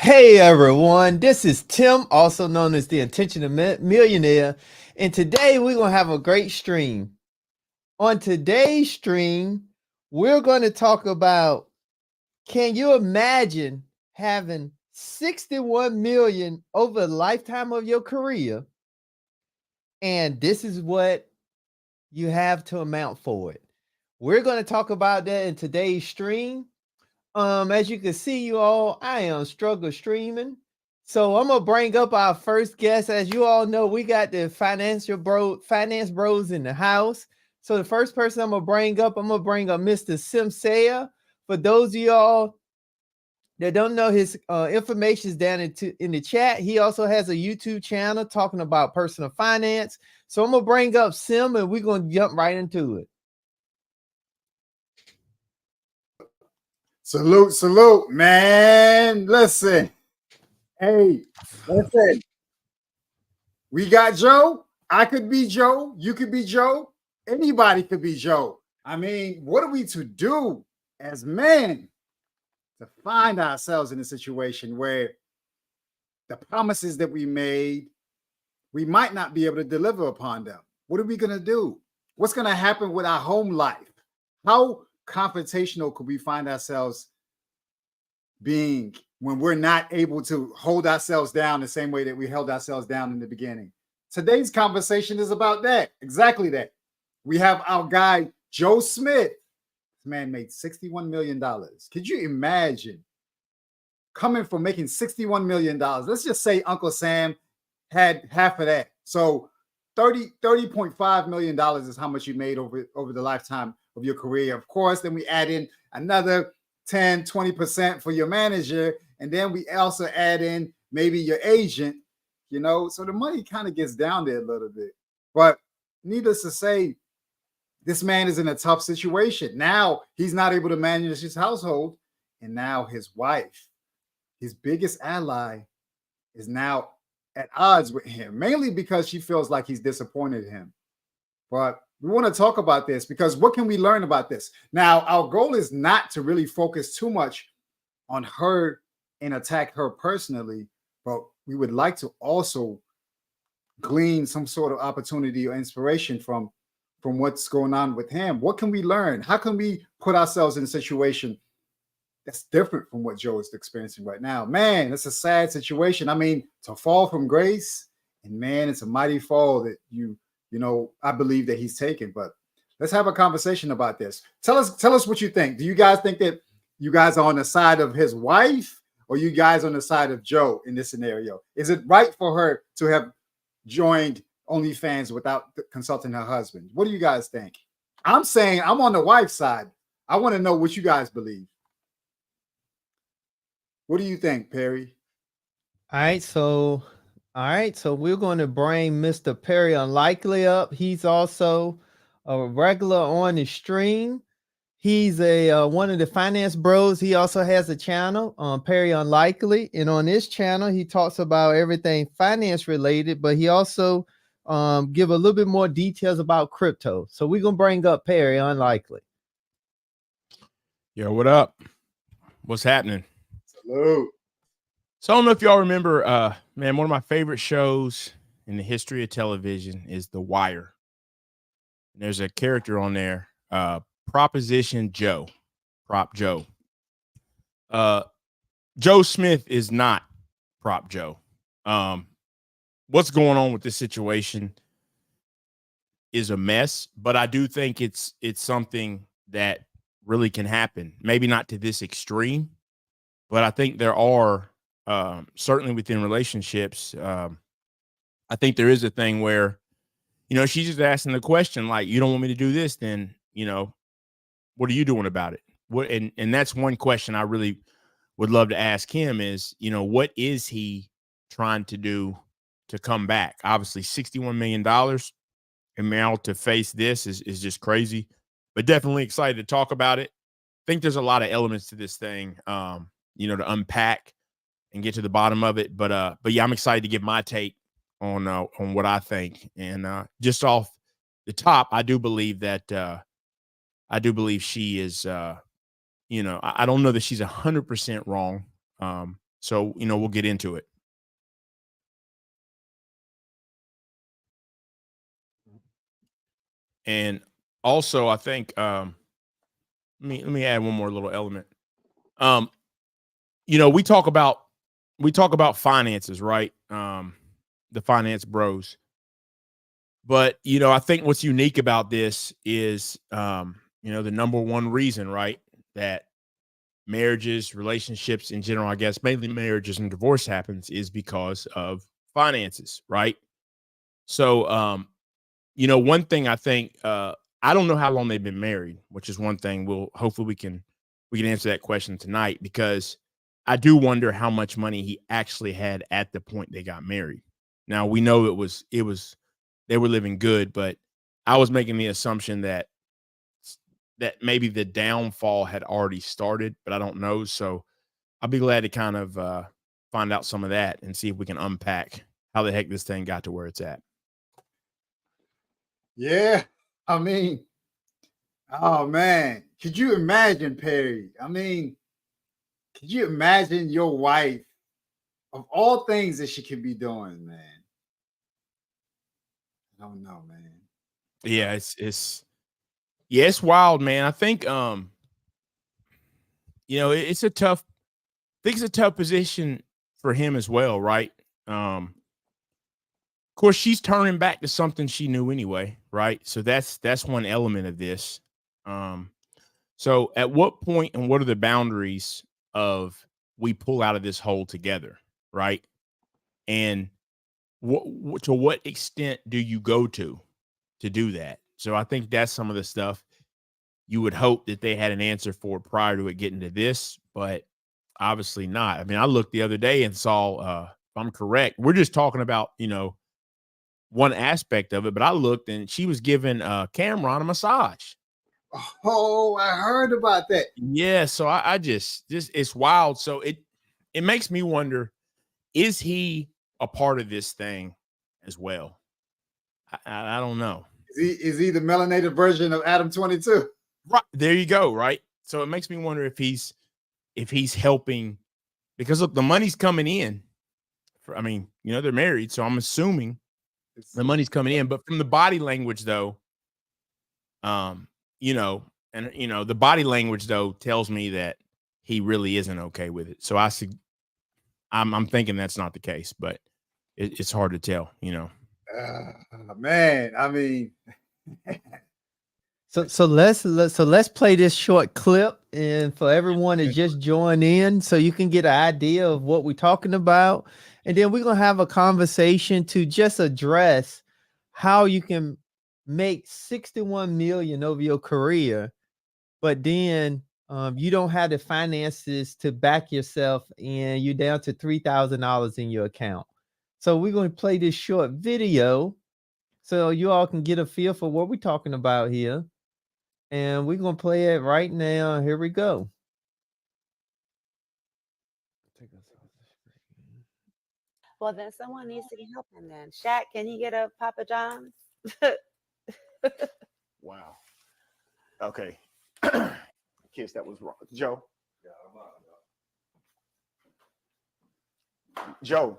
Hey everyone, this is Tim, also known as the Intentional Millionaire, and today we're going to have a great stream. On today's stream, we're going to talk about, can you imagine having 61 million over the lifetime of your career? And this is what you have to amount for it. We're going to talk about that in today's stream. As you can see, you all, I am struggle streaming. So I'm gonna bring up our first guest. As you all know, we got the finance bros in the house. So the first person I'm gonna bring up Mr. Simsea. For those of y'all that don't know, his information is down in the chat. He also has a YouTube channel talking about personal finance. So I'm gonna bring up Sim, and we're gonna jump right into it. Salute, man. Listen. Hey, listen. We got Joe. I could be Joe. You could be Joe. Anybody could be Joe. I mean, what are we to do as men to find ourselves in a situation where the promises that we made, we might not be able to deliver upon them? What are we going to do? What's going to happen with our home life? How confrontational could we find ourselves being when we're not able to hold ourselves down the same way that we held ourselves down in the beginning? Today's conversation is about that. Exactly that. We have our guy, Joe Smith. This man made $61 million. Could you imagine coming from making $61 million? Let's just say Uncle Sam had half of that. So $30.5 million is how much you made over the lifetime of your career. Of course, then we add in another 10, 20% for your manager. And then we also add in maybe your agent, so the money kind of gets down there a little bit. But needless to say, this man is in a tough situation. Now he's not able to manage his household. And now his wife, his biggest ally, is now at odds with him, mainly because she feels like he's disappointed him. But we want to talk about this because what can we learn about this? Now, our goal is not to really focus too much on her and attack her personally, but we would like to also glean some sort of opportunity or inspiration from what's going on with him. What can we learn? How can we put ourselves in a situation that's different from what Joe is experiencing right now? Man, it's a sad situation. I mean, to fall from grace, and man, it's a mighty fall that I believe that he's taken. But let's have a conversation about this. Tell us what you think. Do you guys think that you guys are on the side of his wife, or you guys on the side of Joe in this scenario? Is it right for her to have joined OnlyFans without consulting her husband? What do you guys think? I'm saying I'm on the wife's side. I want to know what you guys believe. What do you think, Perry? All right, so we're going to bring Mr. PerryUnlikely up. He's also a regular on the stream. He's a one of the finance bros. He also has a channel on PerryUnlikely, and on this channel he talks about everything finance related, but he also give a little bit more details about crypto. So we're gonna bring up PerryUnlikely. Yo, what up? What's happening? Salute. So I don't know if y'all remember, man, one of my favorite shows in the history of television is The Wire. And there's a character on there, Proposition Joe, Prop Joe. Joe Smith is not Prop Joe. What's going on with this situation is a mess, but I do think it's something that really can happen. Maybe not to this extreme, but I think there are certainly within relationships. I think there is a thing where, she's just asking the question, like, you don't want me to do this, then, what are you doing about it? And that's one question I really would love to ask him is, what is he trying to do to come back? Obviously $61 million and now to face this is just crazy, but definitely excited to talk about it. I think there's a lot of elements to this thing, to unpack and get to the bottom of it. But yeah, I'm excited to give my take on what I think. And just off the top, I do believe that she is, I don't know that she's 100% wrong. So, we'll get into it. And also, I think let me add one more little element. We talk about finances, right? The finance bros. But, I think what's unique about this is the number one reason, right, that marriages, relationships in general, I guess mainly marriages and divorce happens is because of finances, right? So one thing I think I don't know how long they've been married, which is one thing hopefully we can answer that question tonight, because I do wonder how much money he actually had at the point they got married. Now we know it was they were living good, but I was making the assumption that maybe the downfall had already started, but I don't know. So I'll be glad to kind of find out some of that and see if we can unpack how the heck this thing got to where it's at. Yeah, I mean, oh man, could you imagine, Perry? I mean, could you imagine your wife, of all things that she could be doing, man? I don't know, man. Yeah, it's wild, man. I think it's a tough position for him as well, right? Of course, she's turning back to something she knew anyway, right? So that's one element of this. So at what point and what are the boundaries of we pull out of this hole together, right? And to what extent do you go to do that? So I think that's some of the stuff you would hope that they had an answer for prior to it getting to this, but obviously not. I mean, I looked the other day and saw, if I'm correct, we're just talking about, one aspect of it, but I looked and she was giving Cameron a massage. Oh, I heard about that. Yeah. So I just it's wild. So it makes me wonder, is he a part of this thing as well? I don't know. Is he the melanated version of Adam 22? Right. There you go. Right. So it makes me wonder if he's helping, because look, the money's coming in. They're married, so I'm assuming the money's coming in. But from the body language, though, the body language though tells me that he really isn't okay with it. So I'm thinking that's not the case, but it's hard to tell. Man, I mean. So let's play this short clip, and for everyone to just join in so you can get an idea of what we're talking about. And then we're going to have a conversation to just address how you can make 61 million over your career, but then you don't have the finances to back yourself and you're down to $3,000 in your account. So we're going to play this short video so you all can get a feel for what we're talking about here. And we're going to play it right now. Here we go. Well, then someone needs to help him then. Shaq, can you get a Papa John's? Wow. Okay. Kiss, that was wrong. Joe. Joe.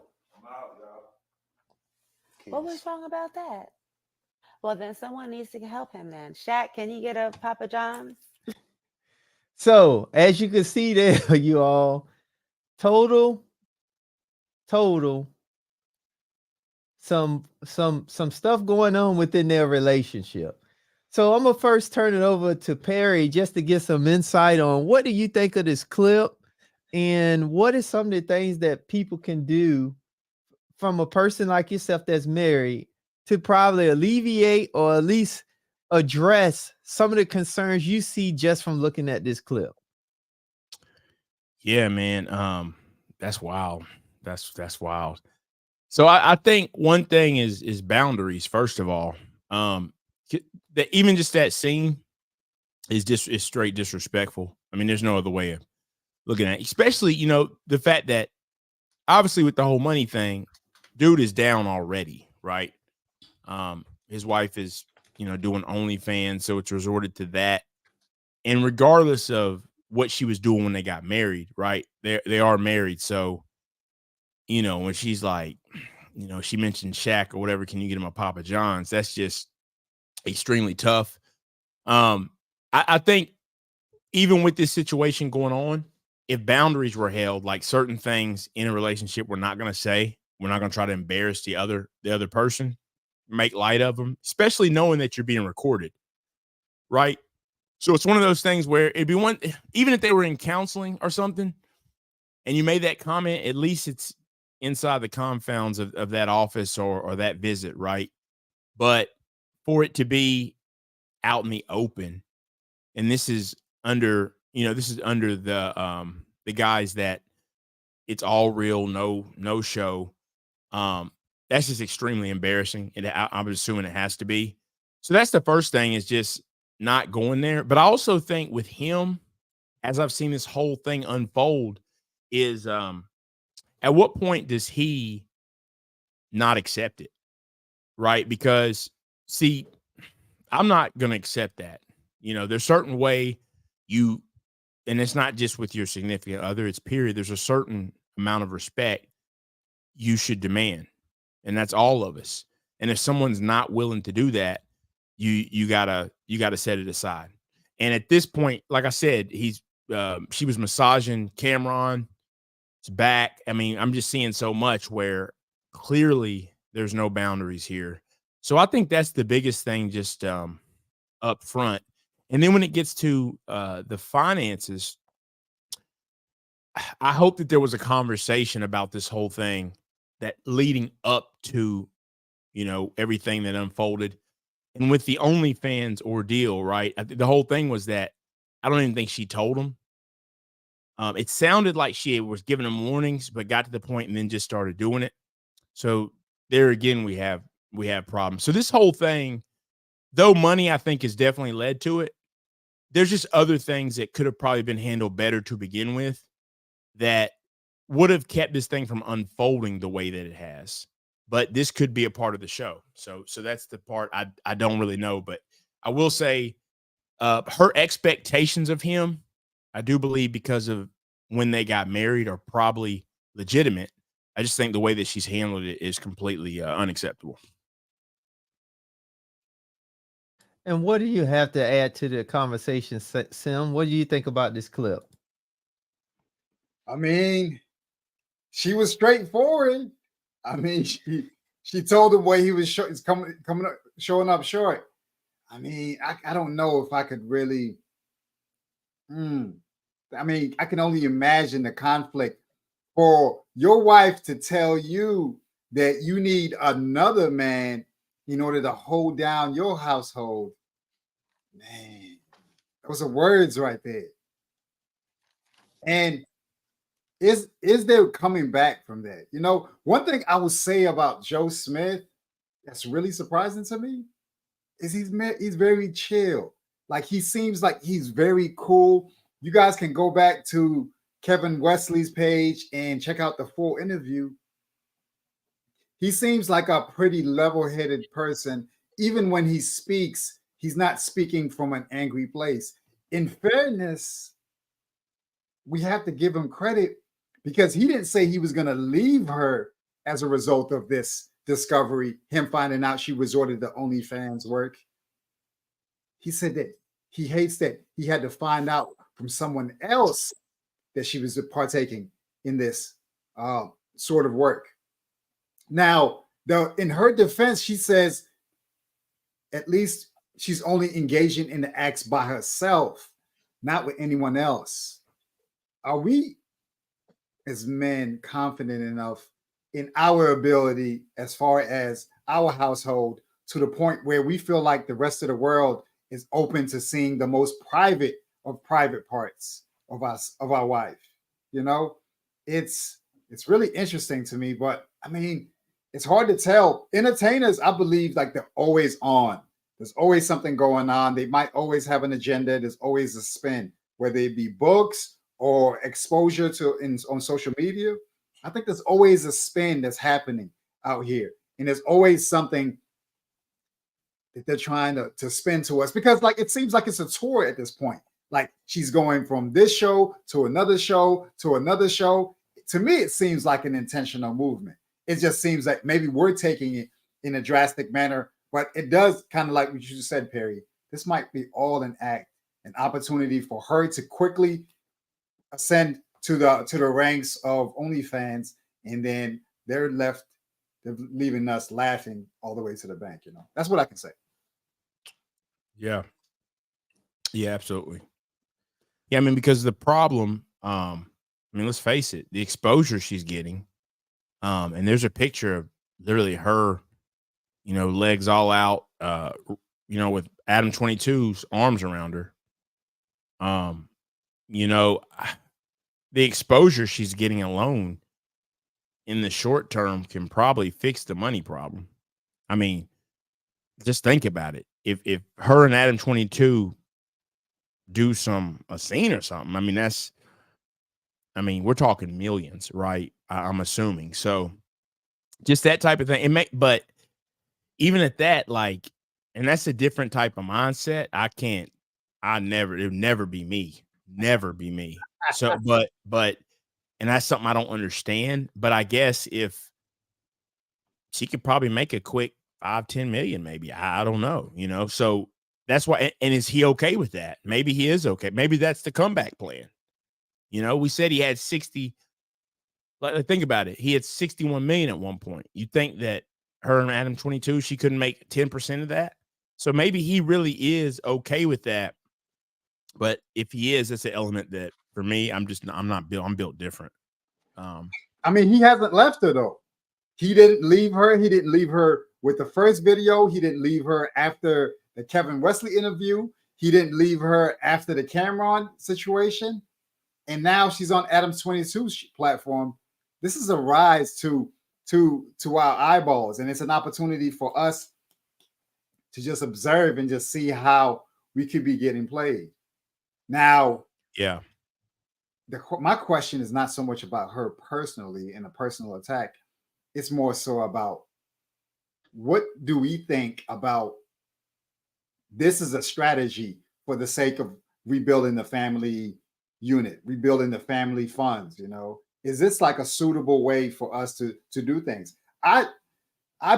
What was wrong about that? Well, then someone needs to help him then. Shaq, can you get a Papa John's? So as you can see there, you all, total, some stuff going on within their relationship. So I'm gonna first turn it over to Perry just to get some insight on what do you think of this clip, and what is some of the things that people can do from a person like yourself that's married to probably alleviate or at least address some of the concerns you see just from looking at this clip. Yeah, man. That's wild. That's wild. So I think one thing is boundaries. First of all, that even just that scene is straight disrespectful. I mean, there's no other way of looking at it. Especially, the fact that obviously with the whole money thing, dude is down already, right? His wife is, doing OnlyFans, so it's resorted to that. And regardless of what she was doing when they got married, right? They are married, so when she's like, she mentioned Shaq or whatever, can you get him a Papa John's? That's just extremely tough. I think even with this situation going on, if boundaries were held, like certain things in a relationship, we're not going to say, we're not going to try to embarrass the other person, make light of them, especially knowing that you're being recorded. Right. So it's one of those things where it'd be one, even if they were in counseling or something, and you made that comment, at least it's inside the confounds of that office or that visit. Right. But for it to be out in the open, and this is under the guys that it's all real, no show. That's just extremely embarrassing. I'm assuming it has to be. So that's the first thing, is just not going there. But I also think with him, as I've seen this whole thing unfold, is at what point does he not accept it? Right? Because see, I'm not going to accept that. There's certain way and it's not just with your significant other, it's period. There's a certain amount of respect you should demand. And that's all of us. And if someone's not willing to do that, you gotta set it aside. And at this point, like I said, she was massaging Cameron's back. I mean, I'm just seeing so much where clearly there's no boundaries here. So I think that's the biggest thing, just up front. And then when it gets to the finances, I hope that there was a conversation about this whole thing that leading up to, everything that unfolded. And with the OnlyFans ordeal, right? The whole thing was that I don't even think she told him. It sounded like she was giving him warnings, but got to the point and then just started doing it. So there again, we have problems. So this whole thing, though money, I think, has definitely led to it, there's just other things that could have probably been handled better to begin with that would have kept this thing from unfolding the way that it has. But this could be a part of the show. So that's the part I don't really know. But I will say her expectations of him, I do believe, because of when they got married, are probably legitimate. I just think the way that she's handled it is completely unacceptable. And what do you have to add to the conversation, Sim? What do you think about this clip? I mean, she was straightforward. I mean, she told him where he was showing up short. I mean, I don't know if I could really. I mean, I can only imagine the conflict for your wife to tell you that you need another man in order to hold down your household. Man, those are words right there. And is there coming back from that? One thing I would say about Joe Smith that's really surprising to me is he's very chill. Like, he seems like he's very cool. You guys can go back to Kevin Wesley's page and check out the full interview. He seems like a pretty level-headed person. Even when he speaks, he's not speaking from an angry place. In fairness, we have to give him credit, because he didn't say he was going to leave her as a result of this discovery, him finding out she resorted to OnlyFans work. He said that he hates that he had to find out from someone else that she was partaking in this sort of work. Now, though, in her defense, she says at least she's only engaging in the acts by herself, not with anyone else. Are we, as men, confident enough in our ability as far as our household, to the point where we feel like the rest of the world is open to seeing the most private of private parts of us, of our wife? It's really interesting to me. But I mean, it's hard to tell. Entertainers, I believe, like, they're always on. There's always something going on. They might always have an agenda. There's always a spin, whether it be books or exposure on social media. I think there's always a spin that's happening out here. And there's always something that they're trying to spin to us, because, like, it seems like it's a tour at this point. Like, she's going from this show to another show to another show. to me, it seems like an intentional movement. It just seems like maybe we're taking it in a drastic manner, but it does kind of like what you said, Perry. This might be all an act, an opportunity for her to quickly ascend to the ranks of OnlyFans, and then they're leaving us laughing all the way to the bank. That's what I can say. Yeah. Yeah, absolutely. Yeah, I mean, because the problem, let's face it, the exposure she's getting, and there's a picture of literally her, legs all out, with Adam 22's arms around her. The exposure she's getting alone in the short term can probably fix the money problem. I mean, just think about it. If her and Adam 22 do a scene or something, we're talking millions, right? I'm assuming. So just that type of thing. But even at that, and that's a different type of mindset. It'll never be me. Never be me. So, and that's something I don't understand. But I guess if she could probably make a quick 5-10 million, maybe. I don't know, so that's why. And is he okay with that? Maybe he is okay. Maybe that's the comeback plan. We said he had 60. Think about it. He had 61 million at one point. You think that her and Adam 22, she couldn't make 10% of that? So maybe he really is okay with that. But if he is, that's an element that for me, I'm built different. He hasn't left her though. He didn't leave her. He didn't leave her with the first video. He didn't leave her after the Kevin Wesley interview. He didn't leave her after the Cameron situation. And now she's on Adam's 22's platform. This is a rise to our eyeballs, and it's an opportunity for us to just observe and just see how we could be getting played. Now, yeah, my question is not so much about her personally and a personal attack. It's more so about what do we think about this is a strategy for the sake of rebuilding the family unit, rebuilding the family funds. Is this like a suitable way for us to do things? I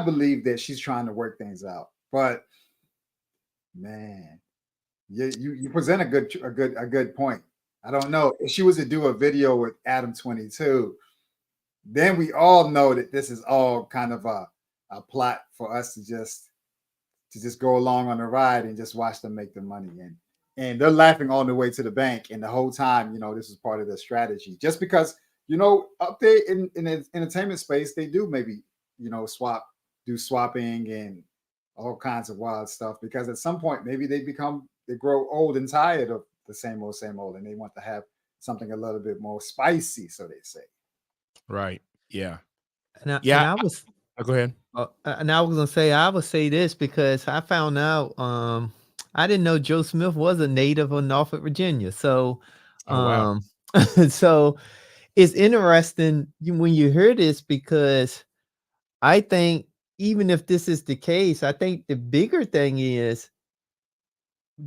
believe that she's trying to work things out, but man, you present a good point. I don't know if she was to do a video with Adam 22, then we all know that this is all kind of a plot for us to just go along on the ride and just watch them make the money. And they're laughing all the way to the bank. And the whole time, this is part of their strategy. Just because, up there in the entertainment space, they do maybe, do swapping and all kinds of wild stuff. Because at some point, maybe they grow old and tired of the same old, and they want to have something a little bit more spicy, so they say. Right. Yeah. And Yeah. I was go ahead. And I was gonna say, I would say this because I found out I didn't know Joe Smith was a native of Norfolk, Virginia. So wow. So it's interesting when you hear this, because I think even if this is the case, I think the bigger thing is,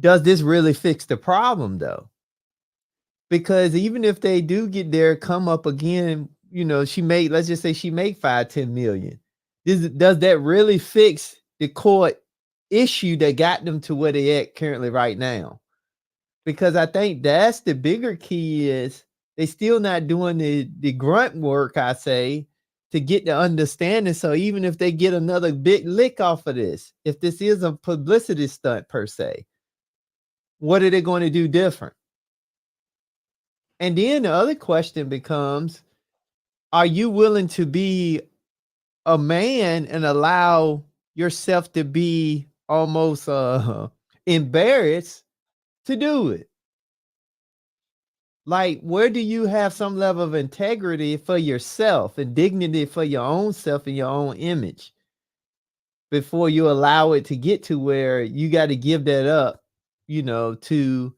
does this really fix the problem though? Because even if they do get there, come up again, let's just say she made 5-10 million. Does that really fix the core issue that got them to where they at currently right now? Because I think that's the bigger key is they still not doing the grunt work, I say, to get the understanding. So even if they get another big lick off of this, if this is a publicity stunt per se, what are they going to do different? And then the other question becomes, are you willing to be a man and allow yourself to be almost embarrassed to do it? Like, where do you have some level of integrity for yourself and dignity for your own self and your own image before you allow it to get to where you got to give that up, to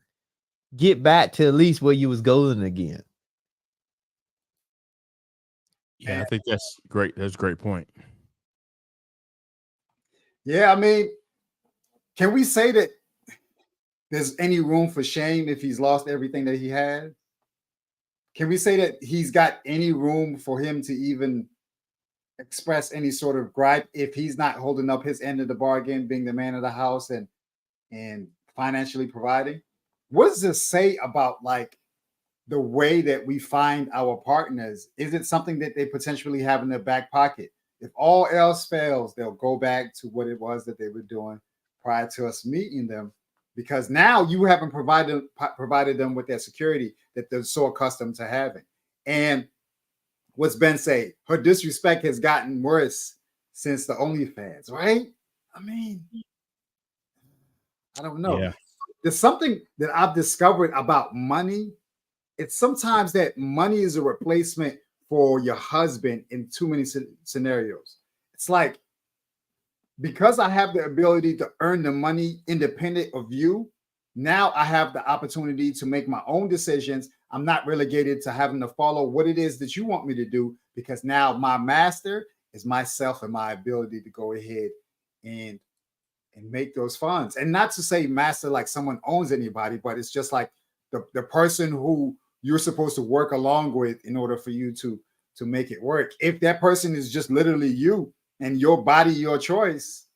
get back to at least where you was going again? Yeah, I think that's great. That's a great point. Yeah, can we say that there's any room for shame if he's lost everything that he had? can we say that he's got any room for him to even express any sort of gripe if he's not holding up his end of the bargain, being the man of the house and financially providing? What does this say about like the way that we find our partners? Is it something that they potentially have in their back pocket? If all else fails, they'll go back to what it was that they were doing prior to us meeting them, because now you haven't provided them with that security that they're so accustomed to having. And what's Ben say? Her disrespect has gotten worse since the OnlyFans, right? I mean, I don't know. Yeah. There's something that I've discovered about money. It's sometimes that money is a replacement for your husband in too many scenarios. It's like, because I have the ability to earn the money independent of you, now I have the opportunity to make my own decisions. I'm not relegated to having to follow what it is that you want me to do, because now my master is myself and my ability to go ahead and make those funds. And not to say master like someone owns anybody, but it's just like the person who you're supposed to work along with in order for you to make it work. If that person is just literally you and your body, your choice,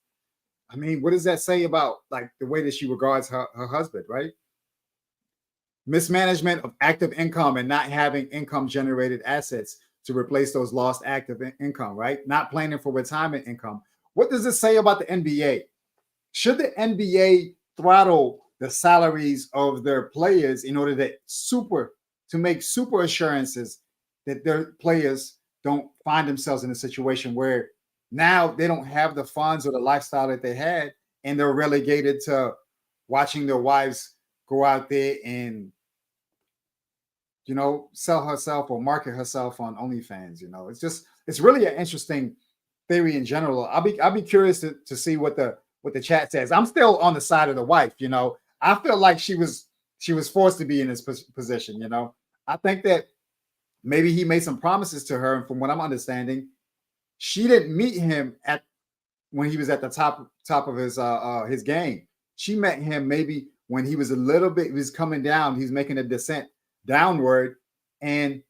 I mean, what does that say about like the way that she regards her husband, right? Mismanagement of active income and not having income generated assets to replace those lost active income, right? Not planning for retirement income. What does this say about the NBA? Should the NBA throttle the salaries of their players in order to make super assurances that their players don't find themselves in a situation where now they don't have the funds or the lifestyle that they had, and they're relegated to watching their wives go out there and, you know, sell herself or market herself on OnlyFans? You know, it's really an interesting theory in general. I'll be curious to see what the chat says. I'm still on the side of the wife. You know, I feel like she was forced to be in this position. You know, I think that maybe he made some promises to her, and from what I'm understanding, she didn't meet him when he was at the top of his game. She met him maybe when he was he was coming down. He's making a descent downward, and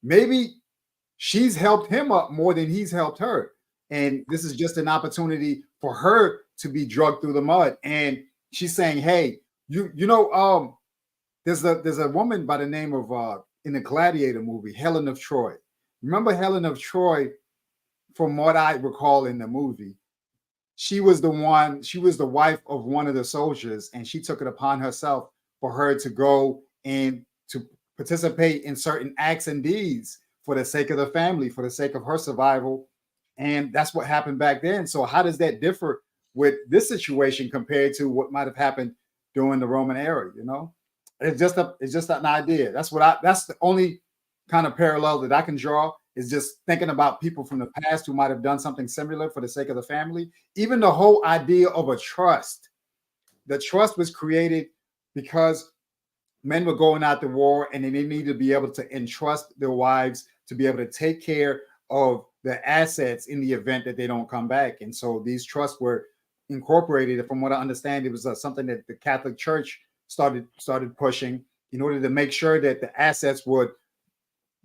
maybe she's helped him up more than he's helped her. And this is just an opportunity for her to be drugged through the mud. And she's saying, "Hey, you know, there's a woman by the name of in the Gladiator movie, Helen of Troy. Remember Helen of Troy? From what I recall in the movie, she was the wife of one of the soldiers, and she took it upon herself for her to go and to participate in certain acts and deeds for the sake of the family, for the sake of her survival. And that's what happened back then. So how does that differ with this situation compared to what might have happened during the Roman era? You know, it's just an idea. That's the only kind of parallel that I can draw, is just thinking about people from the past who might have done something similar for the sake of the family. Even the whole idea of a trust. The trust was created because men were going out to war, and they needed to be able to entrust their wives to be able to take care of the assets in the event that they don't come back. And so these trusts were incorporated. From what I understand, it was something that the Catholic Church started pushing in order to make sure that the assets would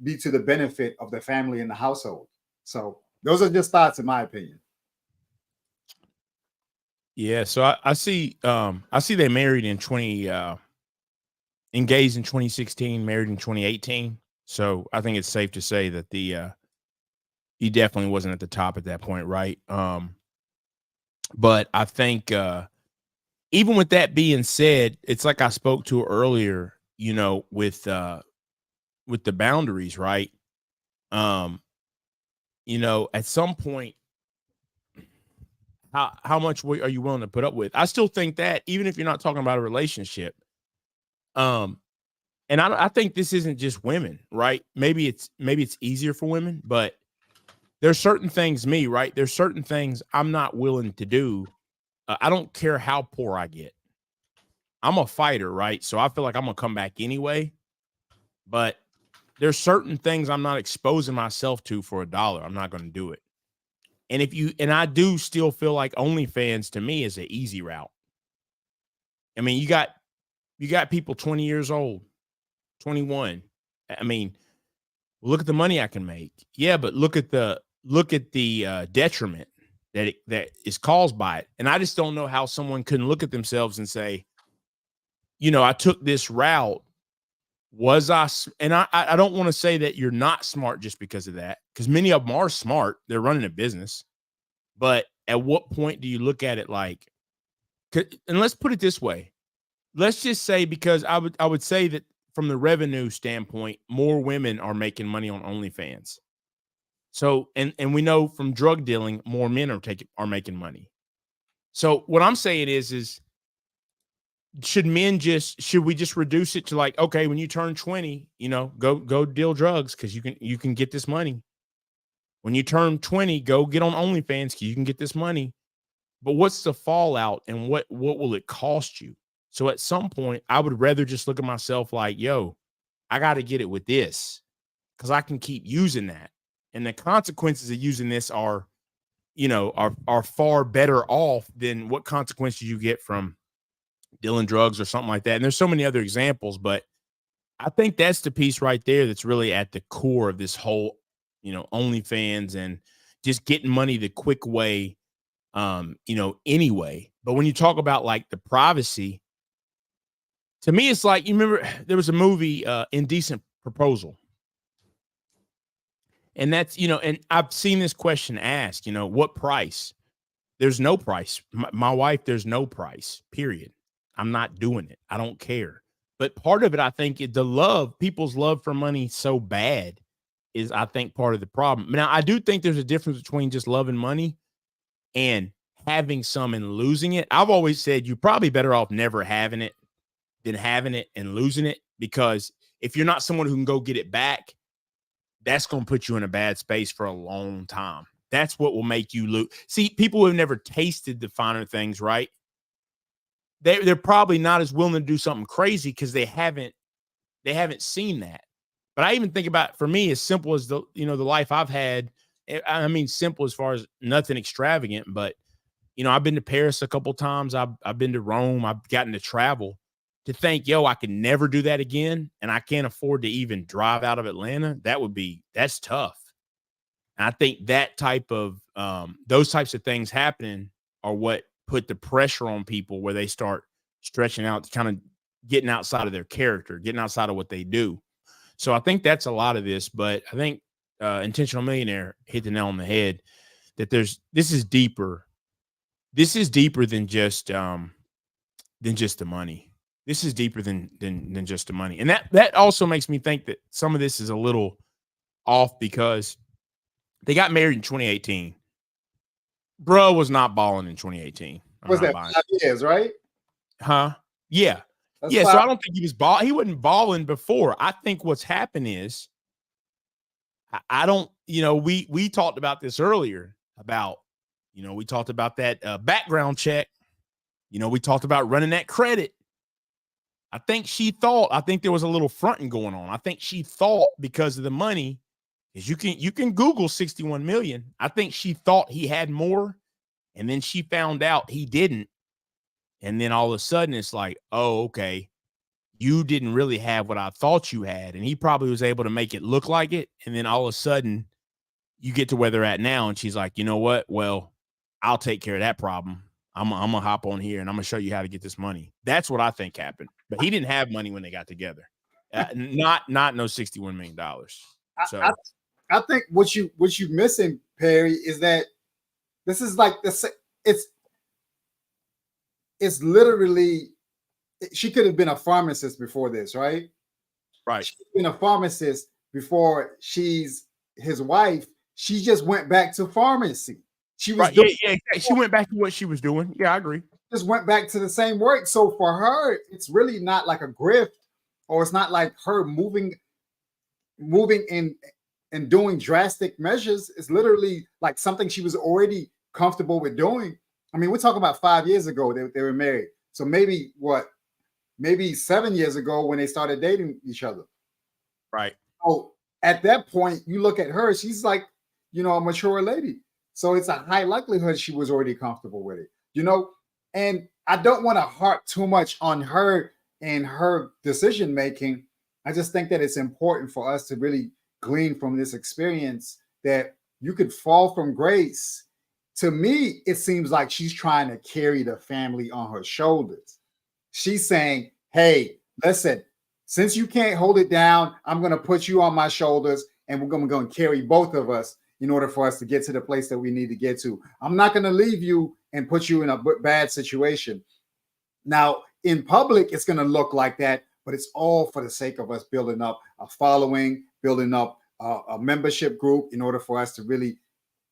be to the benefit of the family and the household. So those are just thoughts, in my opinion. Yeah, so I see they married in engaged in 2016, married in 2018. So I think it's safe to say that he definitely wasn't at the top at that point, right? But I think even with that being said, it's like I spoke to earlier, you know, with the boundaries, right? You know, at some point, how much are you willing to put up with? I still think that, even if you're not talking about a relationship, and I think this isn't just women, right? Maybe it's easier for women, but there's certain things, right? There's certain things I'm not willing to do. I don't care how poor I get. I'm a fighter, right? So I feel like I'm gonna come back anyway. But there's certain things I'm not exposing myself to for $1. I'm not going to do it. And I do still feel like OnlyFans to me is an easy route. I mean, you got people 20 years old, 21. I mean, Look at the money I can make. Yeah, but look at the detriment that is caused by it. And I just don't know how someone couldn't look at themselves and say, I took this route. Was I? And I don't want to say that you're not smart just because of that, because many of them are smart. They're running a business. But at what point do you look at it like, and let's put it this way. Let's just say, because I would say that from the revenue standpoint, more women are making money on OnlyFans. So, and we know from drug dealing, more men are making money. So what I'm saying is should we just reduce it to like, okay, when you turn 20, go deal drugs because you can get this money. When you turn 20, go get on OnlyFans because you can get this money. But what's the fallout and what will it cost you? So at some point, I would rather just look at myself like, yo, I got to get it with this because I can keep using that. And the consequences of using this are far better off than what consequences you get from dealing drugs or something like that. And there's so many other examples, but I think that's the piece right there that's really at the core of this whole, OnlyFans and just getting money the quick way, anyway. But when you talk about like the privacy, to me, it's like, you remember there was a movie, Indecent Proposal. And that's, and I've seen this question asked, what price? There's no price. My wife, there's no price, period. I'm not doing it. I don't care. But part of it, I think, is people's love for money so bad is, I think, part of the problem. Now, I do think there's a difference between just loving money and having some and losing it. I've always said you're probably better off never having it than having it and losing it, because if you're not someone who can go get it back, that's going to put you in a bad space for a long time. That's what will make you lose. See, people who have never tasted the finer things, right? They're probably not as willing to do something crazy because they haven't seen that. But I even think about, for me, as simple as the life I've had. I mean, simple as far as nothing extravagant, but I've been to Paris a couple times. I've been to Rome. I've gotten to travel. To think, I can never do that again, and I can't afford to even drive out of Atlanta. That's tough. And I think that type of those types of things happening are what put the pressure on people, where they start stretching out, kind of getting outside of their character, getting outside of what they do. So I think that's a lot of this, but I think Intentional Millionaire hit the nail on the head that this is deeper. This is deeper than just the money. This is deeper than just the money. And that also makes me think that some of this is a little off, because they got married in 2018. Bro was not balling in 2018. Was that 5 years, right? Huh? Yeah. That's yeah. 5. So I don't think he wasn't balling before. I think what's happened is, I don't, we talked about this earlier about, we talked about that background check. We talked about running that credit. I think there was a little fronting going on. I think she thought, because of the money, is you can Google 61 million. I think she thought he had more, and then she found out he didn't. And then all of a sudden it's like, oh, okay, you didn't really have what I thought you had. And he probably was able to make it look like it. And then all of a sudden you get to where they're at now. And she's like, you know what? Well, I'll take care of that problem. I'm going to hop on here and I'm going to show you how to get this money. That's what I think happened. But he didn't have money when they got together. Not no $61 million. So I think what you missing, Perry, is that this is like it's literally, she could have been a pharmacist before this, right? Right. She's been a pharmacist before she's his wife. She just went back to pharmacy. She was right. Yeah. She went back to what she was doing. Yeah, I agree. Just went back to the same work. So for her, it's really not like a grift, or it's not like her moving and doing drastic measures. It's literally like something she was already comfortable with doing. I mean, we're talking about 5 years ago they were married. So maybe 7 years ago when they started dating each other. Right. So at that point, you look at her, she's like, a mature lady. So it's a high likelihood she was already comfortable with it, and I don't want to harp too much on her and her decision making. I just think that it's important for us to really glean from this experience that you could fall from grace. To me, it seems like she's trying to carry the family on her shoulders. She's saying, hey, listen, since you can't hold it down, I'm going to put you on my shoulders and we're going to carry both of us in order for us to get to the place that we need to get to. I'm not going to leave you and put you in a bad situation. Now, in public, it's going to look like that, but it's all for the sake of us building up a following, building up a membership group in order for us to really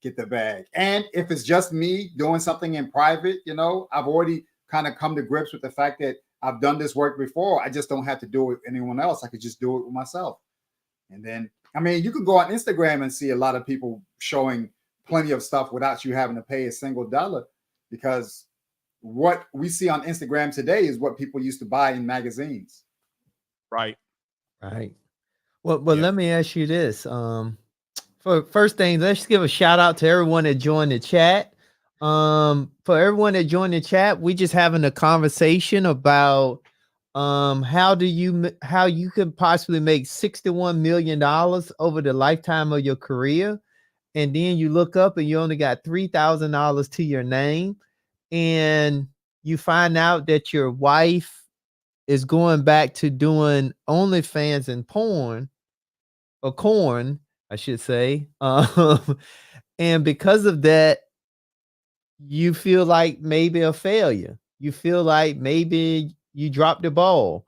get the bag. And if it's just me doing something in private, you know, I've already kind of come to grips with the fact that I've done this work before. I just don't have to do it with anyone else. I could just do it with myself. And then, I mean, you can go on Instagram and see a lot of people showing plenty of stuff without you having to pay a single dollar, because what we see on Instagram today is what people used to buy in magazines. Right. Right. Well, Yeah. let me ask you this. For first thing, let's give a shout out to everyone that joined the chat. For everyone that joined the chat, we just having a conversation about how you could possibly make $61 million over the lifetime of your career. And then you look up and you only got $3,000 to your name. And you find out that your wife is going back to doing OnlyFans and porn, or corn, I should say. And because of that, you feel like maybe a failure. You feel like maybe you dropped the ball.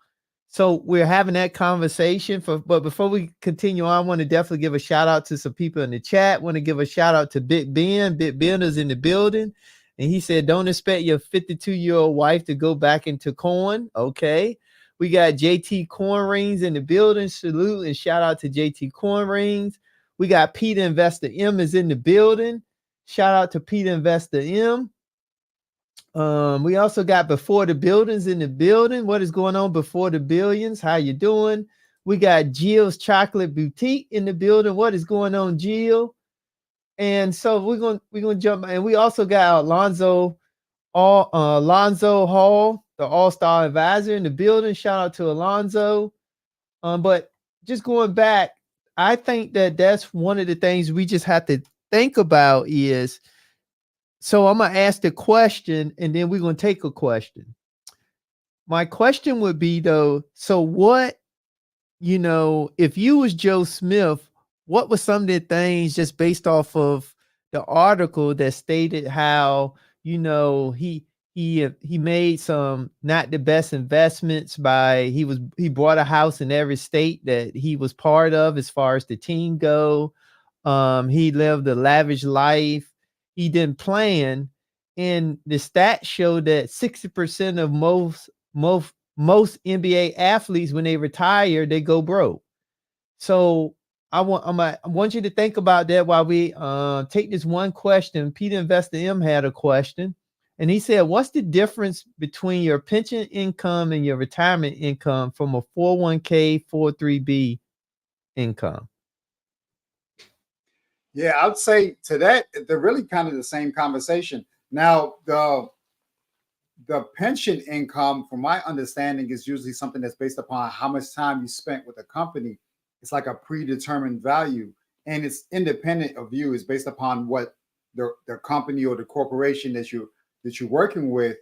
So we're having that conversation. But before we continue on, I want to definitely give a shout out to some people in the chat. Want to give a shout out to Big Ben. Big Ben is in the building. And he said, don't expect your 52-year-old wife to go back into corn. Okay. We got JT Corn Rings in the building. Salute and shout out to JT Corn Rings. We got Peter Investor M is in the building. Shout out to Peter Investor M. We also got Before the Buildings in the building. What is going on Before the Billions? How you doing? We got Jill's Chocolate Boutique in the building. What is going on, Jill? And so we're gonna jump, and we also got Alonzo Hall, the All-Star Advisor in the building. Shout out to Alonzo. But just going back, I think that that's one of the things we just have to think about is, so I'm going to ask the question and then we're going to take a question. My question would be though, so what, if you was Joe Smith, what were some of the things just based off of the article that stated how, he made some not the best investments he bought a house in every state that he was part of as far as the team go. He lived a lavish life. He didn't plan, and the stats show that 60% of most NBA athletes, when they retire, they go broke. So I want you to think about that while we take this one question. Peter Investor M had a question, and he said, what's the difference between your pension income and your retirement income from a 401k, 403b income? Yeah, I'd say to that, they're really kind of the same conversation. Now, the pension income, from my understanding, is usually something that's based upon how much time you spent with a company. It's like a predetermined value, and it's independent of you. It's based upon what the company or the corporation that you're working with,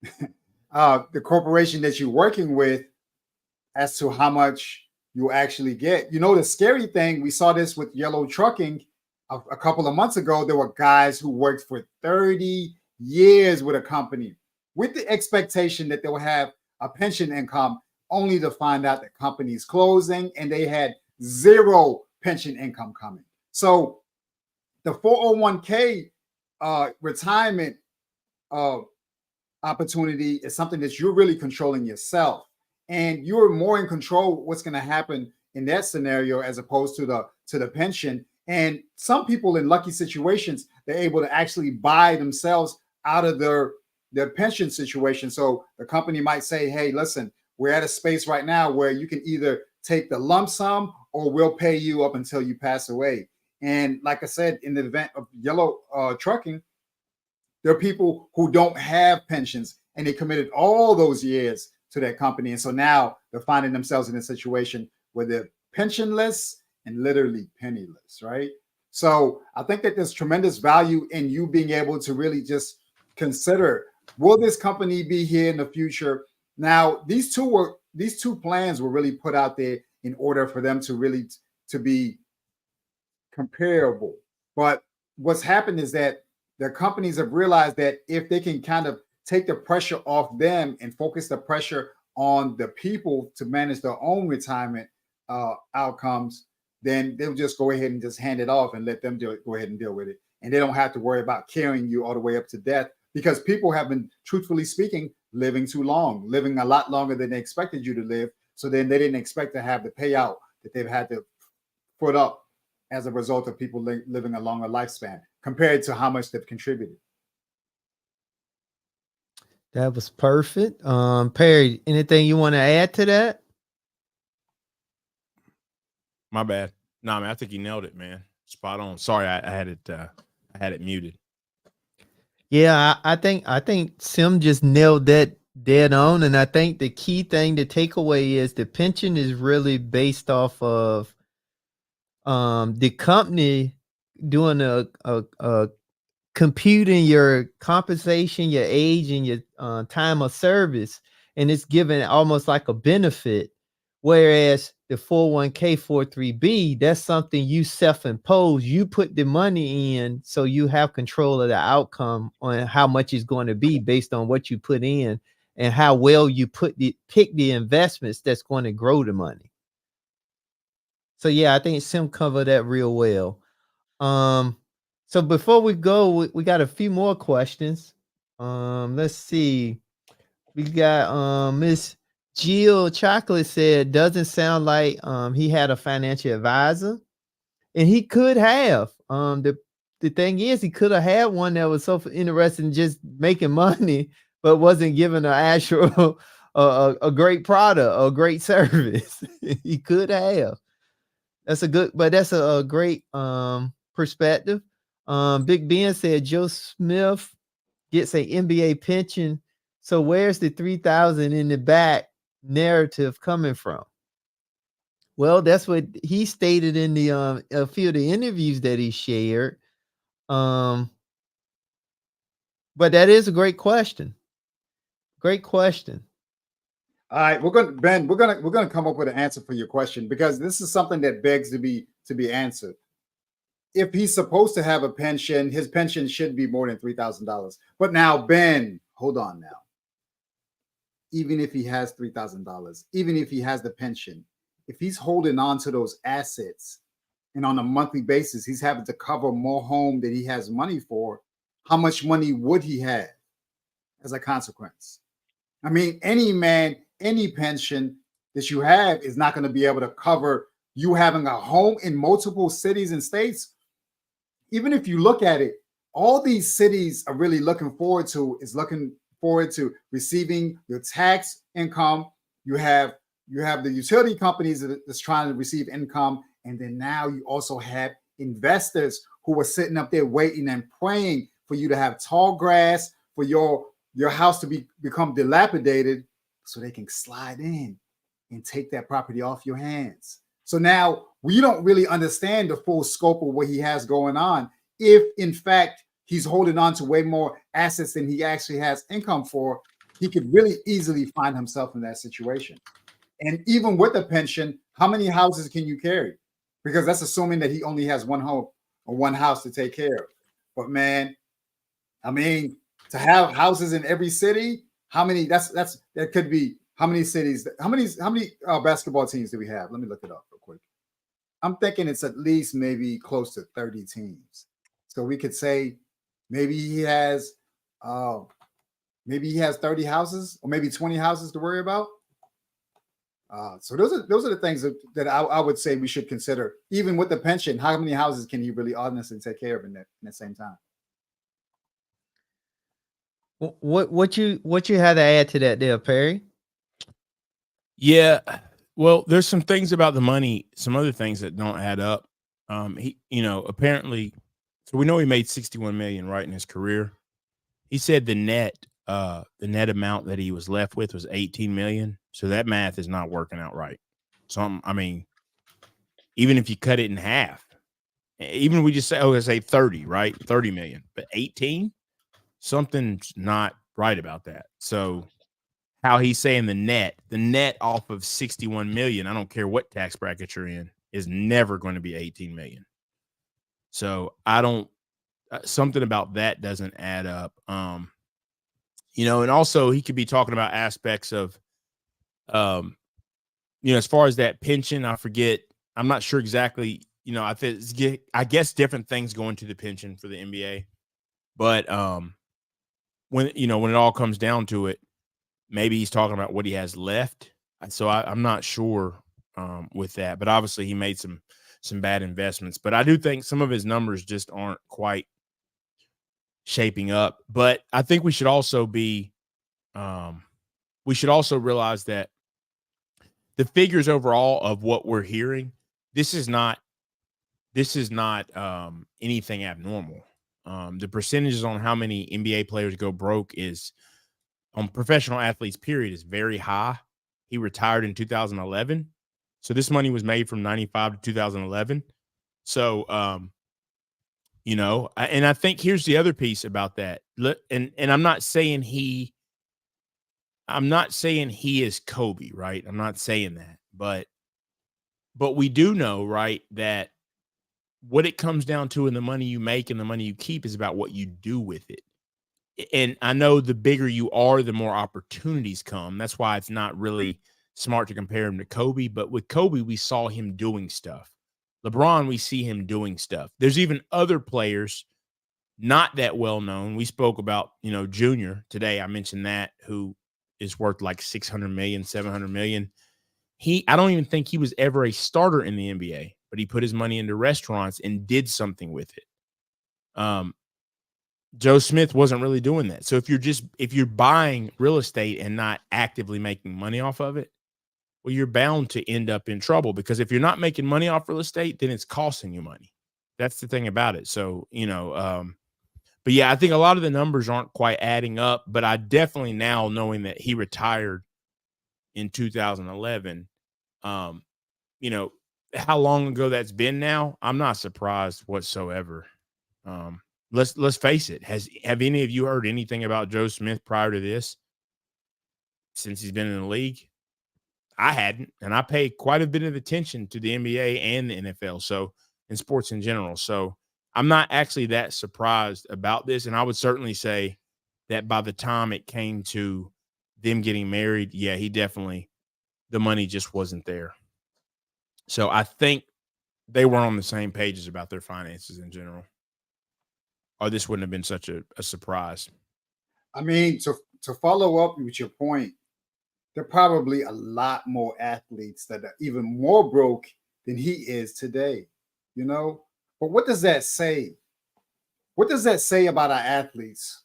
the corporation that you're working with, as to how much you actually get. The scary thing, we saw this with Yellow Trucking a couple of months ago. There were guys who worked for 30 years with a company with the expectation that they will have a pension income, only to find out the company's closing and they had zero pension income coming. So the 401k retirement opportunity is something that you're really controlling yourself. And you're more in control of what's going to happen in that scenario as opposed to the pension. And some people in lucky situations, they're able to actually buy themselves out of their pension situation. So the company might say, hey, listen, we're at a space right now where you can either take the lump sum or we'll pay you up until you pass away. And like I said, in the event of Yellow Trucking, there are people who don't have pensions and they committed all those years to that company. And so now they're finding themselves in a situation where the pensionless and literally penniless, right? So I think that there's tremendous value in you being able to really just consider, will this company be here in the future? Now, these two plans were really put out there in order for them to really to be comparable. But what's happened is that the companies have realized that if they can kind of take the pressure off them and focus the pressure on the people to manage their own retirement outcomes, then they'll just go ahead and just hand it off and let them go ahead and deal with it. And they don't have to worry about carrying you all the way up to death, because people have been, truthfully speaking, living too long, living a lot longer than they expected you to live. So then they didn't expect to have the payout that they've had to put up as a result of people living a longer lifespan compared to how much they've contributed. That was perfect. Perry, anything you want to add to that? My bad. No, man, I think you nailed it, man. Spot on. Sorry, I had it muted. Yeah, I think Sim just nailed that dead on. And I think the key thing to take away is the pension is really based off of the company doing a computing your compensation, your age, and your time of service, and it's given almost like a benefit. Whereas the 401k 43B, that's something you self-impose. You put the money in, so you have control of the outcome on how much it's going to be based on what you put in and how well you pick the investments that's going to grow the money. So yeah, I think Sim covered that real well. So before we go, we got a few more questions. Let's see. We got Miss Jill Chocolate said, doesn't sound like he had a financial advisor. And he could have. The thing is, he could have had one that was so interested in just making money, but wasn't given an actual a great product or great service. He could have. That's a great perspective. Big Ben said Joe Smith gets an NBA pension. So where's the 3,000 in the back narrative coming from? Well, that's what he stated in the a few of the interviews that he shared. But that is a great question. Great question. All right, we're gonna come up with an answer for your question, because this is something that begs to be answered. If he's supposed to have a pension, his pension should be more than $3,000. But now, Ben, hold on now. Even if he has $3,000, even if he has the pension, if he's holding on to those assets and on a monthly basis, he's having to cover more home than he has money for, how much money would he have as a consequence? I mean, any man, any pension that you have is not going to be able to cover you having a home in multiple cities and states. Even if you look at it, all these cities are really looking forward to receiving your tax income. You have the utility companies that's trying to receive income, and then now you also have investors who are sitting up there waiting and praying for you to have tall grass, for your house to become dilapidated, so they can slide in and take that property off your hands. So now we don't really understand the full scope of what he has going on. If in fact he's holding on to way more assets than he actually has income for, he could really easily find himself in that situation. And even with a pension, how many houses can you carry? Because that's assuming that he only has one home or one house to take care of. But man, I mean, to have houses in every city, how many? That could be how many cities? How many basketball teams do we have? Let me look it up real quick. I'm thinking it's at least maybe close to 30 teams. So we could say maybe he has 30 houses or maybe 20 houses to worry about. So those are the things that I would say we should consider. Even with the pension, how many houses can he really honestly take care of in that same time? What you had to add to that there, Perry? Yeah, well, there's some things about the money, some other things that don't add up. He, apparently, so we know he made 61 million right in his career. He said the net amount that he was left with was 18 million. So that math is not working out right. So I mean, even if you cut it in half, even we just say, oh, let's say 30, right? 30 million, but 18, something's not right about that. So how he's saying the net off of 61 million, I don't care what tax bracket you're in, is never going to be 18 million. So I don't, something about that doesn't add up. You know, and also he could be talking about aspects of, you know, as far as that pension, I forget, I'm not sure exactly, you know, I guess different things go into the pension for the NBA, but when, you know, when it all comes down to it, maybe he's talking about what he has left. So I'm not sure with that, but obviously he made some bad investments, but I do think some of his numbers just aren't quite shaping up. But I think we should also be, we should also realize that the figures overall of what we're hearing, this is not anything abnormal. The percentages on how many NBA players go broke is on professional athletes period is very high. He retired in 2011. So this money was made from 95 to 2011. So, you know, and I think here's the other piece about that. And I'm not saying he is Kobe, right? I'm not saying that, but we do know, right, that what it comes down to in the money you make and the money you keep is about what you do with it. And I know the bigger you are, the more opportunities come. That's why it's not really smart to compare him to Kobe. But with Kobe, we saw him doing stuff. LeBron, we see him doing stuff. There's even other players not that well known. We spoke about, you know, Junior today. I mentioned that, who is worth like 600 million, 700 million. I don't even think he was ever a starter in the NBA, but he put his money into restaurants and did something with it. Joe Smith wasn't really doing that. So if you're buying real estate and not actively making money off of it, well, you're bound to end up in trouble, because if you're not making money off real estate, then it's costing you money. That's the thing about it. So, you know, but yeah, I think a lot of the numbers aren't quite adding up, but I definitely, now knowing that he retired in 2011, you know, how long ago that's been now, I'm not surprised whatsoever. Let's face it. Have any of you heard anything about Joe Smith prior to this, since he's been in the league? I hadn't, and I pay quite a bit of attention to the NBA and the NFL, so, and sports in general. So I'm not actually that surprised about this. And I would certainly say that by the time it came to them getting married, yeah, the money just wasn't there. So I think they were on the same pages about their finances in general, or this wouldn't have been such a surprise. I mean, to follow up with your point, there are probably a lot more athletes that are even more broke than he is today, you know? But what does that say? What does that say about our athletes?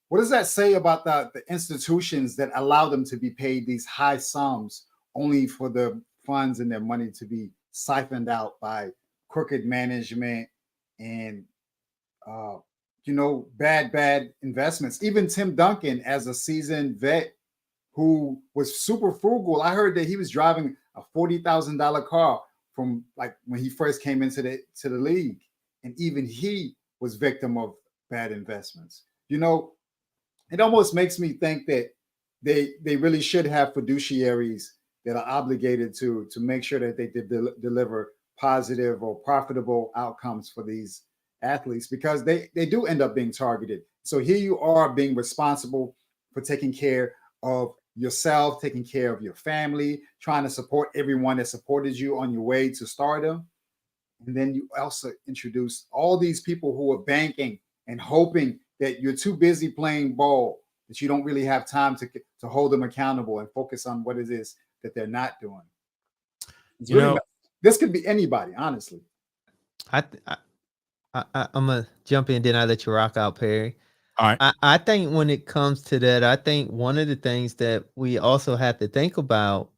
What does that say about the institutions that allow them to be paid these high sums only for the funds and their money to be siphoned out by crooked management and, you know, bad investments? Even Tim Duncan, as a seasoned vet who was super frugal, I heard that he was driving a $40,000 car from like when he first came into the league, and even he was victim of bad investments. You know, it almost makes me think that they really should have fiduciaries that are obligated to make sure that they deliver positive or profitable outcomes for these athletes, because they do end up being targeted. So here you are being responsible for taking care of yourself, taking care of your family, trying to support everyone that supported you on your way to stardom. And then you also introduce all these people who are banking and hoping that you're too busy playing ball, that you don't really have time to hold them accountable and focus on what it is that they're not doing. It's really this could be anybody, honestly. I'm gonna jump in, then I let you rock out, Perry. All right. I think when it comes to that, I think one of the things that we also have to think about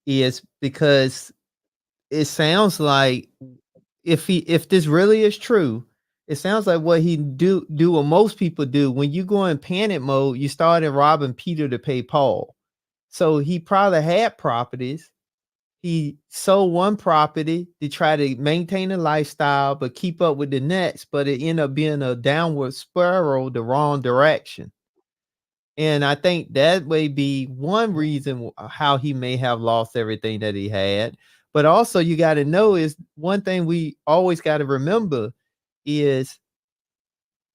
is, because it sounds like if this really is true, it sounds like what he do what most people do. When you go in panic mode, you started robbing Peter to pay Paul. So he probably had properties he sold one property to try to maintain a lifestyle, but keep up with the next, but it ended up being a downward spiral the wrong direction. And I think that may be one reason how he may have lost everything that he had. But also you got to know is one thing we always got to remember is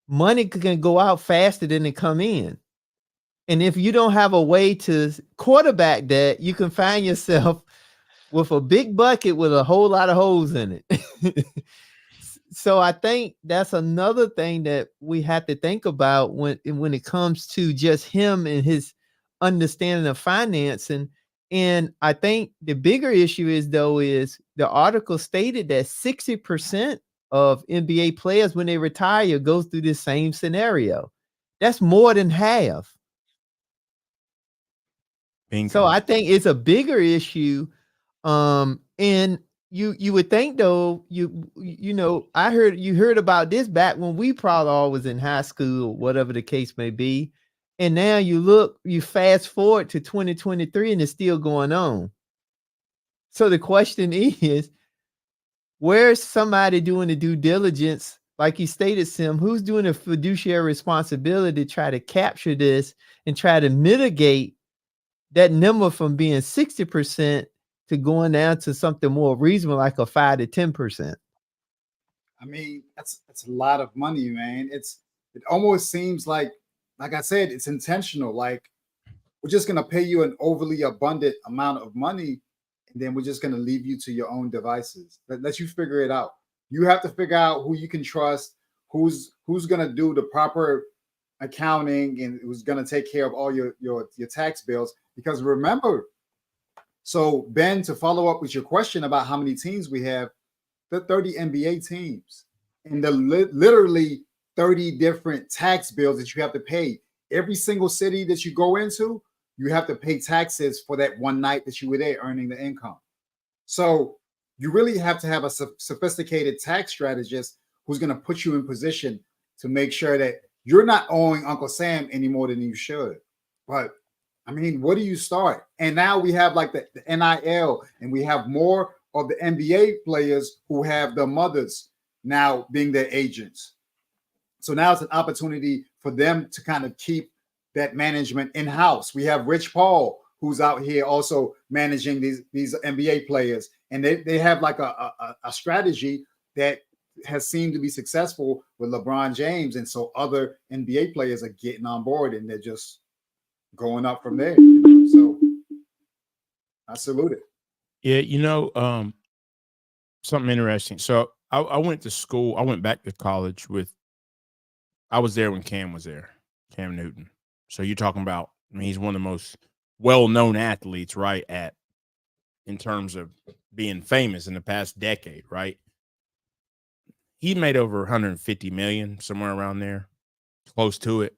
money can go out faster than it come in. And if you don't have a way to quarterback that, you can find yourself with a big bucket with a whole lot of holes in it. So I think that's another thing that we have to think about when it comes to just him and his understanding of financing. And I think the bigger issue is the article stated that 60% of NBA players when they retire go through this same scenario. That's more than half. So I think it's a bigger issue. And you would think though, you know, you heard about this back when we probably all was in high school, whatever the case may be. And now you fast forward to 2023 and it's still going on. So the question is, where's somebody doing the due diligence? Like you stated, Sim, who's doing a fiduciary responsibility to try to capture this and try to mitigate that number from being 60% to going down to something more reasonable, like a 5 to 10%. I mean, that's a lot of money, man. It almost seems like I said, it's intentional. Like we're just gonna pay you an overly abundant amount of money, and then we're just gonna leave you to your own devices. Let you figure it out. You have to figure out who you can trust, who's gonna do the proper accounting, and who's gonna take care of all your tax bills. Because remember, so Ben, to follow up with your question about how many teams we have, the 30 NBA teams, and the literally 30 different tax bills that you have to pay. Every single city that you go into, you have to pay taxes for that one night that you were there earning the income. So you really have to have a sophisticated tax strategist who's going to put you in position to make sure that you're not owing Uncle Sam any more than you should. But I mean, where do you start? And now we have like the NIL, and we have more of the NBA players who have their mothers now being their agents. So now it's an opportunity for them to kind of keep that management in-house. We have Rich Paul, who's out here also managing these NBA players. And they have like a strategy that has seemed to be successful with LeBron James. And so other NBA players are getting on board, and they're just going up from there. So I salute it. Yeah, you know, something interesting. So I went to school. I went back to college I was there when Cam was there, Cam Newton. So you're talking about, I mean, he's one of the most well-known athletes, right, in terms of being famous in the past decade, right? He made over 150 million, somewhere around there, close to it.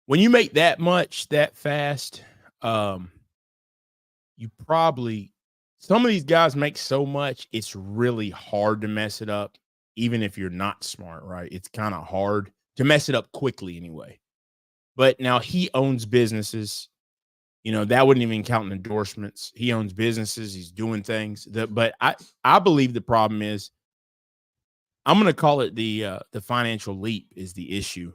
When you make that much that fast, you probably, some of these guys make so much, it's really hard to mess it up, even if you're not smart, right? It's kind of hard to mess it up quickly anyway. But now he owns businesses. You know, that wouldn't even count in endorsements. He owns businesses. He's doing things. But I believe the problem is, I'm going to call it the financial leap is the issue.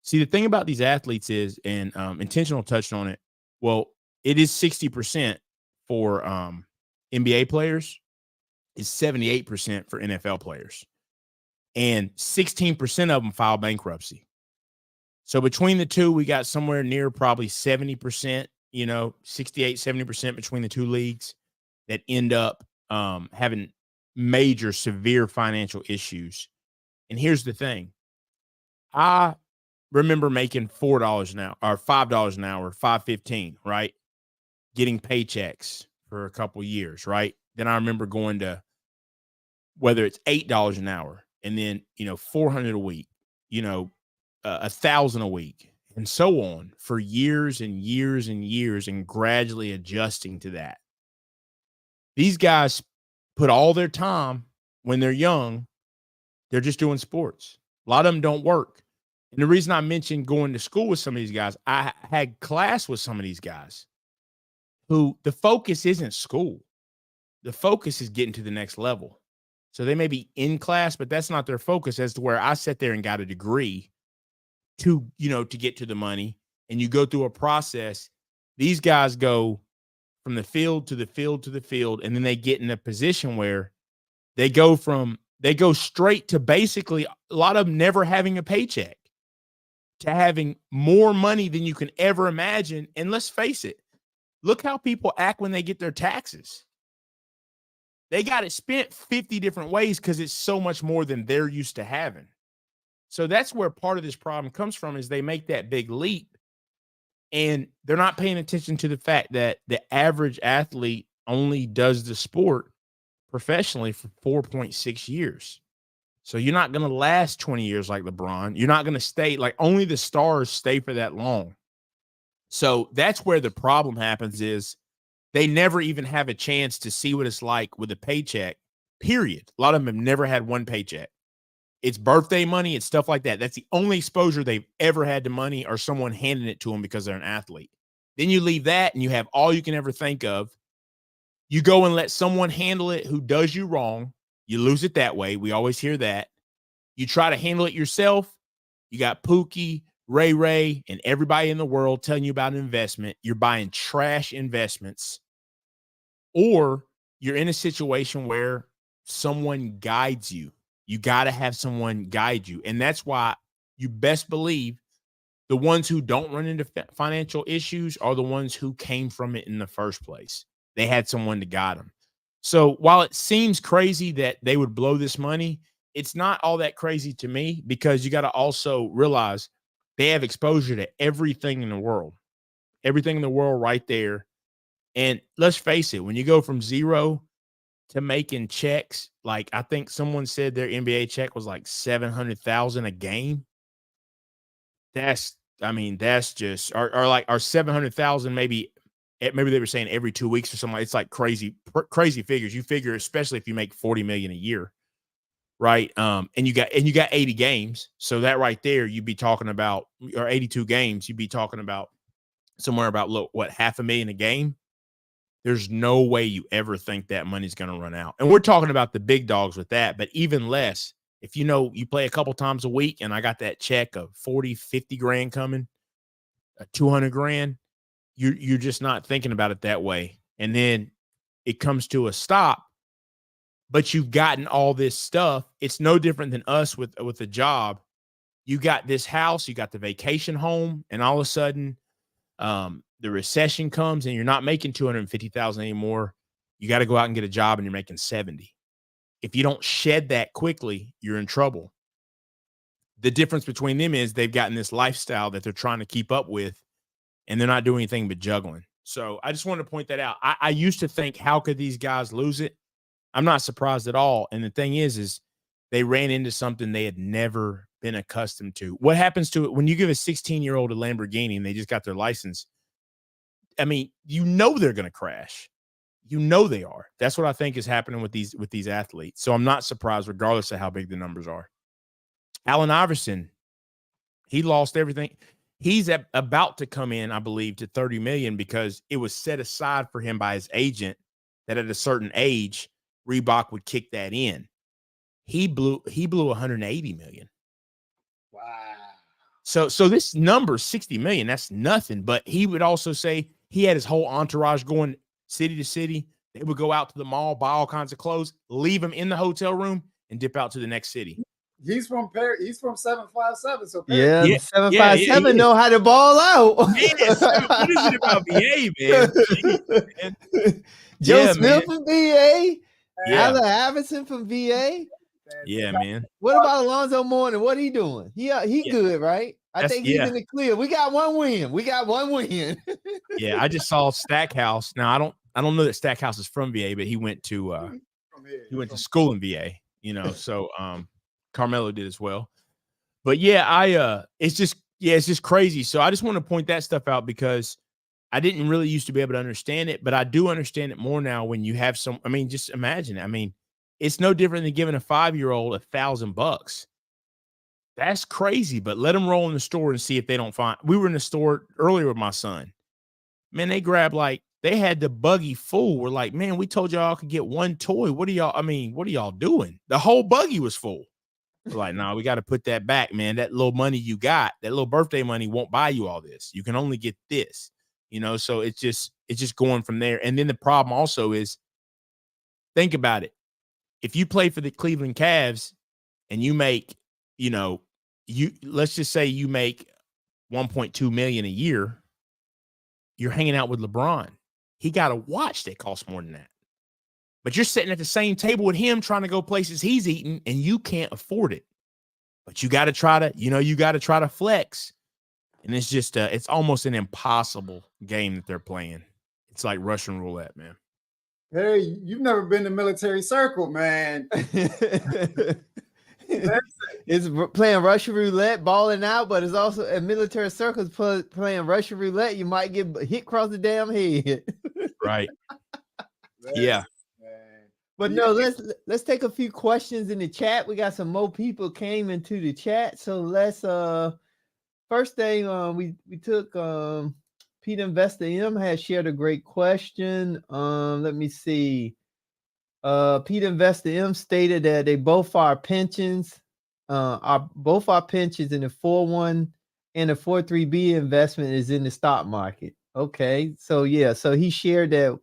See, the thing about these athletes is, and Intentional touched on it, well, it is 60% for NBA players, is 78% for NFL players. And 16% of them file bankruptcy. So between the two, we got somewhere near probably 70%, 68, 70% between the two leagues that end up having major, severe financial issues. And here's the thing. I remember making $4 an hour or $5 an hour, $5.15, right? Getting paychecks for a couple years, right? Then I remember going to whether it's $8 an hour and then, $400 a week, $1,000 a week and so on for years and years and years and gradually adjusting to that. These guys put all their time when they're young, they're just doing sports. A lot of them don't work. And the reason I mentioned going to school with some of these guys, I had class with some of these guys who the focus isn't school. the focus is getting to the next level. So they may be in class, but that's not their focus, as to where I sat there and got a degree to, to get to the money. And you go through a process. These guys go from the field to the field to the field, and then they get in a position where they go straight to basically a lot of them never having a paycheck, to having more money than you can ever imagine. And let's face it, look how people act when they get their taxes. They got it spent 50 different ways because it's so much more than they're used to having. So that's where part of this problem comes from, is they make that big leap and they're not paying attention to the fact that the average athlete only does the sport professionally for 4.6 years. So you're not going to last 20 years like LeBron. You're not going to stay, like, only the stars stay for that long. So that's where the problem happens, is they never even have a chance to see what it's like with a paycheck, period. A lot of them have never had one paycheck. It's birthday money. It's stuff like that. That's the only exposure they've ever had to money, or someone handing it to them because they're an athlete. Then you leave that and you have all you can ever think of. You go and let someone handle it who does you wrong. You lose it that way. We always hear that. You try to handle it yourself. You got Pookie, Ray, and everybody in the world telling you about an investment. You're buying trash investments. Or you're in a situation where someone guides you. You got to have someone guide you. And that's why you best believe the ones who don't run into financial issues are the ones who came from it in the first place. They had someone to guide them. So while it seems crazy that they would blow this money, it's not all that crazy to me, because you got to also realize they have exposure to everything in the world right there. And let's face it, when you go from zero to making checks, like I think someone said their NBA check was like $700,000 a game. That's just, or like, or 700,000, maybe they were saying every 2 weeks or something. It's like crazy figures. You figure, especially if you make 40 million a year, right? And you got 80 games. So that right there, you'd be talking about, or 82 games, you'd be talking about somewhere about, what, $500,000 a game. There's no way you ever think that money's going to run out. And we're talking about the big dogs with that, but even less, if you play a couple times a week and I got that check of 40, 50 grand coming, 200 grand, you're just not thinking about it that way. And then it comes to a stop, but you've gotten all this stuff. It's no different than us with a job. You got this house, you got the vacation home, and all of a sudden, the recession comes and you're not making 250,000 anymore. You got to go out and get a job and you're making 70. If you don't shed that quickly, you're in trouble. The difference between them is they've gotten this lifestyle that they're trying to keep up with, and they're not doing anything but juggling. So I just wanted to point that out. I used to think, how could these guys lose it? I'm not surprised at all. And the thing is they ran into something they had never been accustomed to. What happens to it when you give a 16-year-old a Lamborghini and they just got their license? I mean, they're going to crash. They are. That's what I think is happening with these athletes. So I'm not surprised, regardless of how big the numbers are. Allen Iverson, he lost everything. He's about to come in, I believe, to 30 million because it was set aside for him by his agent that at a certain age, Reebok would kick that in. He blew 180 million. Wow. So this number, 60 million, that's nothing. But he would also say he had his whole entourage going city to city. They would go out to the mall, buy all kinds of clothes, leave them in the hotel room, and dip out to the next city. He's from 757. So Yeah, Yeah, 757 yeah. know how to ball out. Yes. What is it about VA, man? Jeez, man. Joe Yeah, Smith man. from VA. Yeah. Allen Iverson from VA. Yeah, man. What about Alonzo Mourning? What he doing? He good, right? I think he's in the clear. We got one win. Yeah, I just saw Stackhouse. Now I don't know that Stackhouse is from VA, but he went to school in VA, so Carmelo did as well. But yeah, it's just crazy. So I just want to point that stuff out because I didn't really used to be able to understand it, but I do understand it more now when you have just imagine it. It's no different than giving a 5-year-old $1,000. That's crazy, but let them roll in the store and see if they don't find. We were in the store earlier with my son. Man, they grabbed like They had the buggy full. We're like, man, we told y'all could get one toy. What are y'all doing? The whole buggy was full. We're like, no, we got to put that back, man. That little money you got, that little birthday money won't buy you all this. You can only get this, so it's just going from there. And then the problem also is, think about it. If you play for the Cleveland Cavs and you make, let's just say you make 1.2 million a year, you're hanging out with LeBron. He got a watch that costs more than that. But you're sitting at the same table with him trying to go places he's eating, and you can't afford it. But you got to try to, flex. And it's just, it's almost an impossible game that they're playing. It's like Russian roulette, man. Hey, you've never been to military circle, man. It's playing Russian roulette, balling out, but it's also a military circles playing Russian roulette. You might get hit across the damn head. Right. Yeah. But no, let's take a few questions in the chat. We got some more people came into the chat. So let's first thing we took Peter Investor M has shared a great question. Let me see. Peter Investor M stated that they both are pensions, both our pensions in the 401 and the 403B investment is in the stock market. Okay, so yeah, so he shared that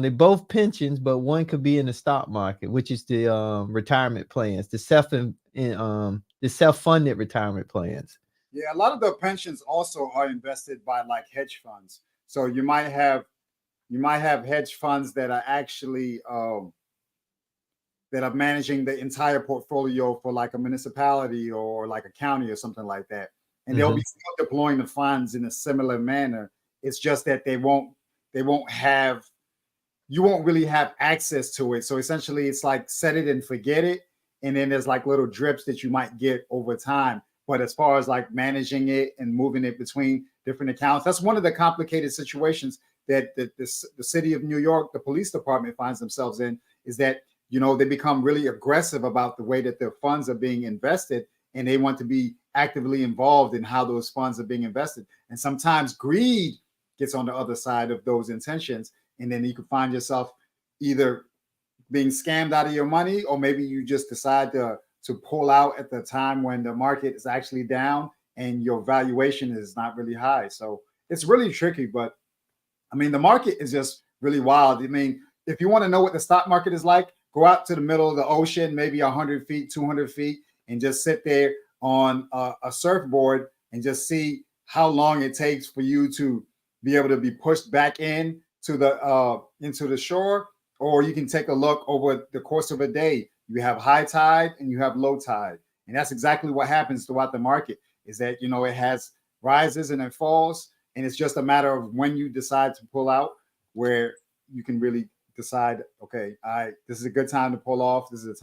they both pensions, but one could be in the stock market, which is the retirement plans, the self-funded retirement plans. Yeah, a lot of the pensions also are invested by like hedge funds. So you might have hedge funds that are actually that are managing the entire portfolio for like a municipality or like a county or something like that. And they'll be still deploying the funds in a similar manner. It's just that you won't really have access to it. So essentially it's like set it and forget it. And then there's like little drips that you might get over time. But as far as like managing it and moving it between different accounts, that's one of the complicated situations that the city of New York, the police department finds themselves in, is that, they become really aggressive about the way that their funds are being invested, and they want to be actively involved in how those funds are being invested. And sometimes greed gets on the other side of those intentions. And then you can find yourself either being scammed out of your money, or maybe you just decide to pull out at the time when the market is actually down and your valuation is not really high. So it's really tricky, but I mean, the market is just really wild. I mean, if you want to know what the stock market is like, go out to the middle of the ocean, maybe 100 feet, 200 feet, and just sit there on a surfboard and just see how long it takes for you to be able to be pushed back in to into the shore. Or you can take a look over the course of a day. You have high tide and you have low tide. And that's exactly what happens throughout the market, is that, it has rises and it falls. And it's just a matter of when you decide to pull out, where you can really decide, okay, this is a good time to pull off. This is a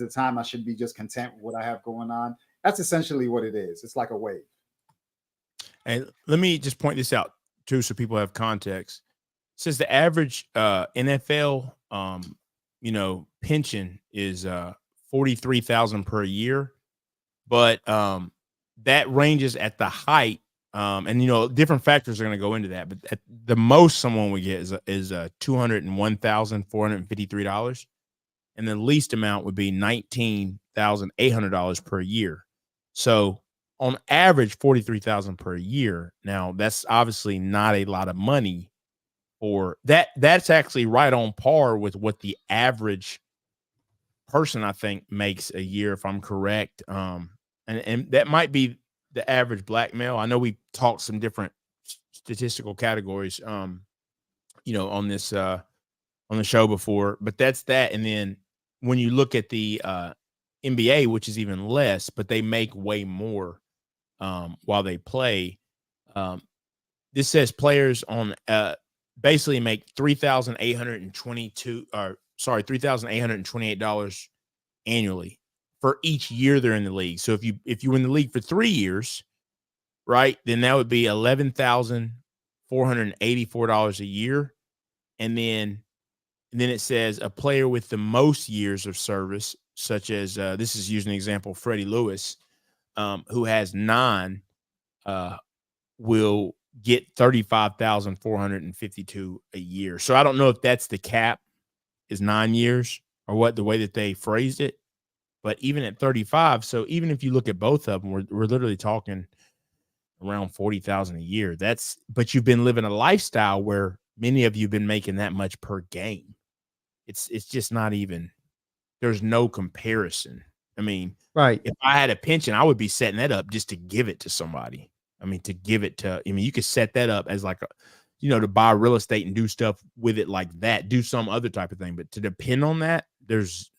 time I should be just content with what I have going on. That's essentially what it is. It's like a wave. And let me just point this out too, so people have context. It says the average NFL pension is $43,000 per year, but that ranges at the height. And different factors are going to go into that, but at the most someone would get is $201,453, and the least amount would be $19,800 per year. So on average, $43,000 per year. Now that's obviously not a lot of money for that. That's actually right on par with what the average person, I think, makes a year, if I'm correct. And that might be the average black male. I know we talked some different statistical categories, on this, on the show before, but that's that. And then when you look at the NBA, which is even less, but they make way more while they play. This says players on basically make $3,828 annually for each year they're in the league. So if you were in the league for 3 years, right, then that would be $11,484 a year. And then it says a player with the most years of service, such as this is using an example, Freddie Lewis, who has 9, will get 35,452 a year. So I don't know if that's the cap is 9 years or what, the way that they phrased it. But even at 35, so even if you look at both of them, we're literally talking around 40,000 a year. But you've been living a lifestyle where many of you have been making that much per game. It's just not even, there's no comparison. I mean, Right. if I had a pension, I would be setting that up just to give it to somebody. I mean, you could set that up as like to buy real estate and do stuff with it like that, do some other type of thing. But to depend on that, there's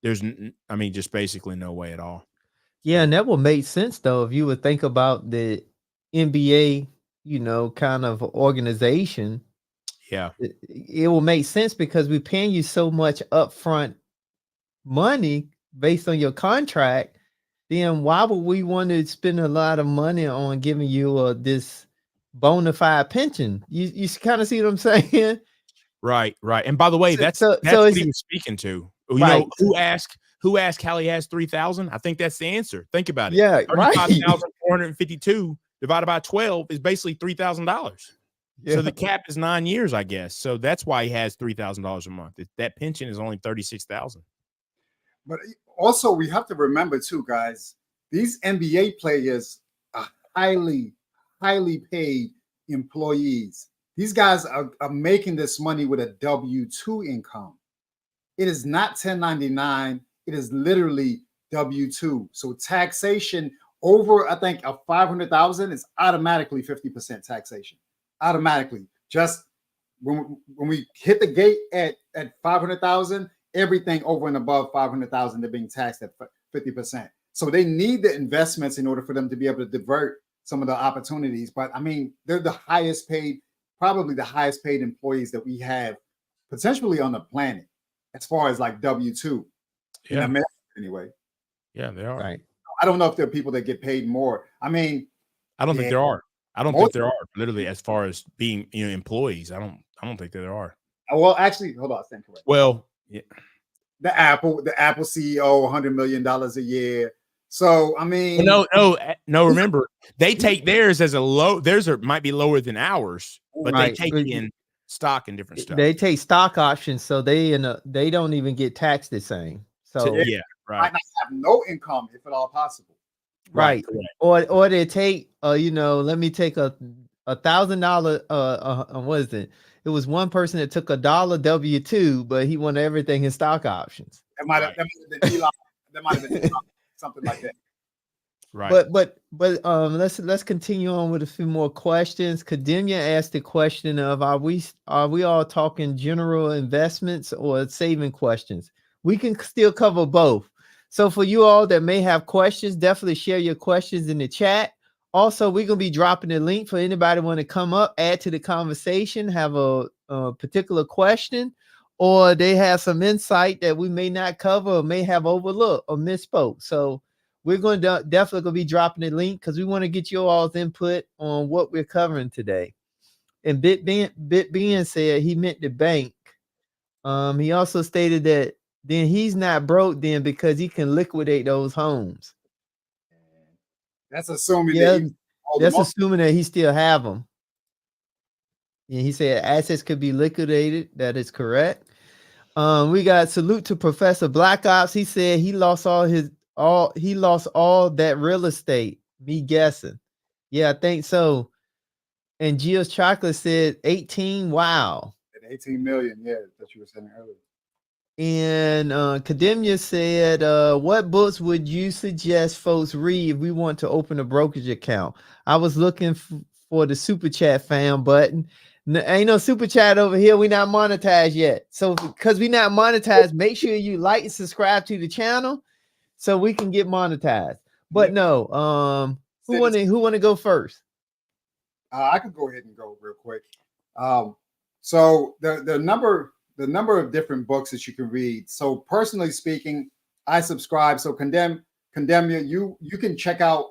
just basically no way at all. Yeah, and that will make sense though if you would think about the NBA, kind of organization. Yeah. It will make sense because we're paying you so much upfront money based on your contract. Then why would we want to spend a lot of money on giving you this bona fide pension? You kind of see what I'm saying? Right. And by the way, that's what he was speaking to. Right. Who asked how he has 3,000? I think that's the answer. Think about it. Yeah, right. 35,452 divided by 12 is basically $3,000. Yeah. So the cap is 9 years, I guess. So that's why he has $3,000 a month. That pension is only $36,000. But also, we have to remember too, guys, these NBA players are highly, highly paid employees. These guys are making this money with a W-2 income. It is not 1099. It is literally W-2. So taxation over, I think, a 500,000 is automatically 50% taxation. Automatically. Just when we hit the gate at 500,000, everything over and above 500,000, they're being taxed at 50%. So they need the investments in order for them to be able to divert some of the opportunities. But I mean, they're the highest paid, probably the highest paid employees that we have potentially on the planet, as far as like W-2 in America anyway. Yeah, they are. Right. I don't know if there are people that get paid more. I mean, I don't think there are. I don't think there are, literally, as far as being employees. I don't think that there are. Well, actually, hold on, I stand correct. Well, yeah. The Apple CEO, $100 million a year. So I mean, no. Remember, they take theirs as a low. Theirs might be lower than ours, but they take in stock and different stuff. They take stock options, so they don't even get taxed the same. So yeah, right. Might not have no income if at all possible. Right. Or they take let me take $1,000 what is it? It was one person that took $1 W-2, but he wanted everything in stock options. That might have been Elon. That might have been Elon, something like that. Right. But let's continue on with a few more questions. Kademia asked the question of are we all talking general investments or saving questions? We can still cover both. So for you all that may have questions, definitely share your questions in the chat. Also, we're going to be dropping a link for anybody want to come up, add to the conversation, have a particular question, or they have some insight that we may not cover or may have overlooked or misspoke. So we're going to definitely be dropping a link because we want to get you all's input on what we're covering today. And Bit being said he meant the bank. He also stated that then he's not broke then because he can liquidate those homes. That's assuming assuming that he still have them. And he said assets could be liquidated. That is correct. We got salute to Professor Black Ops. He said he lost all that real estate. Me guessing. Yeah, I think so. And Gio's Chocolate said 18. Wow. 18 million, yeah, that you were saying earlier. And Kademia said, what books would you suggest folks read if we want to open a brokerage account? I was looking for the super chat fam button. Ain't no super chat over here. We not monetized yet. So because we not monetized, make sure you like and subscribe to the channel so we can get monetized. But no, who want to go first? I could go ahead and go real quick. So the number of different books that you can read. So personally speaking, I subscribe. So Kademia, you can check out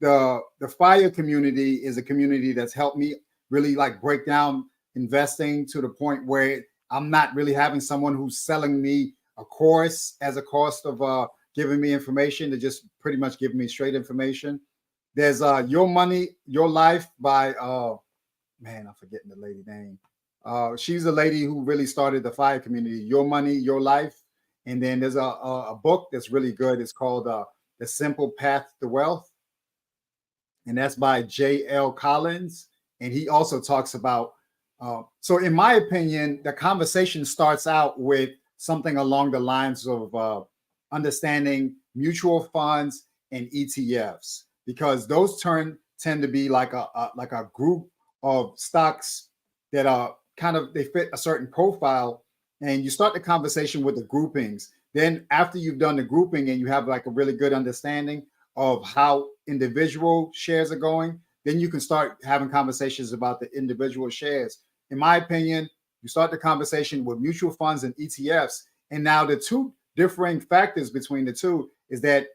the FIRE community is a community that's helped me really like break down investing to the point where I'm not really having someone who's selling me a course as a cost of giving me information. They're just pretty much giving me straight information. There's Your Money, Your Life by man, I'm forgetting the lady name. She's a lady who really started the FIRE community. Your Money, Your Life. And then there's a book that's really good. It's called The Simple Path to Wealth. And that's by J.L. Collins. And he also talks about, so in my opinion, the conversation starts out with something along the lines of understanding mutual funds and ETFs, because those tend to be like a group of stocks that are they fit a certain profile. And you start the conversation with the groupings. Then after you've done the grouping and you have like a really good understanding of how individual shares are going, then you can start having conversations about the individual shares. In my opinion, you start the conversation with mutual funds and ETFs. And now the two differing factors between the two is that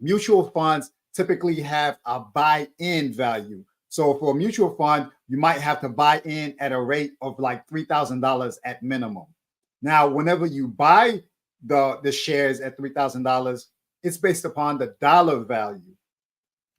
mutual funds typically have a buy-in value. So for a mutual fund, you might have to buy in at a rate of like $3,000 at minimum. Now, whenever you buy the shares at $3,000, it's based upon the dollar value.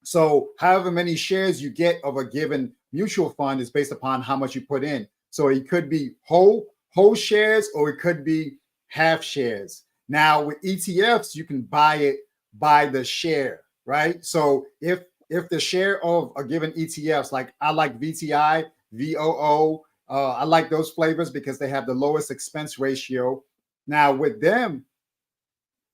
So however many shares you get of a given mutual fund is based upon how much you put in. So it could be whole shares, or it could be half shares. Now with ETFs, you can buy it by the share, right? So if the share of a given ETFs, like I like VTI, VOO, I like those flavors because they have the lowest expense ratio. Now with them,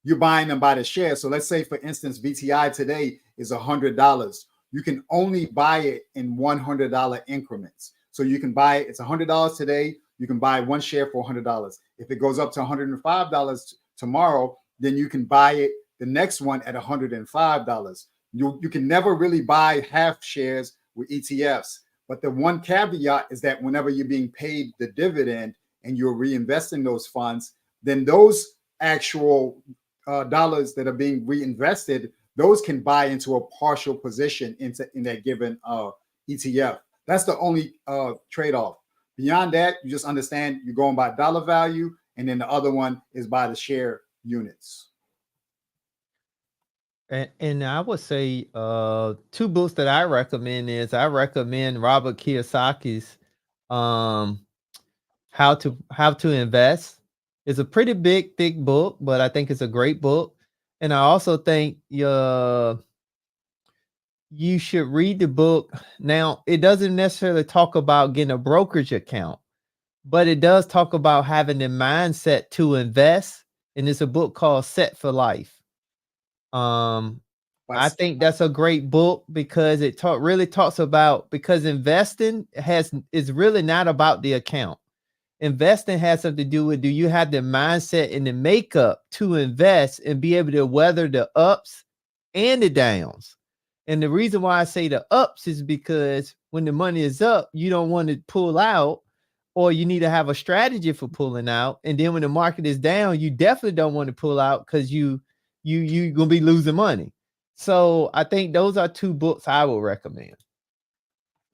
you're buying them by the share. So let's say, for instance, VTI today is $100. You can only buy it in $100 increments. So you can buy it, it's $100 today. You can buy one share for $100. If it goes up to $105 tomorrow, then you can buy it the next one at $105. You can never really buy half shares with ETFs. But the one caveat is that whenever you're being paid the dividend and you're reinvesting those funds, then those actual dollars that are being reinvested, those can buy into a partial position in that given ETF. That's the only trade-off. Beyond that, you just understand you're going by dollar value, and then the other one is by the share units. And I would say two books that I recommend is I recommend Robert Kiyosaki's How to Invest. It's a pretty big, thick book, but I think it's a great book. And I also think you should read the book. Now, it doesn't necessarily talk about getting a brokerage account, but it does talk about having the mindset to invest. And it's a book called Set for Life. I think that's a great book because it really talks about, because investing is really not about the account. Investing has something to do with, do you have the mindset and the makeup to invest and be able to weather the ups and the downs? And the reason why I say the ups is because when the money is up, you don't want to pull out, or you need to have a strategy for pulling out. And then when the market is down, you definitely don't want to pull out because you're gonna be losing money. So I think those are two books I would recommend.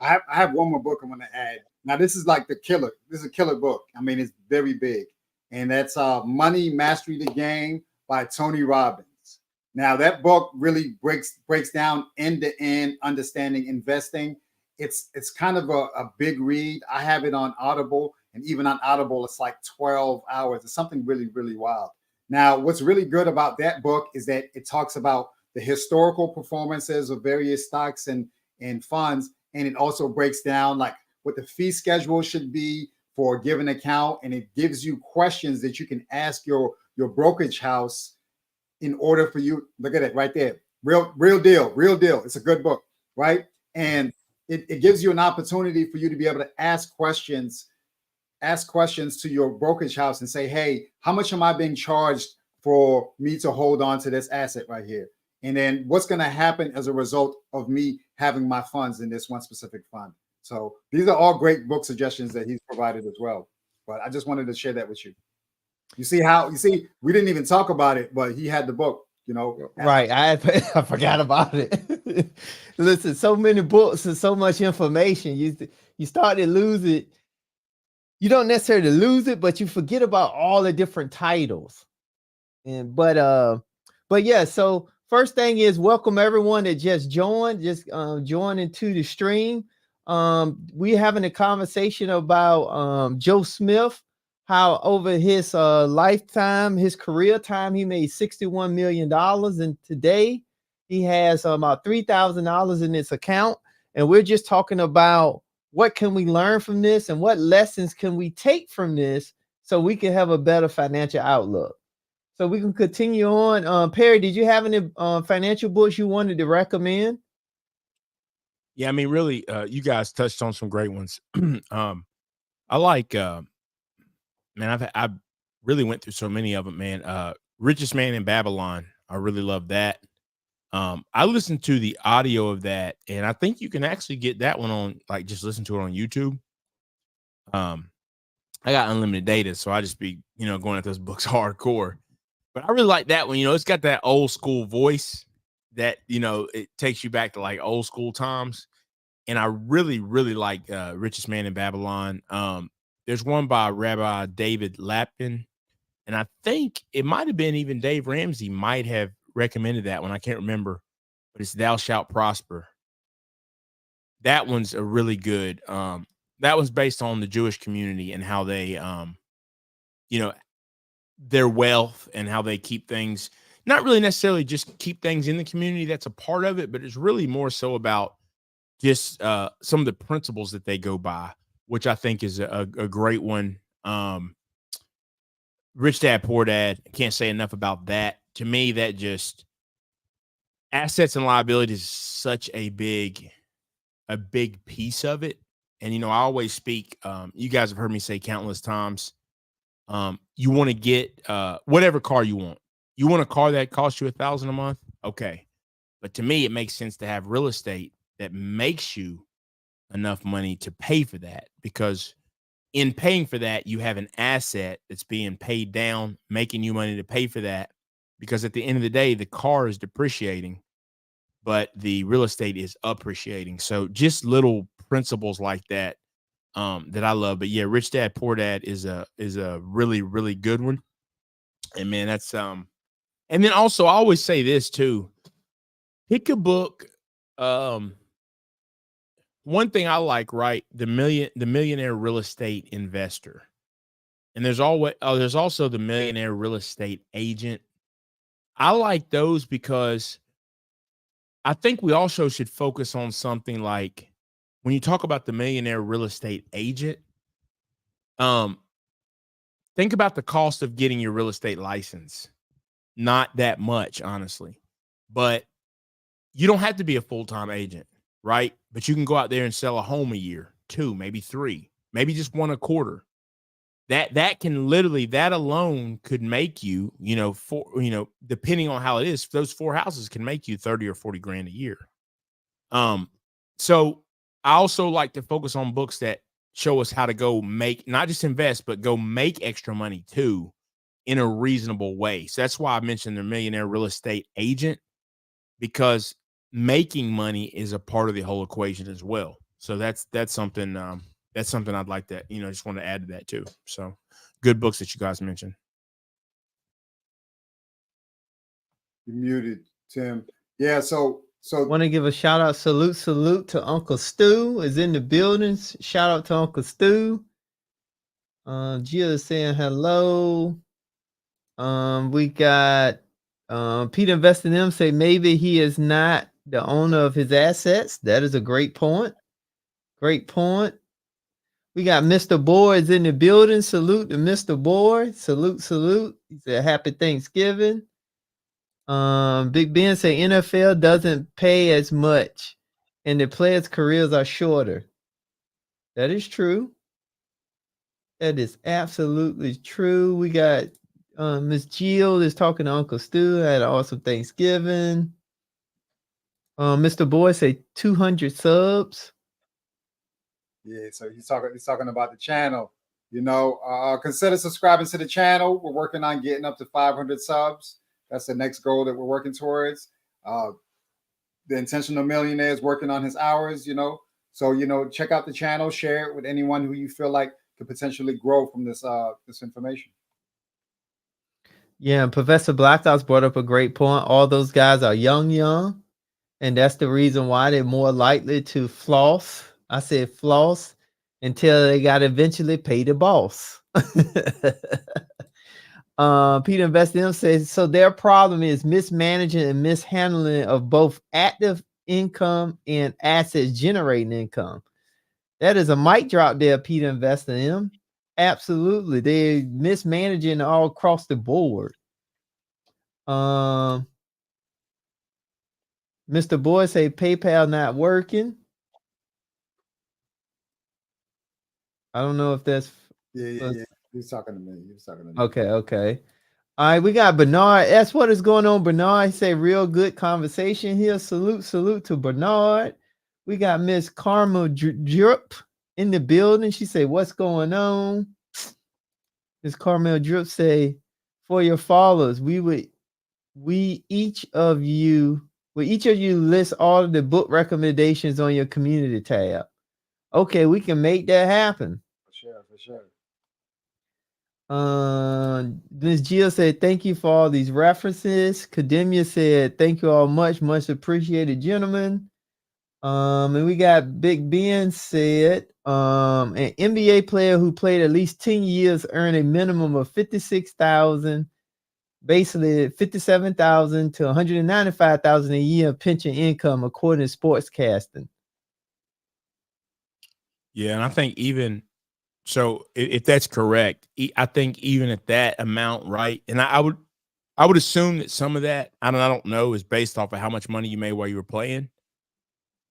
I have one more book I'm going to add. Now, this is like the killer. This is a killer book. I mean, it's very big. And that's Money Mastery the Game by Tony Robbins. Now, that book really breaks down end-to-end understanding investing. It's kind of a big read. I have it on Audible, and even on Audible, it's like 12 hours. It's something really, really wild. Now, what's really good about that book is that it talks about the historical performances of various stocks and funds. And it also breaks down like what the fee schedule should be for a given account. And it gives you questions that you can ask your brokerage house in order for you. Look at it right there. Real deal. It's a good book, right? And it gives you an opportunity for you to be able to ask questions to your brokerage house and say, hey, how much am I being charged for me to hold on to this asset right here? And then what's going to happen as a result of me having my funds in this one specific fund? So these are all great book suggestions that he's provided as well. But I just wanted to share that with you. You see, we didn't even talk about it, but he had the book, Right. I forgot about it. Listen, so many books and so much information. You start to lose it. You don't necessarily lose it, but you forget about all the different titles. But yeah, so first thing is welcome everyone that just joined, join into the stream. We're having a conversation about Joe Smith, how over his lifetime, his career time, he made $61 million. And today he has about $3,000 in his account. And we're just talking about what can we learn from this and what lessons can we take from this so we can have a better financial outlook. So we can continue on. Perry, did you have any financial books you wanted to recommend? Yeah, I mean, really, you guys touched on some great ones. I like, man, I really went through so many of them, man. Richest Man in Babylon. I really love that. I listened to the audio of that, and I think you can actually get that one on, like, just listen to it on YouTube. I got unlimited data, so I just be, going at those books hardcore. But I really like that one. It's got that old school voice that, it takes you back to like old school times. And I really, really like Richest Man in Babylon. There's one by Rabbi David Lapin, and I think it might have been even Dave Ramsey might have recommended that one. I can't remember, but it's Thou Shalt Prosper. That one's a really good. That was based on the Jewish community and how they, their wealth and how they keep things, not really necessarily just keep things in the community. That's a part of it, but it's really more so about just some of the principles that they go by, which I think is a great one. Rich Dad, Poor Dad. I can't say enough about that. To me, that just assets and liabilities is such a big piece of it. And, I always speak, you guys have heard me say countless times, you want to get whatever car you want. You want a car that costs you $1,000 a month? Okay. But to me, it makes sense to have real estate that makes you enough money to pay for that, because in paying for that, you have an asset that's being paid down, making you money to pay for that. Because at the end of the day, the car is depreciating, but the real estate is appreciating. So just little principles like that, that I love. But yeah, Rich Dad, Poor Dad is a really, really good one. And man, that's and then also I always say this too. Pick a book. One thing I like, right? The Millionaire Real Estate Investor. And there's also the Millionaire Real Estate Agent. I like those because I think we also should focus on something like when you talk about the Millionaire Real Estate Agent, think about the cost of getting your real estate license. Not that much, honestly. But you don't have to be a full-time agent, right? But you can go out there and sell a home a year, 2, maybe 3, maybe just 1 a quarter. That can literally, that alone could make you, depending on how it is, those 4 houses can make you 30 or 40 grand a year. So I also like to focus on books that show us how to go make, not just invest, but go make extra money too in a reasonable way. So that's why I mentioned the Millionaire Real Estate Agent, because making money is a part of the whole equation as well. So that's something I'd like to, just want to add to that too. So good books that you guys mentioned. You muted, Tim. Yeah, so Want to give a shout out, salute to Uncle Stu is in the buildings. Shout out to Uncle Stu. Jill is saying hello. We got Peter Investing in them say maybe he is not the owner of his assets. That is a great point. Great point. We got Mr. Boyd is in the building. Salute to Mr. Boyd. Salute. He said happy Thanksgiving. Big Ben say NFL doesn't pay as much and the players' careers are shorter. That is true. That is absolutely true. We got Miss Jill is talking to Uncle Stu. Had an awesome Thanksgiving. Mr. Boyd say 200 subs. yeah, so he's talking about the channel. Consider subscribing to the channel. We're working on getting up to 500 subs. That's the next goal that we're working towards. The Intentional Millionaire is working on his hours, So, check out the channel, share it with anyone who you feel like could potentially grow from this information. Yeah, and Professor Blackhouse brought up a great point. All those guys are young, and that's the reason why they're more likely to floss. I said floss until they got to eventually pay the boss. Peter Investing says, so their problem is mismanaging and mishandling of both active income and assets generating income. That is a mic drop there, Peter Investing. Absolutely. They're mismanaging all across the board. Mr. Boyd say PayPal not working. I don't know if that's Yeah. He was talking to me. Okay. All right, we got Bernard. That's what is going on, Bernard. He say real good conversation here. Salute to Bernard. We got Miss Karma Drip in the building. She say, what's going on? Miss Carmel Drip say, for your followers, we each of you list all of the book recommendations on your community tab. Okay, we can make that happen. For sure. Ms. Jill said, thank you for all these references. Kademia said, thank you all much appreciated, gentlemen. And we got Big Ben said, an NBA player who played at least 10 years earned a minimum of 56,000, basically 57,000 to 195,000 a year pension income, according to sportscasting. Yeah, and I think even so, if that's correct, I think even at that amount, right? And I would assume that some of that, I don't know, is based off of how much money you made while you were playing.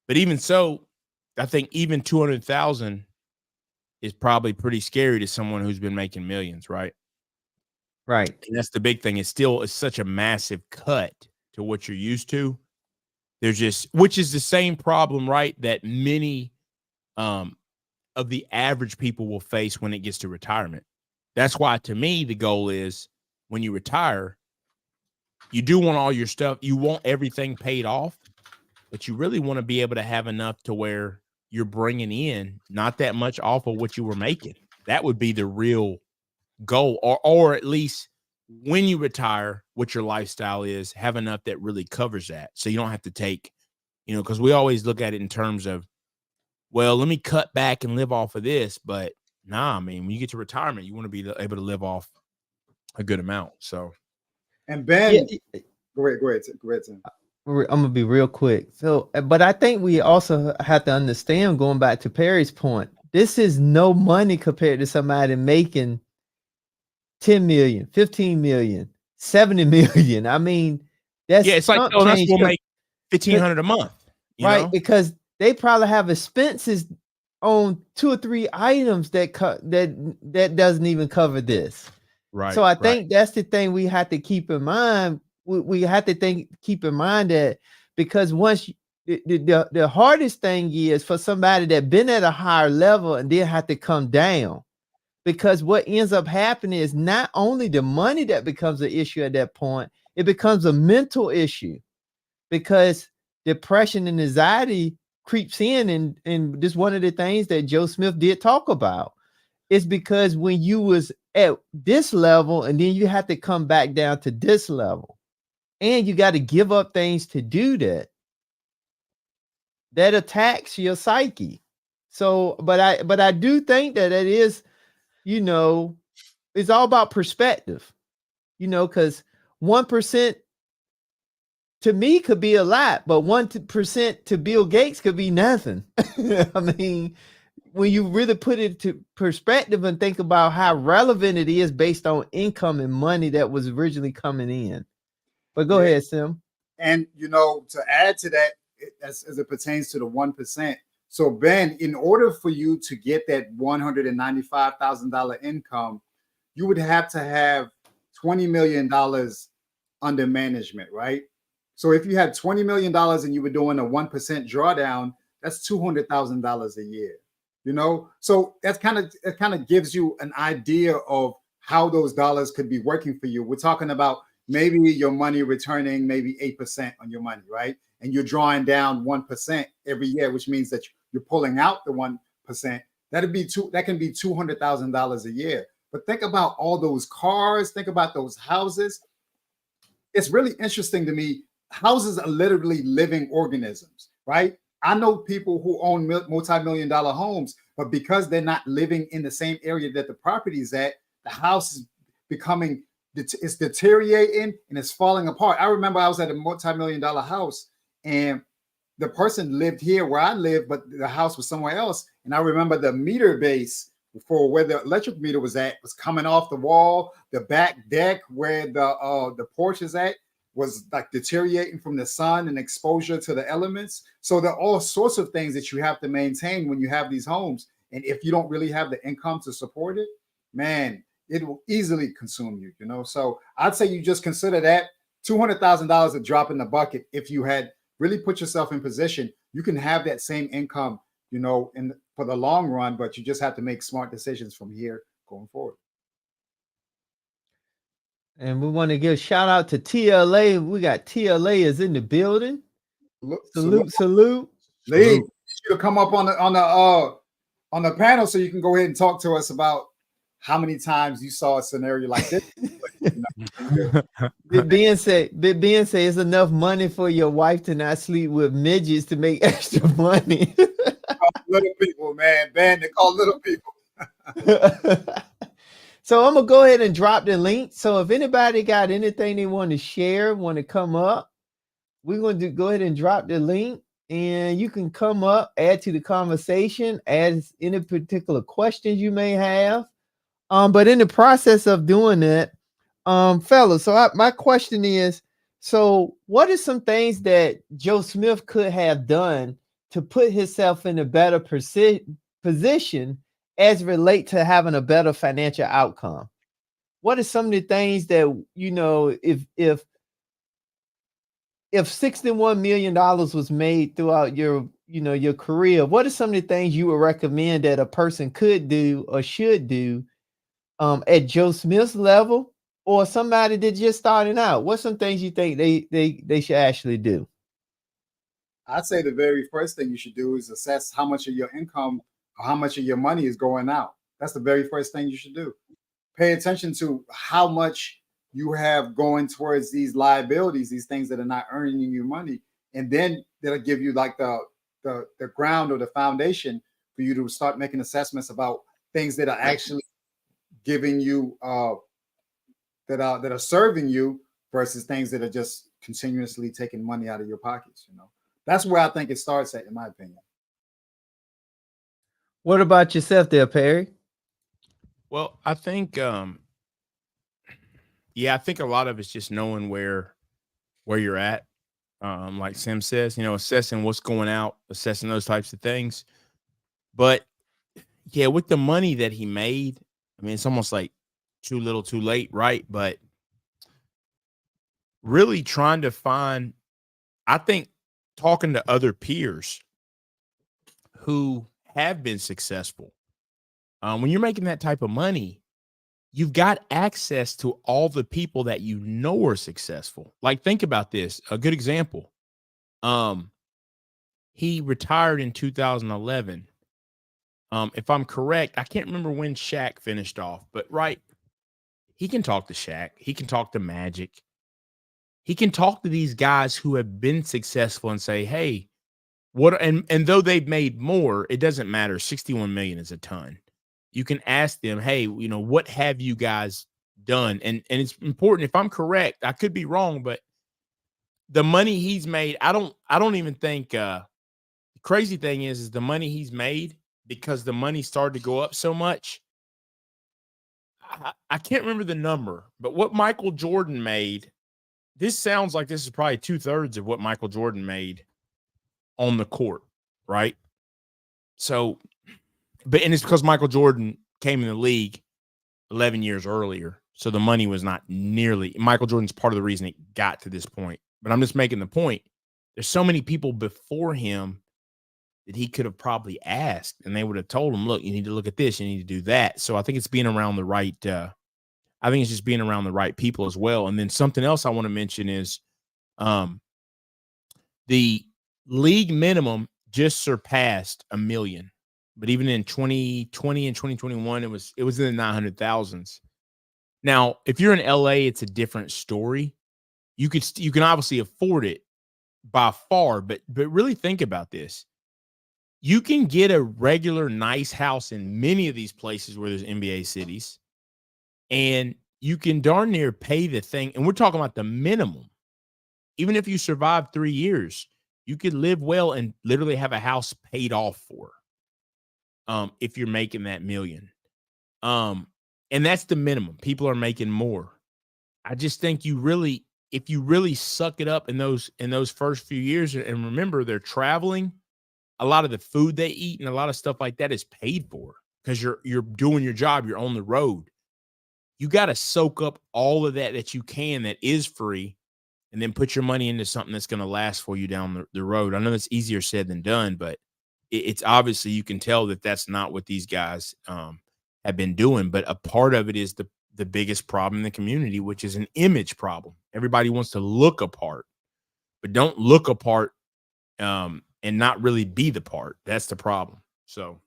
But even so, I think even 200,000 is probably pretty scary to someone who's been making millions, right? Right. And that's the big thing. It's such a massive cut to what you're used to. Which is the same problem, right? That many of the average people will face when it gets to retirement. That's why, to me, the goal is when you retire, you do want all your stuff. You want everything paid off, but you really want to be able to have enough to where you're bringing in not that much off of what you were making. That would be the real goal, or at least when you retire, what your lifestyle is, have enough that really covers that. So you don't have to take, because we always look at it in terms of, well, let me cut back and live off of this. But nah, I mean, when you get to retirement, you want to be able to live off a good amount. So, and Ben, go ahead, Tim. I'm gonna be real quick. So, but I think we also have to understand, going back to Perry's point, this is no money compared to somebody making 10 million, 15 million, 70 million. I mean, that's it's like telling us we'll make $1,500 a month, right? Because they probably have expenses on 2 or 3 items that doesn't even cover this. Right. So I think that's the thing we have to keep in mind. We have to keep in mind that, because once the hardest thing is for somebody that been at a higher level and then have to come down, because what ends up happening is not only the money that becomes an issue at that point, it becomes a mental issue, because depression and anxiety creeps in. And this one of the things that Joe Smith did talk about. It's because when you was at this level and then you have to come back down to this level, and you got to give up things to do that attacks your psyche. So, but I do think that it is, it's all about perspective, because 1% to me could be a lot, but 1% to Bill Gates could be nothing. I mean, when you really put it to perspective and think about how relevant it is based on income and money that was originally coming in. But go ahead, Sim. And, to add to that, as it pertains to the 1%. So, Ben, in order for you to get that $195,000 income, you would have to have $20 million under management, right? So if you had $20 million and you were doing a 1% drawdown, that's $200,000 a year. So it kind of gives you an idea of how those dollars could be working for you. We're talking about maybe your money returning maybe 8% on your money, right? And you're drawing down 1% every year, which means that you're pulling out the 1%. That can be $200,000 a year. But think about all those cars. Think about those houses. It's really interesting to me. Houses are literally living organisms, right? I know people who own multi-million-dollar homes, but because they're not living in the same area that the property is at, the house is becoming, it's deteriorating and it's falling apart. I remember I was at a multi-million-dollar house and the person lived here where I live, but the house was somewhere else. And I remember the meter base for where the electric meter was at was coming off the wall. The back deck where the porch is at was like deteriorating from the sun and exposure to the elements. So there are all sorts of things that you have to maintain when you have these homes. And if you don't really have the income to support it, man, it will easily consume you, you know? So I'd say you just consider that $200,000 a drop in the bucket. If you had really put yourself in position, you can have that same income, you know, for the long run, but you just have to make smart decisions from here going forward. And we want to give a shout out to TLA. We got TLA is in the building. Salute. Lee, you come up on the panel so you can go ahead and talk to us about how many times you saw a scenario like this. Big Ben say it's enough money for your wife to not sleep with midgets to make extra money. Little people, man. They call little people. So I'm gonna go ahead and drop the link. So if anybody got anything they want to share, want to come up, we're going to go ahead and drop the link, and you can come up, add to the conversation, add any particular questions you may have. But in the process of doing that, fellas, so my question is, so what are some things that Joe Smith could have done to put himself in a better position as relate to having a better financial outcome? What are some of the things that, you know, if $61 million was made throughout your career, what are some of the things you would recommend that a person could do or should do at Joe Smith's level, or somebody that's just starting out? What's some things you think they should actually do? I'd say the very first thing you should do is assess how much of your income or how much of your money is going out. That's the very first thing you should do. Pay attention to how much you have going towards these liabilities, these things that are not earning you money. And then that'll give you like the ground or the foundation for you to start making assessments about things that are actually giving you that are serving you versus things that are just continuously taking money out of your pockets. You know, that's where I think it starts at, in my opinion. What about yourself there, Perry? Well, I think I think a lot of it's just knowing where you're at. Like Sim says, you know, assessing what's going out, assessing those types of things. But yeah, with the money that he made, I mean, it's almost like too little, too late, right? But really trying to find, I think, talking to other peers who have been successful. When you're making that type of money, you've got access to all the people that you know are successful. Like, think about this. A good example. He retired in 2011. If I'm correct, I can't remember when Shaq finished off, but right, he can talk to Shaq. He can talk to Magic. He can talk to these guys who have been successful and say, hey, what, and though they've made more, it doesn't matter. 61 million is a ton. You can ask them, hey, you know, what have you guys done? And it's important. If I'm correct, I could be wrong, but the money he's made, I don't even think the crazy thing is the money he's made, because the money started to go up so much. I can't remember the number, but what Michael Jordan made, this sounds like this is probably 2/3 of what Michael Jordan made on the court, right? So, and it's because Michael Jordan came in the league 11 years earlier. So the money was not nearly, Michael Jordan's part of the reason it got to this point. But I'm just making the point. There's so many people before him that he could have probably asked, and they would have told him, look, you need to look at this, you need to do that. So I think it's being around the right, I think it's just being around the right people as well. And then something else I want to mention is the league minimum just surpassed $1 million. but even in 2020 and 2021, it was in the 900,000s. Now, if you're in LA, it's a different story. You can obviously afford it by far, but really think about this. You can get a regular nice house in many of these places where there's NBA cities, and you can darn near pay the thing. And we're talking about the minimum. Even if you survive 3 years, you could live well and literally have a house paid off for. If you're making that million. And that's the minimum. People are making more. I just think if you really suck it up in those first few years, and remember they're traveling, a lot of the food they eat and a lot of stuff like that is paid for because you're doing your job, you're on the road. You got to soak up all of that you can that is free, and then put your money into something that's going to last for you down the road. I know that's easier said than done, but it's obviously you can tell that that's not what these guys have been doing. But a part of it is the biggest problem in the community, which is an image problem. Everybody wants to look apart, but don't look apart and not really be the part. That's the problem. So,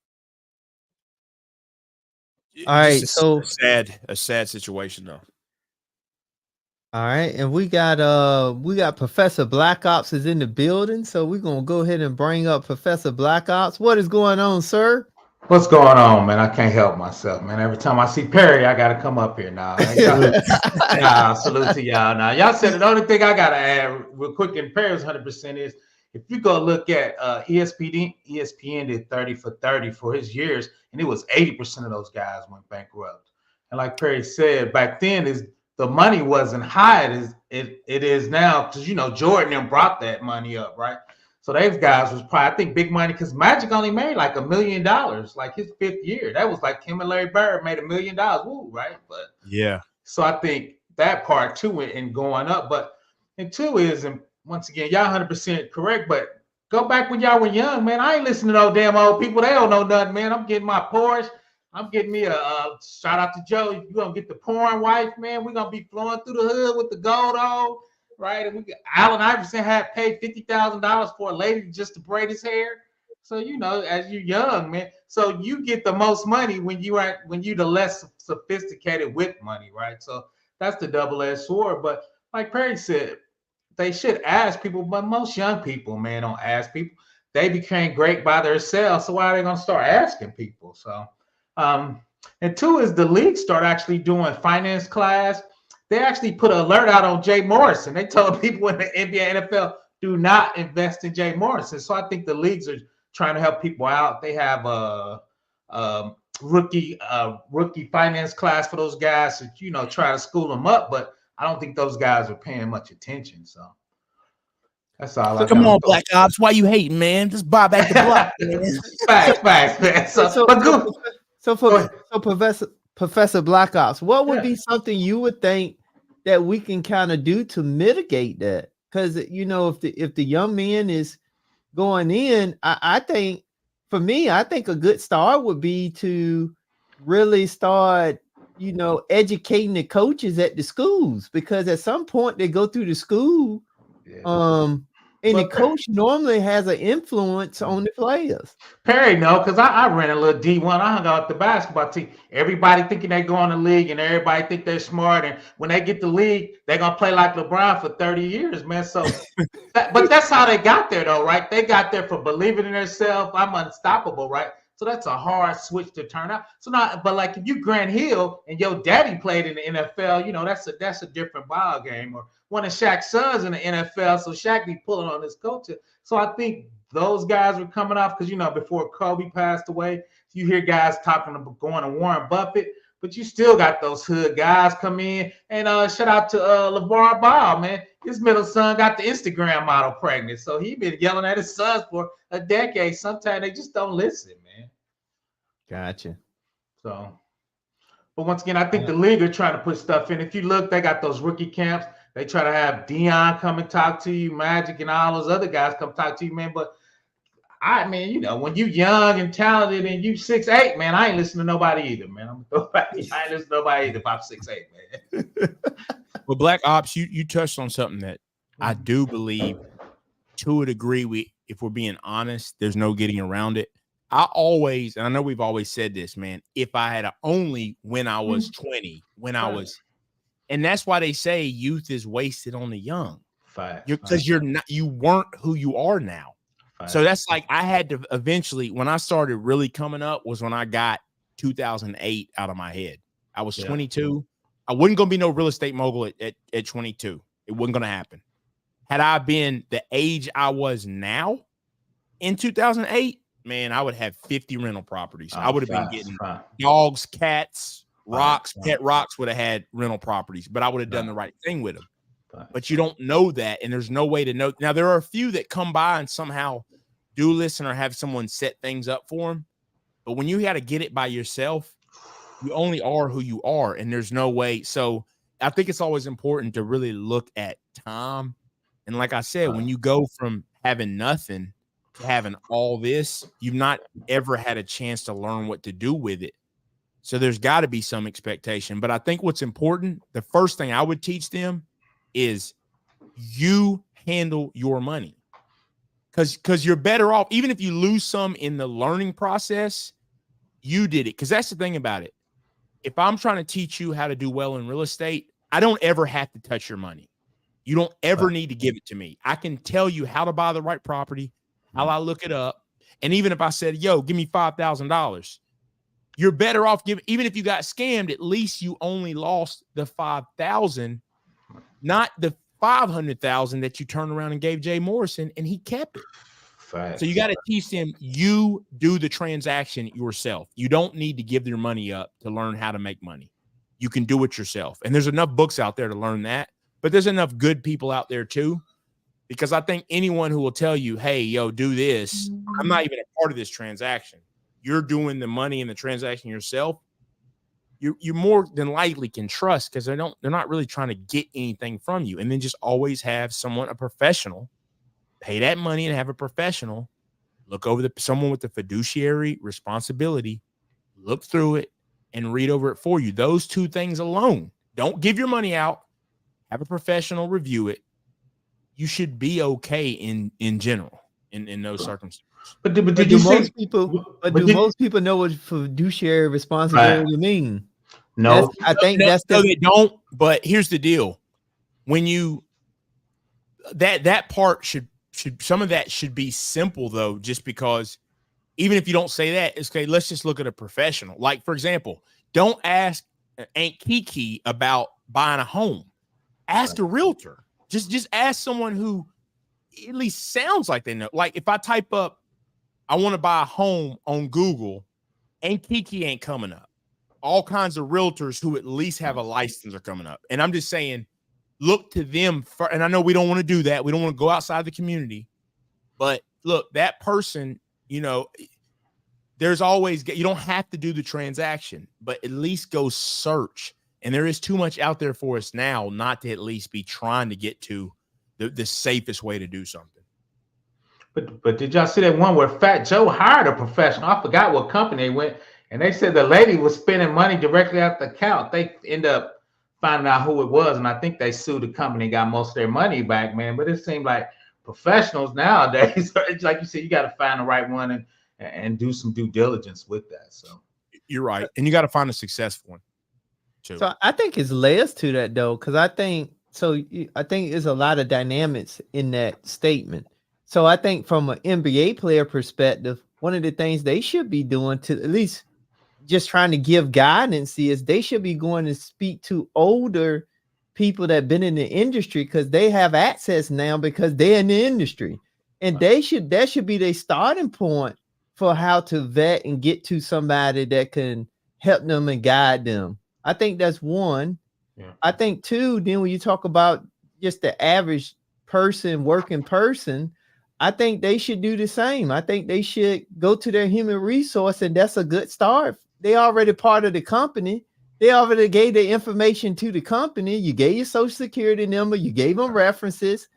All right, so a sad situation though. all right, and we got Professor Black Ops is in the building, so we're gonna go ahead and bring up Professor Black Ops. What is going on, sir? What's going on, man? I can't help myself, man. Every time I see Perry, I gotta come up here now. Salute to y'all. Now, y'all said the only thing I gotta add real quick, and Perry's 100% is if you go look at ESPN did 30 for 30 for his years, and it was 80% of those guys went bankrupt. And like Perry said, back then the money wasn't high as it is now, because Jordan and brought that money up, right? So those guys was probably, I think, big money because Magic only made like $1 million, like his 5th year. That was like him and Larry Bird made $1 million, woo, right? But yeah. So I think that part too and going up. And two is, and once again, y'all 100% correct. But go back when y'all were young, man. I ain't listening to no damn old people. They don't know nothing, man. I'm getting my Porsche. I'm getting me a shout out to Joe. You gonna get the porn wife, man. We're gonna be flowing through the hood with the gold on. Right, and Allen Iverson had paid $50,000 for a lady just to braid his hair. So as you're young, man, so you get the most money when you the less sophisticated with money, right? So that's the double-edged sword. But like Perry said, they should ask people, but most young people, man, don't ask people. They became great by themselves, so why are they gonna start asking people? So, and two is the league start actually doing finance class. They actually put an alert out on Jay Morrison. They told people in the NBA, NFL, do not invest in Jay Morrison. So I think the leagues are trying to help people out. They have a rookie finance class for those guys to try to school them up. But I don't think those guys are paying much attention. So that's all. Come on, Black Ops. Why you hating, man? Just buy back the block, man. Facts, man. So Professor Black Ops, what would be something you would think that we can kind of do to mitigate that? Because if the young man is going in, I think for me, I think a good start would be to really start, educating the coaches at the schools, because at some point they go through the school, and the coach normally has an influence on the players. Perry, no, because I ran a little D1. I hung out with the basketball team. Everybody thinking they go in the league, and everybody think they're smart. And when they get the league, they're going to play like LeBron for 30 years, man. So, but that's how they got there, though, right? They got there for believing in themselves. I'm unstoppable, right? So that's a hard switch to turn out. So now, but like if you Grant Hill and your daddy played in the NFL, that's a different ball game. Or one of Shaq's sons in the NFL, so Shaq be pulling on his culture. So I think those guys were coming off because before Kobe passed away, you hear guys talking about going to Warren Buffett, but you still got those hood guys come in. And shout out to LeVar Ball, man. His middle son got the Instagram model pregnant, so he been yelling at his sons for a decade. Sometimes they just don't listen, man. Gotcha. So, but once again, I think the league are trying to put stuff in. If you look, they got those rookie camps. They try to have Dion come and talk to you, Magic and all those other guys come talk to you, man. But when you young and talented and you 6'8", man, I ain't listening to nobody either, man. I ain't listening to nobody either if I'm 6'8", man. Well, Black Ops, you touched on something that I do believe, to a degree, if we're being honest, there's no getting around it. I always, and I know we've always said this, man, if I had only when I was 20, when I was, and that's why they say youth is wasted on the young. Because you weren't who you are now. So that's like, I had to eventually, when I started really coming up was when I got 2008 out of my head. I was 22. I wasn't going to be no real estate mogul at 22. It wasn't going to happen. Had I been the age I was now in 2008, man, I would have 50 rental properties. I would have been getting dogs, cats, rocks, pet rocks, would have had rental properties, but I would have done the right thing with them. But you don't know that, and there's no way to know. Now, there are a few that come by and somehow do listen or have someone set things up for them. But when you got to get it by yourself, you only are who you are, and there's no way. So I think it's always important to really look at time. And like I said, when you go from having nothing to having all this, you've not ever had a chance to learn what to do with it. So there's got to be some expectation. But I think what's important, the first thing I would teach them is you handle your money. Because you're better off, even if you lose some in the learning process, you did it. Because that's the thing about it. If I'm trying to teach you how to do well in real estate, I don't ever have to touch your money. You don't ever need to give it to me. I can tell you how to buy the right property, how I look it up. And even if I said, yo, give me $5,000, you're better off giving, even if you got scammed, at least you only lost the 5,000, not the 500,000 that you turned around and gave Jay Morrison and he kept it. So you got to teach them, you do the transaction yourself. You don't need to give your money up to learn how to make money. You can do it yourself. And there's enough books out there to learn that, but there's enough good people out there too, because I think anyone who will tell you, hey, yo, do this, I'm not even a part of this transaction. You're doing the money and the transaction yourself. You more than likely can trust, because they're not really trying to get anything from you. And then just always have someone, a professional, pay that money and have a professional look over someone with the fiduciary responsibility, look through it and read over it for you. Those two things alone. Don't give your money out. Have a professional review it. You should be okay in general in those circumstances. But do most people know what fiduciary responsibility mean? No, I think they don't. But here's the deal: when you that part should some of that should be simple though, just because even if you don't say that, it's okay. Let's just look at a professional. Like, for example, don't ask Aunt Kiki about buying a home. Ask a realtor. Just ask someone who at least sounds like they know. Like, if I type up, I want to buy a home on Google, Aunt Kiki ain't coming up. All kinds of realtors who at least have a license are coming up. And I'm just saying, look to them for, and I know we don't want to do that. We don't want to go outside the community, but look, that person, you know, there's always, you don't have to do the transaction, but at least go search. And there is too much out there for us now not to at least be trying to get to the safest way to do something. But did y'all see that one where Fat Joe hired a professional? I forgot what company they went, and they said the lady was spending money directly out the account. They end up finding out who it was, and I think they sued the company and got most of their money back, man. But it seemed like professionals nowadays, like you said, you got to find the right one and do some due diligence with that. So you're right, and you got to find a successful one too. So I think it's layers to that though, because I think there's a lot of dynamics in that statement. So I think from an NBA player perspective, one of the things they should be doing to at least just trying to give guidance is they should be going to speak to older people that have been in the industry, because they have access now because they're in the industry, and that should be their starting point for how to vet and get to somebody that can help them and guide them. I think that's one. Yeah. I think two, then when you talk about just the average person, working person, I think they should do the same. I think they should go to their human resource, and that's a good start. They already part of the company. They already gave the information to the company. You gave your social security number. You gave them references.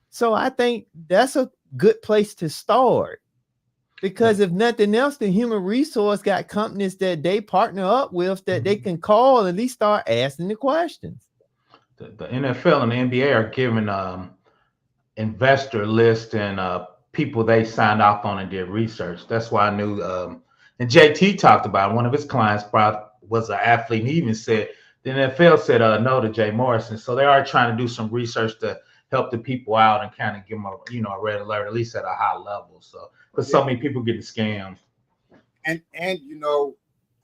So I think that's a good place to start, because if nothing else, the human resource got companies that they partner up with that they can call and at least start asking the questions. The NFL and the NBA are giving investor list and people they signed off on and did research. That's why I knew. And JT talked about it. One of his clients was an athlete, and he even said the NFL said no to Jay Morrison. So they are trying to do some research to help the people out and kind of give them a red alert, at least at a high level. So because so many people getting scammed. And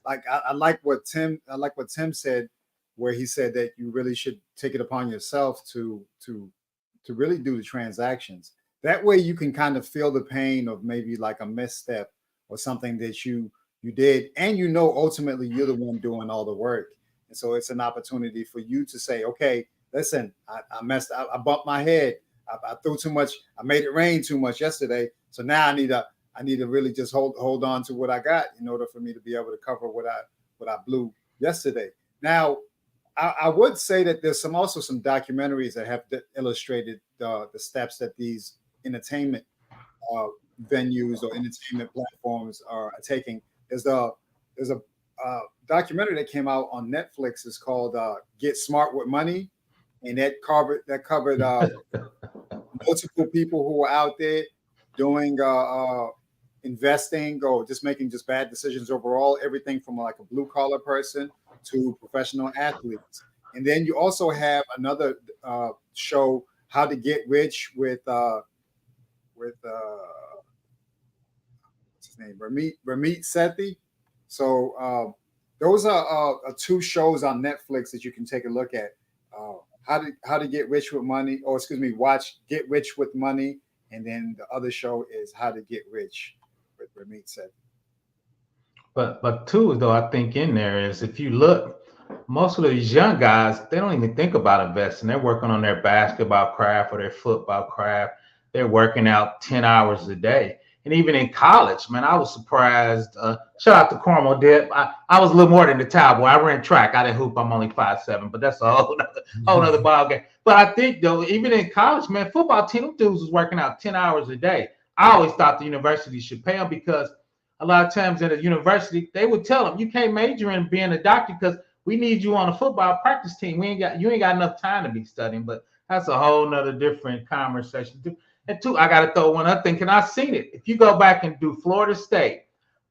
like I like what Tim said, where he said that you really should take it upon yourself to really do the transactions. That way you can kind of feel the pain of maybe like a misstep or something that you did, and ultimately you're the one doing all the work. And so it's an opportunity for you to say, okay, listen, I messed up, I bumped my head, I threw too much, I made it rain too much yesterday. So now I need to really just hold on to what I got in order for me to be able to cover what I blew yesterday. Now, I would say that there's also some documentaries that have illustrated the steps that these entertainment venues or entertainment platforms are taking. There's a documentary that came out on Netflix. It's called "Get Smart with Money," and that covered multiple people who were out there doing investing or just making just bad decisions overall. Everything from like a blue collar person to professional athletes. And then you also have another show, How to Get Rich with what's his name, Ramit Sethi. So those are two shows on Netflix that you can take a look at. How to Get Rich with Money, or excuse me, watch Get Rich with Money, and then the other show is How to Get Rich with Ramit Sethi. But too, though, I think in there is, if you look, most of these young guys, they don't even think about investing. They're working on their basketball craft or their football craft. They're working out 10 hours a day. And even in college, man, I was surprised. Shout out to Cornwall Dip. I was a little more than the towel boy. I ran track. I didn't hoop. I'm only 5'7", but that's a whole other ball game. But I think, though, even in college, man, football team, them dudes was working out 10 hours a day. I always thought the university should pay them, because a lot of times in a university, they would tell them, you can't major in being a doctor because we need you on a football practice team. You ain't got enough time to be studying. But that's a whole nother different conversation too. And two, I got to throw one other thing. Can I seen it? If you go back and do Florida State,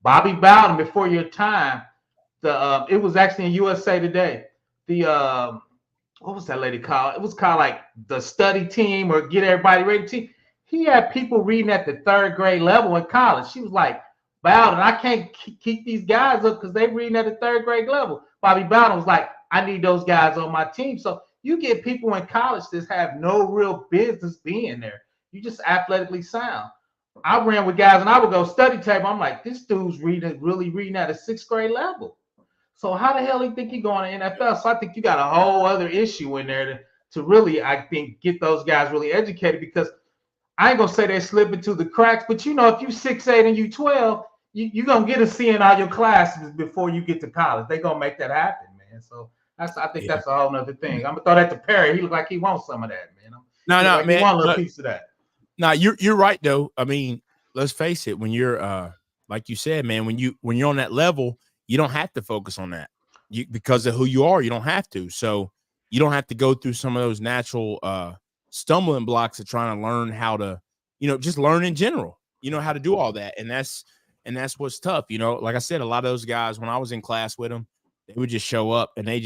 Bobby Bowden, before your time, it was actually in USA Today. What was that lady called? It was called like the study team or get everybody ready team. He had people reading at the 3rd grade level in college. She was like, Bowden, I can't keep these guys up because they're reading at the 3rd grade level. Bobby Bowden was like, I need those guys on my team. So you get people in college that have no real business being there. You just athletically sound. I ran with guys and I would go study table. I'm like, this dude's really reading at a 6th grade level. So how the hell do you think he's going to NFL? So I think you got a whole other issue in there to really, I think, get those guys really educated, because I ain't gonna say they slip into the cracks, but if you 6'8" and you 12, you're gonna get a C in all your classes before you get to college. They're gonna make that happen, man. So I think that's a whole nother thing. I'm gonna throw that to Perry. He look like he wants some of that, man. No, man. He want a little piece of that. No, you're right though. I mean, let's face it. When you're like you said, man, when you're on that level, you don't have to focus on that. Because of who you are, you don't have to. So you don't have to go through some of those natural stumbling blocks of trying to learn how to, just learn in general. How to do all that, and that's what's tough. Like I said, a lot of those guys, when I was in class with them, they would just show up and they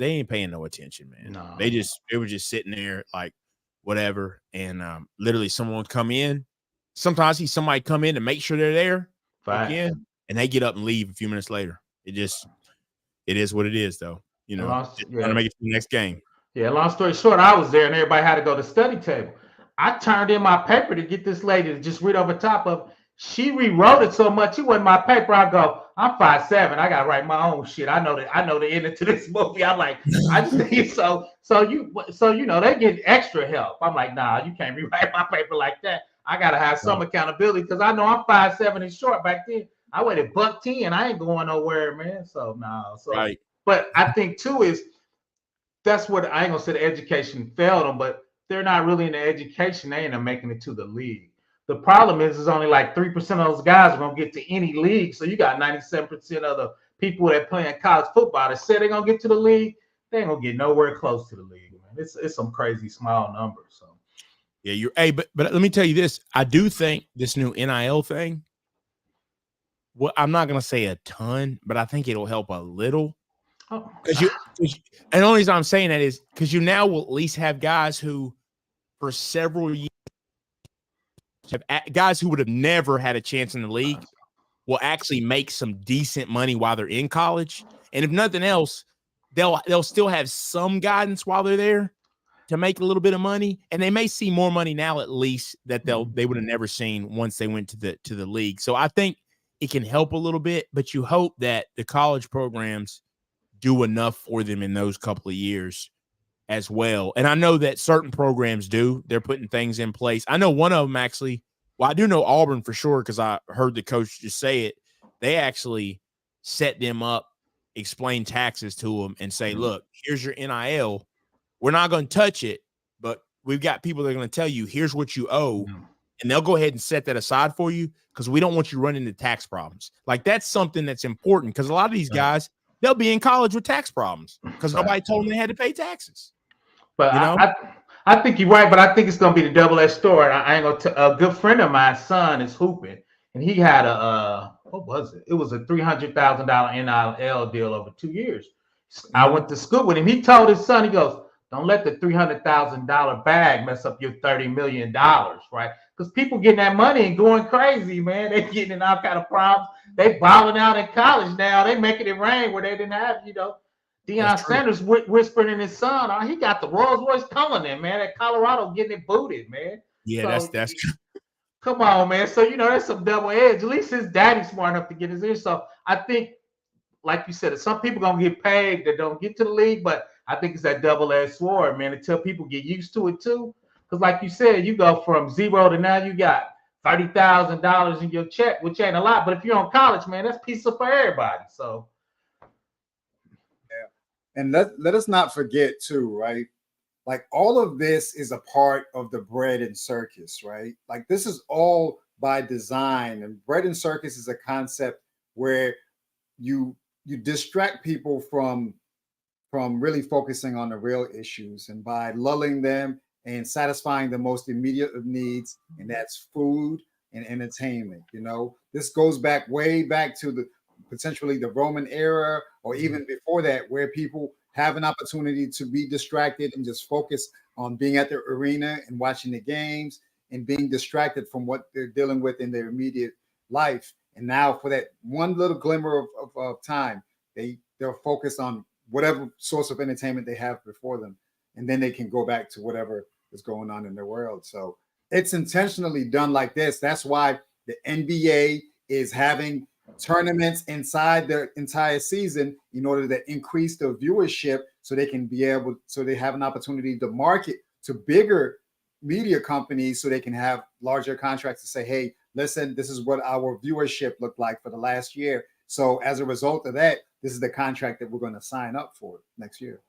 ain't paying no attention, man. No. They were just sitting there like whatever, and literally someone would come in. Sometimes I see somebody come in to make sure they're there, and they get up and leave a few minutes later. It is what it is, though. Trying to make it to the next game. Yeah, long story short, I was there and everybody had to go to study table. I turned in my paper to get this lady to just read over top of. She rewrote it so much, it wasn't my paper. I go, I'm 5'7". I gotta write my own shit. I know the ending to this movie. I'm like, I just think so they get extra help. I'm like, nah, you can't rewrite my paper like that. I gotta have some accountability, because I know I'm 5'7" and short back then. I weighed $110. I ain't going nowhere, man. So no. So right. But I think too is that's what I ain't gonna say the education failed them, but they're not really in the education. They ain't making it to the league. The problem is only like 3% of those guys are gonna get to any league. So you got 97% of the people that play in college football that say they're gonna get to the league. They ain't gonna get nowhere close to the league, man. It's some crazy small numbers. So Yeah, you're. Hey, but let me tell you this. I do think this new NIL thing. Well, I'm not gonna say a ton, but I think it'll help a little. Oh, Because and the only reason I'm saying that is because you now will at least have guys who, for several years, guys who would have never had a chance in the league will actually make some decent money while they're in college. And if nothing else, they'll still have some guidance while they're there to make a little bit of money, and they may see more money now at least that they would have never seen once they went to the league. So I think it can help a little bit, but you hope that the college programs do enough for them in those couple of years as well. And I know that certain programs do. They're putting things in place. I know one of them actually, well, I do know Auburn for sure because I heard the coach just say it. They actually set them up, explain taxes to them, and say, look, here's your NIL. We're not going to touch it, but we've got people that are going to tell you, here's what you owe. And they'll go ahead and set that aside for you because we don't want you running into tax problems. Like, that's something that's important because a lot of these guys, they'll be in college with tax problems because nobody told them they had to pay taxes. But you know? I think you're right, but I think it's going to be the double-edged sword. I ain't going to. A good friend of mine's son is hooping, and he had what was it? It was a $300,000 NIL deal over 2 years. I went to school with him. He told his son, he goes, don't let the $300,000 bag mess up your $30 million, right? Because people getting that money and going crazy, man. They getting in all kind of problems. They balling out in college now. They making it rain where they didn't have, Deion Sanders whispering in his son, he got the Rolls Royce calling him, man. At Colorado getting it booted, man. Yeah, so, that's true. Come on, man. So, that's some double edge. At least his daddy's smart enough to get his ear. So I think, like you said, some people going to get paid that don't get to the league, but I think it's that double-edged sword, man, until people get used to it too. Because like you said, you go from zero to now you got $30,000 in your check, which ain't a lot. But if you're on college, man, that's pizza for everybody. So and let us not forget too, right? Like, all of this is a part of the bread and circus, right? Like, this is all by design. And bread and circus is a concept where you distract people from really focusing on the real issues, and by lulling them and satisfying the most immediate of needs, and that's food and entertainment. This goes way back to potentially the Roman era, or even before that, where people have an opportunity to be distracted and just focus on being at the arena and watching the games and being distracted from what they're dealing with in their immediate life. And now, for that one little glimmer of time, they're focused on whatever source of entertainment they have before them, and then they can go back to whatever is going on in their world. So it's intentionally done like this. That's why the NBA is having tournaments inside the entire season in order to increase the viewership, so they have an opportunity to market to bigger media companies, so they can have larger contracts to say, hey, listen, this is what our viewership looked like for the last year. So as a result of that, this is the contract that we're going to sign up for next year.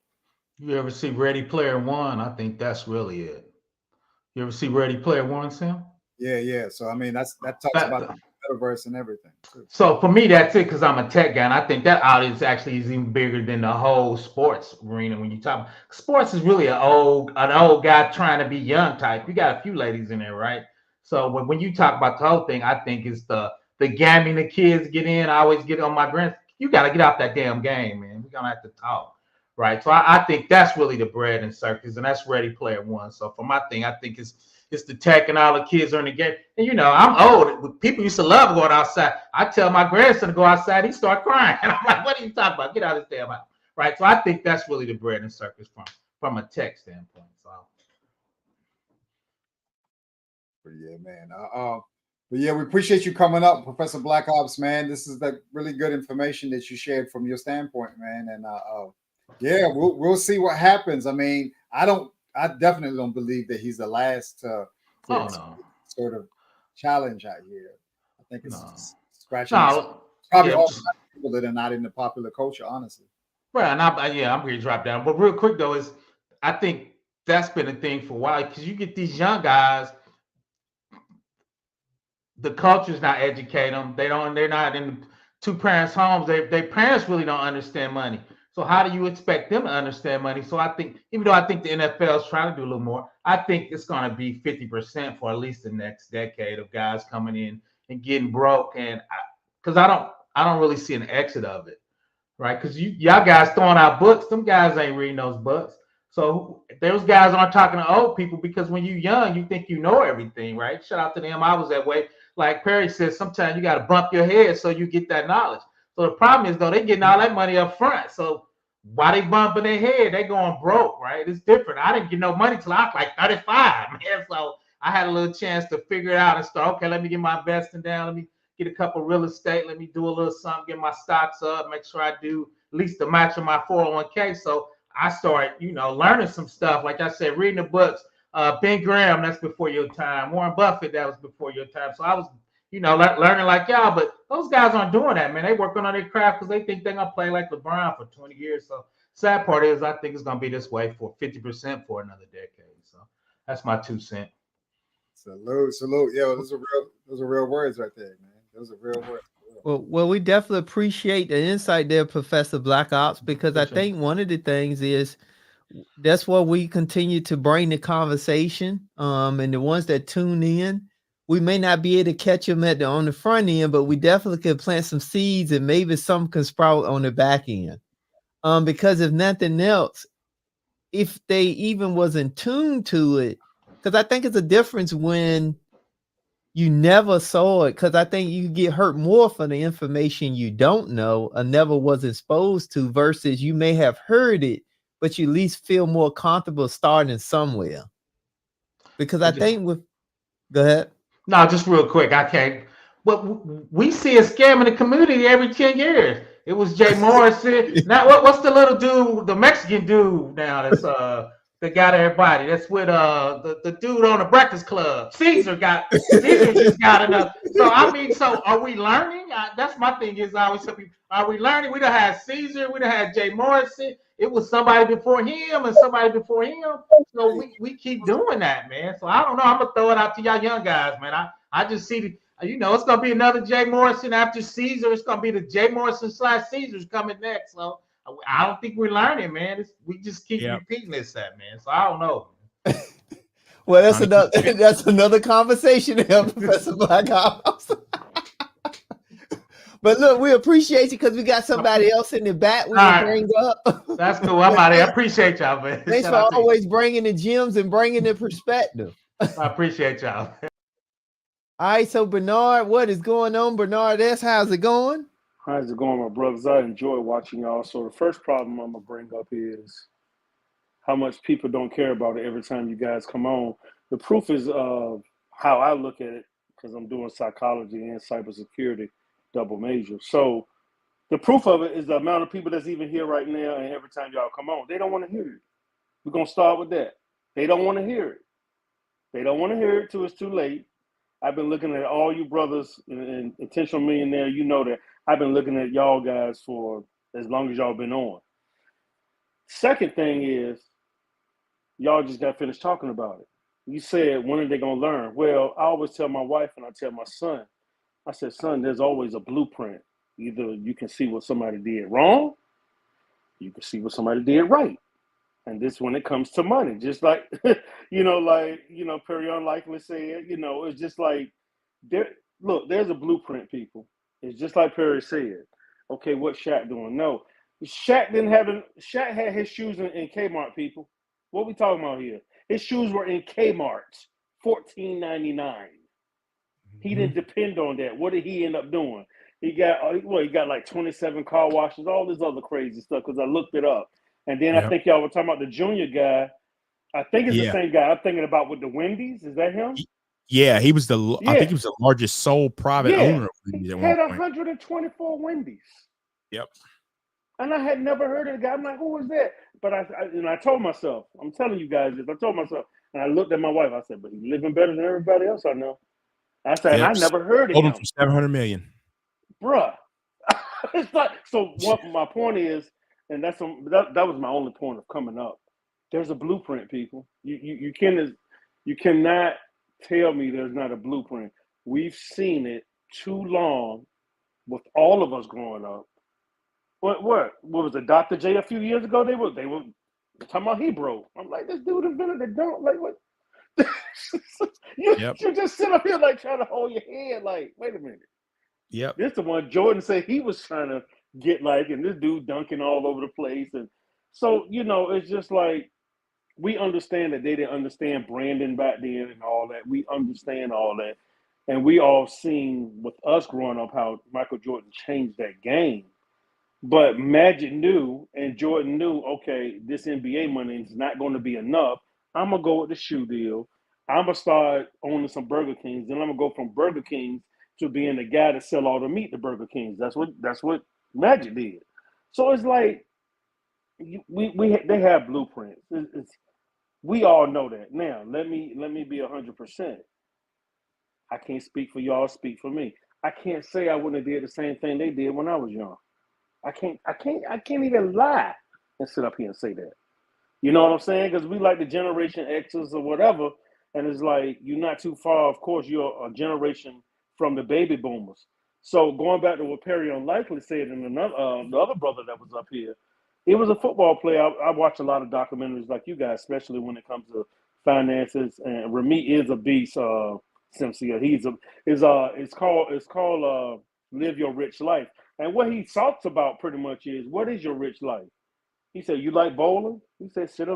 You ever see Ready Player One? I think that's really it. You ever see Ready Player One, Sam? Yeah. So I mean, that talks about the metaverse and everything. So for me, that's it, because I'm a tech guy, and I think that audience actually is even bigger than the whole sports arena. When you talk about sports, is really an old guy trying to be young type. You got a few ladies in there, right? So when you talk about the whole thing, I think it's the gaming the kids get in. I always get on my grand. You got to get out that damn game, man. We're gonna have to talk, right? So I think that's really the bread and circus, and that's Ready Player One. So for my thing, I think it's the tech, and all the kids are in the game. And I'm old. People used to love going outside. I tell my grandson to go outside, he start crying. And I'm like, what are you talking about? Get out of this damn house. Right. So I think that's really the bread and circus from a tech standpoint. So yeah, man. But yeah, we appreciate you coming up, Professor Black Ops, man. This is the really good information that you shared from your standpoint, man. And yeah, we'll see what happens. I mean, I definitely don't believe that he's the last sort of challenge out here. I think it's scratching. Probably all people that are not in the popular culture, honestly. Right, and I'm ready to drop down. But real quick though, I think that's been a thing for a while, because you get these young guys, the culture's not educate them. They're not in two parents' homes. Their parents really don't understand money. So how do you expect them to understand money? So I think, even though I think the NFL is trying to do a little more, I think it's going to be 50% for at least the next decade of guys coming in and getting broke. And because I don't really see an exit of it, right? Because y'all guys throwing out books, them guys ain't reading those books. So those guys aren't talking to old people because when you're young, you think you know everything, right? Shout out to them. I was that way. Like Perry says, sometimes you got to bump your head so you get that knowledge. So the problem is though, they getting all that money up front. So why they bumping their head? They going broke, right? It's different. I didn't get no money till I was like 35, man. So I had a little chance to figure it out and start, okay, let me get my investing down. Let me get a couple real estate. Let me do a little something, get my stocks up, make sure I do at least the match of my 401k. So I started, learning some stuff. Like I said, reading the books. Ben Graham, that's before your time. Warren Buffett, that was before your time. So I was, learning like y'all. But those guys aren't doing that, man. They working on their craft because they think they're gonna play like LeBron for 20 years. So sad part is, I think it's gonna be this way for 50% for another decade. So that's my 2 cents. Salute. Yo, those are real words right there, man. Those are real words. Well, we definitely appreciate the insight there, Professor Black Ops, because I think one of the things is that's what we continue to bring the conversation. And the ones that tune in, we may not be able to catch them on the front end, but we definitely could plant some seeds and maybe some can sprout on the back end. Because if nothing else, if they even wasn't tuned to it, because I think it's a difference when you never saw it, because I think you get hurt more for the information you don't know or never was exposed to versus you may have heard it, but you at least feel more comfortable starting somewhere. Because I think go ahead. No, just real quick. I can't. But we see a scam in the community every 10 years. It was Jay Morrison. Now, what's the little dude, the Mexican dude now that's that got everybody? That's with the dude on the Breakfast Club. Caesar just got enough. So I mean, so are we learning? That's my thing is I always tell people, are we learning? We done had Caesar, we done had Jay Morrison. It was somebody before him and somebody before him. So we keep doing that, man. So I don't know. I'm gonna throw it out to y'all young guys, man. I just see it's gonna be another Jay Morrison after Caesar. It's gonna be the Jay Morrison / Caesars coming next. So I don't think we're learning, man. We just keep repeating this, man. So I don't know. Well, that's another conversation there, Professor Black Ops. But look, we appreciate you because we got somebody else in the back we can bring up. That's cool. I'm out of here. I appreciate y'all, man. Thanks for always bringing the gems and bringing the perspective. I appreciate y'all. All right, so Bernard, what is going on? Bernard S., how's it going? How's it going, my brothers? I enjoy watching y'all. So the first problem I'm going to bring up is how much people don't care about it every time you guys come on. The proof is how I look at it, because I'm doing psychology and cybersecurity double major. So the proof of it is the amount of people that's even here right now, and every time y'all come on, they don't want to hear it. We're going to start with that. They don't want to hear it. They don't want to hear it till it's too late. I've been looking at all you brothers in Intentional Millionaire. You know that I've been looking at y'all guys for as long as y'all been on. Second thing is, y'all just got finished talking about it. You said, when are they going to learn? Well, I always tell my wife and I tell my son, I said, son, there's always a blueprint. Either you can see what somebody did wrong, you can see what somebody did right. And this when it comes to money, just like, PerryUnlikely said, it's just like, there's a blueprint, people. It's just like Perry said. Okay, what's Shaq doing? No, Shaq had his shoes in Kmart, people. What we talking about here? His shoes were in Kmart, $14.99. He didn't depend on that. What did he end up doing? He got like 27 car washes, all this other crazy stuff, because I looked it up. And then I think y'all were talking about the junior guy. I think it's the same guy I'm thinking about with the Wendy's. Is that him? Yeah, he was I think he was the largest sole private owner of Wendy's at one point. 124 Wendy's. Yep. And I had never heard of the guy. I'm like, who was that? But I told myself, I'm telling you guys this. I told myself, and I looked at my wife. I said, but he's living better than everybody else I know. I said, I never heard of him. For $700 million. Bruh. It's like, so what my point is, and that was my only point of coming up. There's a blueprint, people. You cannot tell me there's not a blueprint. We've seen it too long with all of us growing up. What was it, Dr. J a few years ago? They were talking about he broke. I'm like, this dude invented the dunk. Like what? You just sit up here like trying to hold your head. Like, wait a minute. Yep. This the one Jordan said he was trying to get like, and this dude dunking all over the place. And so, it's just like we understand that they didn't understand branding back then and all that. We understand all that. And we all seen with us growing up how Michael Jordan changed that game. But Magic knew and Jordan knew, okay, this NBA money is not going to be enough. I'm going to go with the shoe deal. I'm going to start owning some Burger Kings. Then I'm going to go from Burger Kings to being the guy to sell all the meat to Burger Kings. That's what Magic did. So it's like they have blueprints. We all know that. Now, let me be 100%. I can't speak for y'all, speak for me. I can't say I wouldn't have did the same thing they did when I was young. I can't even lie and sit up here and say that. You know what I'm saying? Because we like the Generation X's or whatever, and it's like you're not too far. Of course, you're a generation from the baby boomers. So going back to what PerryUnlikely said, and the other brother that was up here, he was a football player. I watch a lot of documentaries like you guys, especially when it comes to finances. And Ramit is a beast. Sincere. It's called Live Your Rich Life. And what he talks about pretty much is, what is your rich life? He said, you like bowling? He said, sit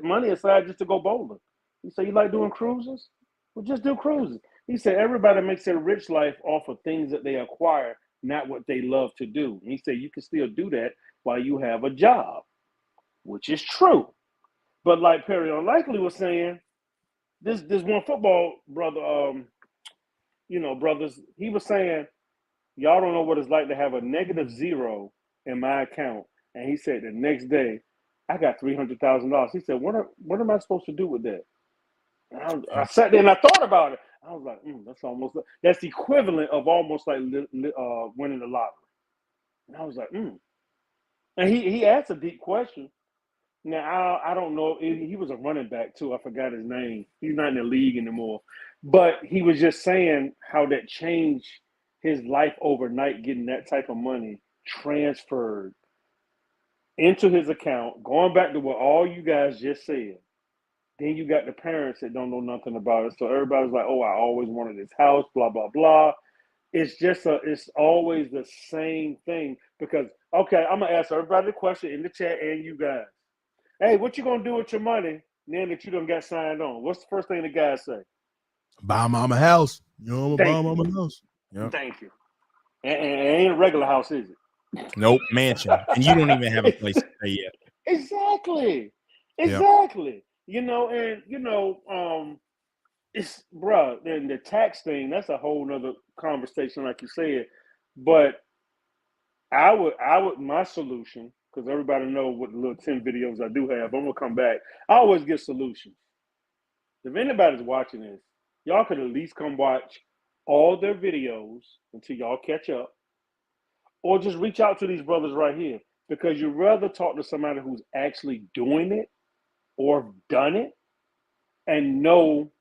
money aside just to go bowling. He said, you like doing cruises? Well, just do cruises. He said, everybody makes their rich life off of things that they acquire, not what they love to do. And he said, you can still do that while you have a job, which is true. But like PerryUnlikely was saying, this one football brother, brothers, he was saying, y'all don't know what it's like to have a -0 in my account. And he said the next day, I got $300,000. He said, what am I supposed to do with that? And I sat there and I thought about it. I was like, that's the equivalent of almost like winning the lottery. And I was like, And he asked a deep question. Now, I don't know. He was a running back, too. I forgot his name. He's not in the league anymore. But he was just saying how that changed his life overnight, getting that type of money transferred into his account, going back to what all you guys just said. Then you got the parents that don't know nothing about it. So everybody's like, oh, I always wanted this house, blah, blah, blah. It's always the same thing. Because, okay, I'm going to ask everybody the question in the chat and you guys. Hey, what you going to do with your money now that you done got signed on? What's the first thing the guys say? Buy mama a house. I'm Thank buy you. mama a house. Yep. Thank you. And ain't a regular house, is it? Nope, mansion. And you don't even have a place to stay yet. Exactly. It's and the tax thing, that's a whole nother conversation, like you said. But my solution, because everybody know what the little 10 videos I do have, I'm gonna come back. I always give solutions. If anybody's watching this, y'all could at least come watch all their videos until y'all catch up, or just reach out to these brothers right here, because you'd rather talk to somebody who's actually doing it or done it and know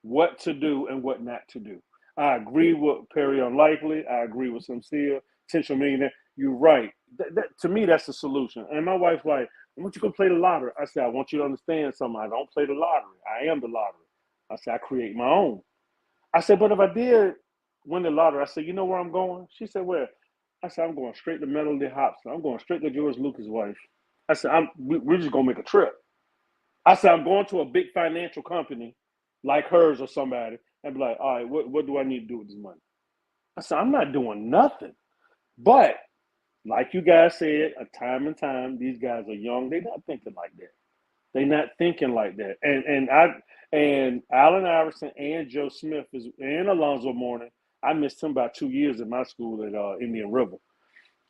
what to do and what not to do. I agree with PerryUnlikely. I agree with Sincere, Intentional Millionaire. You're right. To me, that's the solution. And my wife's like, I want you to go play the lottery. I said, I want you to understand something. I don't play the lottery. I am the lottery. I said, I create my own. I said, but if I did win the lottery, I said, you know where I'm going? She said, where? I said, I'm going straight to Melody Hobson. I'm going straight to George Lucas' wife. I said, we're just going to make a trip. I said, I'm going to a big financial company like hers or somebody and be like, all right, what do I need to do with this money? I said, I'm not doing nothing. But like you guys said, time and time, these guys are young. They're not thinking like that. They're not thinking like that. And Allen Iverson and Joe Smith and Alonzo Mourning, I missed him by 2 years in my school at Indian River.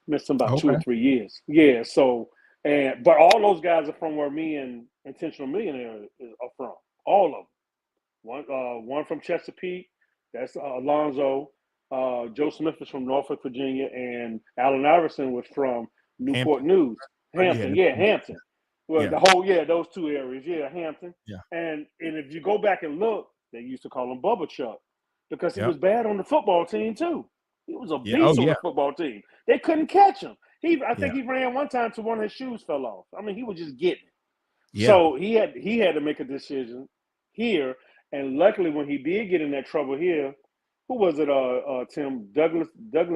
Missed him about 2 or 3 years. Yeah. So, but all those guys are from where me and Intentional Millionaire are from. All of them. One from Chesapeake. That's Alonzo. Joe Smith is from Norfolk, Virginia, and Allen Iverson was from Newport News. Hampton. Hampton. Well, those two areas. Yeah, Hampton. Yeah. And if you go back and look, they used to call him Bubba Chuck because he was bad on the football team too. He was a beast on the football team. They couldn't catch him. I think he ran one time to one of his shoes fell off. I mean, he was just getting it. Yeah. So he had to make a decision here. And luckily, when he did get in that trouble here, who was it? Tim Douglas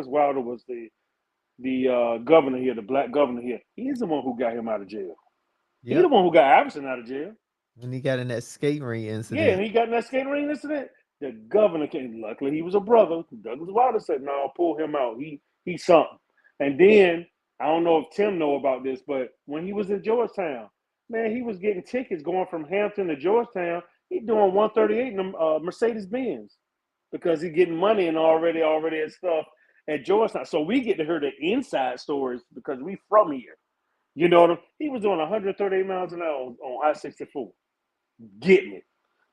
Wilder was the governor here, the black governor here. He's the one who got him out of jail. He's the one who got Iverson out of jail. When he got in that skating ring incident. Yeah, and he got in that skating ring incident. The governor came. Luckily, he was a brother. Douglas Wilder said, "No, pull him out. He's something." And then I don't know if Tim know about this, but when he was in Georgetown, man, he was getting tickets going from Hampton to Georgetown. He's doing 138 in a Mercedes Benz because he's getting money and already and stuff at Georgetown. So we get to hear the inside stories because we from here. You know what I mean? He was doing 138 miles an hour on I-64, getting it.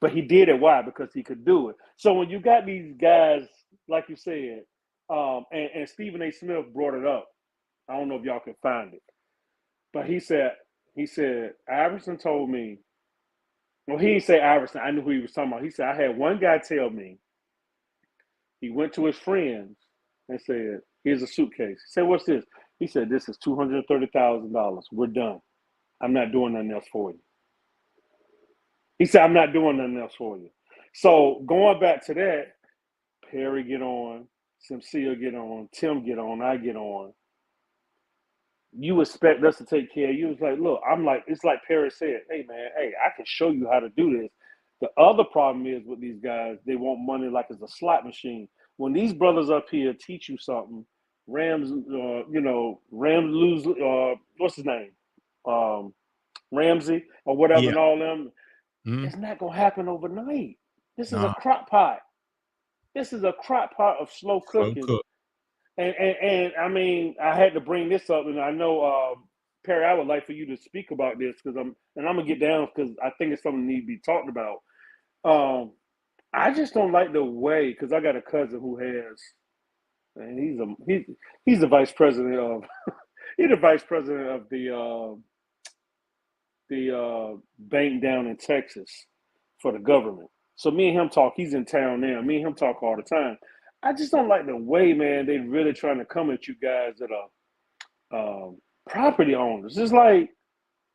But he did it. Why? Because he could do it. So when you got these guys, like you said, and Stephen A. Smith brought it up. I don't know if y'all can find it. But he said, Iverson told me, well, he didn't say Iverson. I knew who he was talking about. He said, I had one guy tell me, he went to his friends and said, here's a suitcase. He said, what's this? He said, this is $230,000. We're done. I'm not doing nothing else for you. He said, I'm not doing nothing else for you. So going back to that, Perry get on, Simcia get on, Tim get on, I get on. You expect us to take care of you. It's like, look, it's like Perry said, hey, man, I can show you how to do this. The other problem is with these guys, they want money like it's a slot machine. When these brothers up here teach you something, Rams lose, what's his name? Ramsey or whatever and all them. It's not going to happen overnight. This is a crock pot. This is a crock pot of slow cooking. And I mean, I had to bring this up, and I know, Perry, I would like for you to speak about this because I'm gonna get down because I think it's something that needs to be talked about. I just don't like the way because I got a cousin who has, and he's the vice president of he's the vice president of the bank down in Texas for the government. So me and him talk. He's in town now. Me and him talk all the time. I just don't like the way, man, they really trying to come at you guys that are property owners. It's like,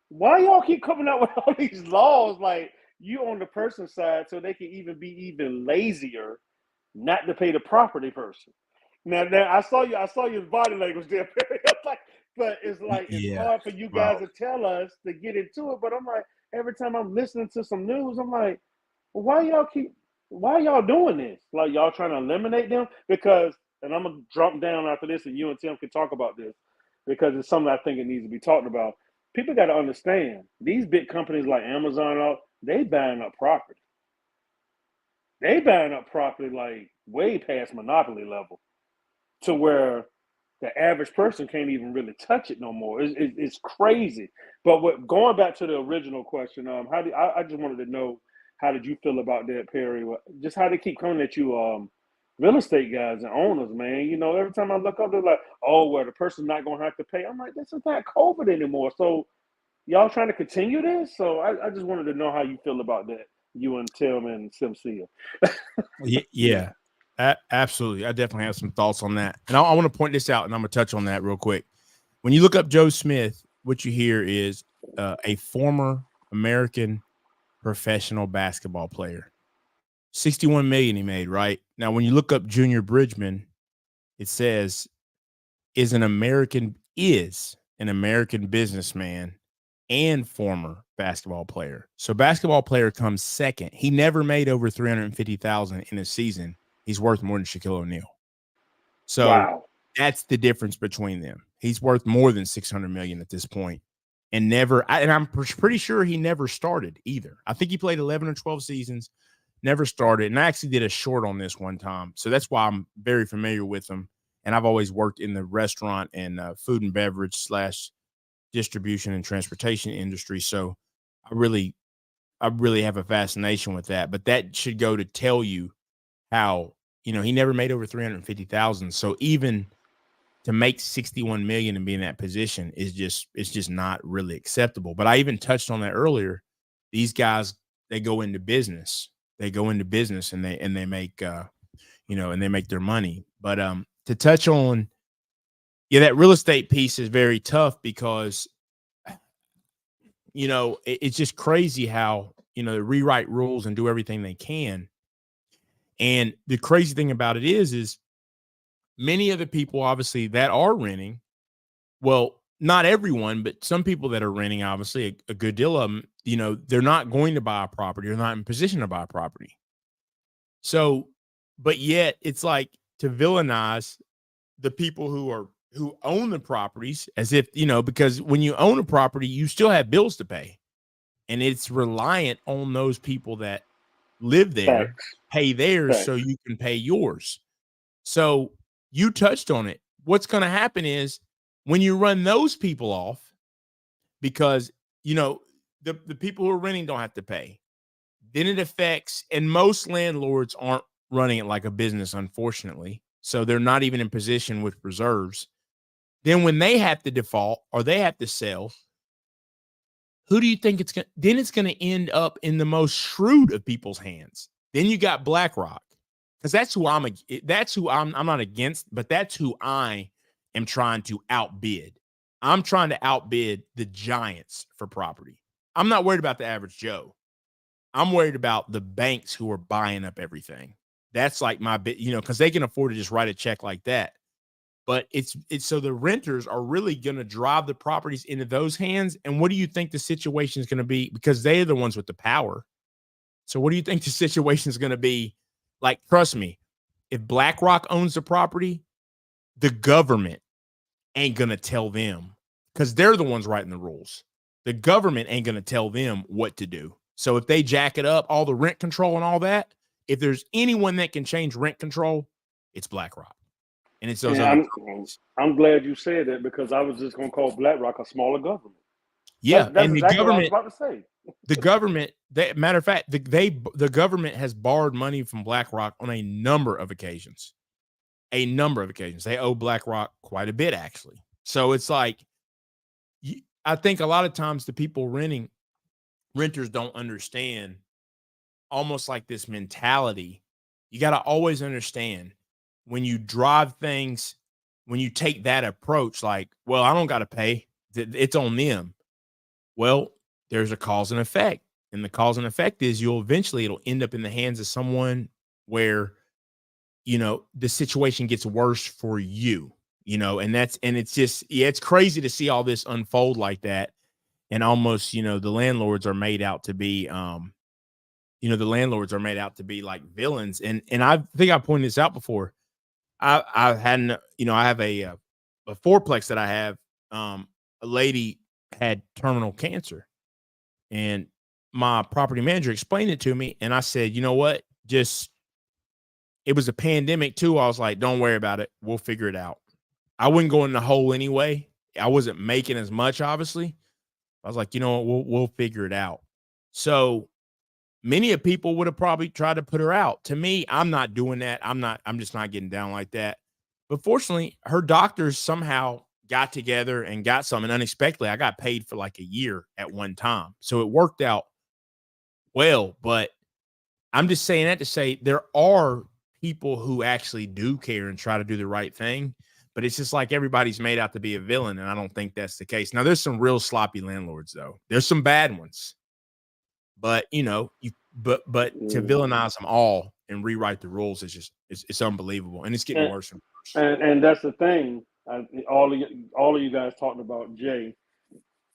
why y'all keep coming out with all these laws? Like, you on the person's side so they can be even lazier not to pay the property person. Now I saw your body language there, Perry. But it's like, it's hard for you guys to tell us to get into it. But I'm like, every time I'm listening to some news, I'm like, well, why y'all doing this? Like, y'all trying to eliminate them? Because, and I'm going to drop down after this and you and Tim can talk about this because it's something I think it needs to be talked about. People got to understand, these big companies like Amazon, they buying up property. They buying up property like way past monopoly level to where the average person can't even really touch it no more. It's crazy. But going back to the original question, I just wanted to know, how did you feel about that, Perry? Just how they keep coming at you, real estate guys and owners, man. You know, every time I look up, they're like, oh, well, the person's not going to have to pay. I'm like, this is not COVID anymore. So y'all trying to continue this? So I just wanted to know how you feel about that, you and Tim and Simcia. Yeah, absolutely. I definitely have some thoughts on that. And I want to point this out, and I'm going to touch on that real quick. When you look up Joe Smith, what you hear is a former American professional basketball player. 61 million he made, right? Now, when you look up Junior Bridgman, it says is an American businessman and former basketball player. So basketball player comes second. He never made over 350,000 in a season. He's worth more than Shaquille O'Neal. So That's the difference between them. He's worth more than 600 million at this point. And I'm pretty sure he never started either. I think he played 11 or 12 seasons, never started. And I actually did a short on this one time. So that's why I'm very familiar with him. And I've always worked in the restaurant and food and beverage / distribution and transportation industry. So I really have a fascination with that. But that should go to tell you how, he never made over 350,000. So even to make 61 million and be in that position it's just not really acceptable. But I even touched on that earlier. These guys, they go into business. They go into business and they make and they make their money. But to touch on Yeah, that real estate piece is very tough because, it's just crazy how, they rewrite rules and do everything they can. And the crazy thing about it is many of the people obviously that are renting, well, not everyone, but some people that are renting, obviously a good deal of them, they're not going to buy a property. They're not in position to buy a property. So, but yet it's like to villainize the people who own the properties as if, because when you own a property, you still have bills to pay. And it's reliant on those people that live there, Facts. pay theirs Facts. so you can pay yours. So you touched on it. What's going to happen is when you run those people off, because, the people who are renting don't have to pay, then it affects, and most landlords aren't running it like a business, unfortunately. So they're not even in position with reserves. Then when they have to default or they have to sell, who do you think it's going to, then it's going to end up in the most shrewd of people's hands. Then you got BlackRock, because that's who I'm not against, but that's who I am trying to outbid. I'm trying to outbid the giants for property. I'm not worried about the average Joe. I'm worried about the banks who are buying up everything. That's like my bit, because they can afford to just write a check like that. But it's so the renters are really going to drive the properties into those hands. And what do you think the situation is going to be? Because they're the ones with the power. So what do you think the situation is going to be? Like, trust me, if BlackRock owns the property, the government ain't going to tell them, because they're the ones writing the rules. The government ain't going to tell them what to do. So if they jack it up, all the rent control and all that, if there's anyone that can change rent control, it's BlackRock. And it's those And other I'm companies. I'm glad you said that, because I was just gonna call BlackRock a smaller government. Yeah, That's and the exactly what I was government, about to say. matter of fact, the government has borrowed money from BlackRock on a number of occasions. A number of occasions. They owe BlackRock quite a bit, actually. So it's like, I think a lot of times the people renters don't understand, almost like this mentality. You got to always understand when you drive things, when you take that approach, like, well, I don't got to pay, it's on them. Well, there's a cause and effect. And the cause and effect is it'll end up in the hands of someone where, the situation gets worse for you, and it's just, yeah, it's crazy to see all this unfold like that. And almost, the landlords are made out to be, like villains. And I think I pointed this out before. I hadn't, I have a fourplex that I have. A lady had terminal cancer, and my property manager explained it to me. And I said, you know what? It was a pandemic too. I was like, don't worry about it. We'll figure it out. I wouldn't go in the hole anyway. I wasn't making as much, obviously. I was like, you know what? We'll figure it out. So many of people would have probably tried to put her out. To me, I'm not doing that. I'm just not getting down like that. But fortunately, her doctors somehow got together and got something unexpectedly. I got paid for like a year at one time. So it worked out well. But I'm just saying that to say there are people who actually do care and try to do the right thing. But it's just like everybody's made out to be a villain. And I don't think that's the case. Now, there's some real sloppy landlords, though. There's some bad ones. But but to villainize them all and rewrite the rules is just it's unbelievable, and it's getting worse and worse. And that's the thing. All of you guys talking about Jay,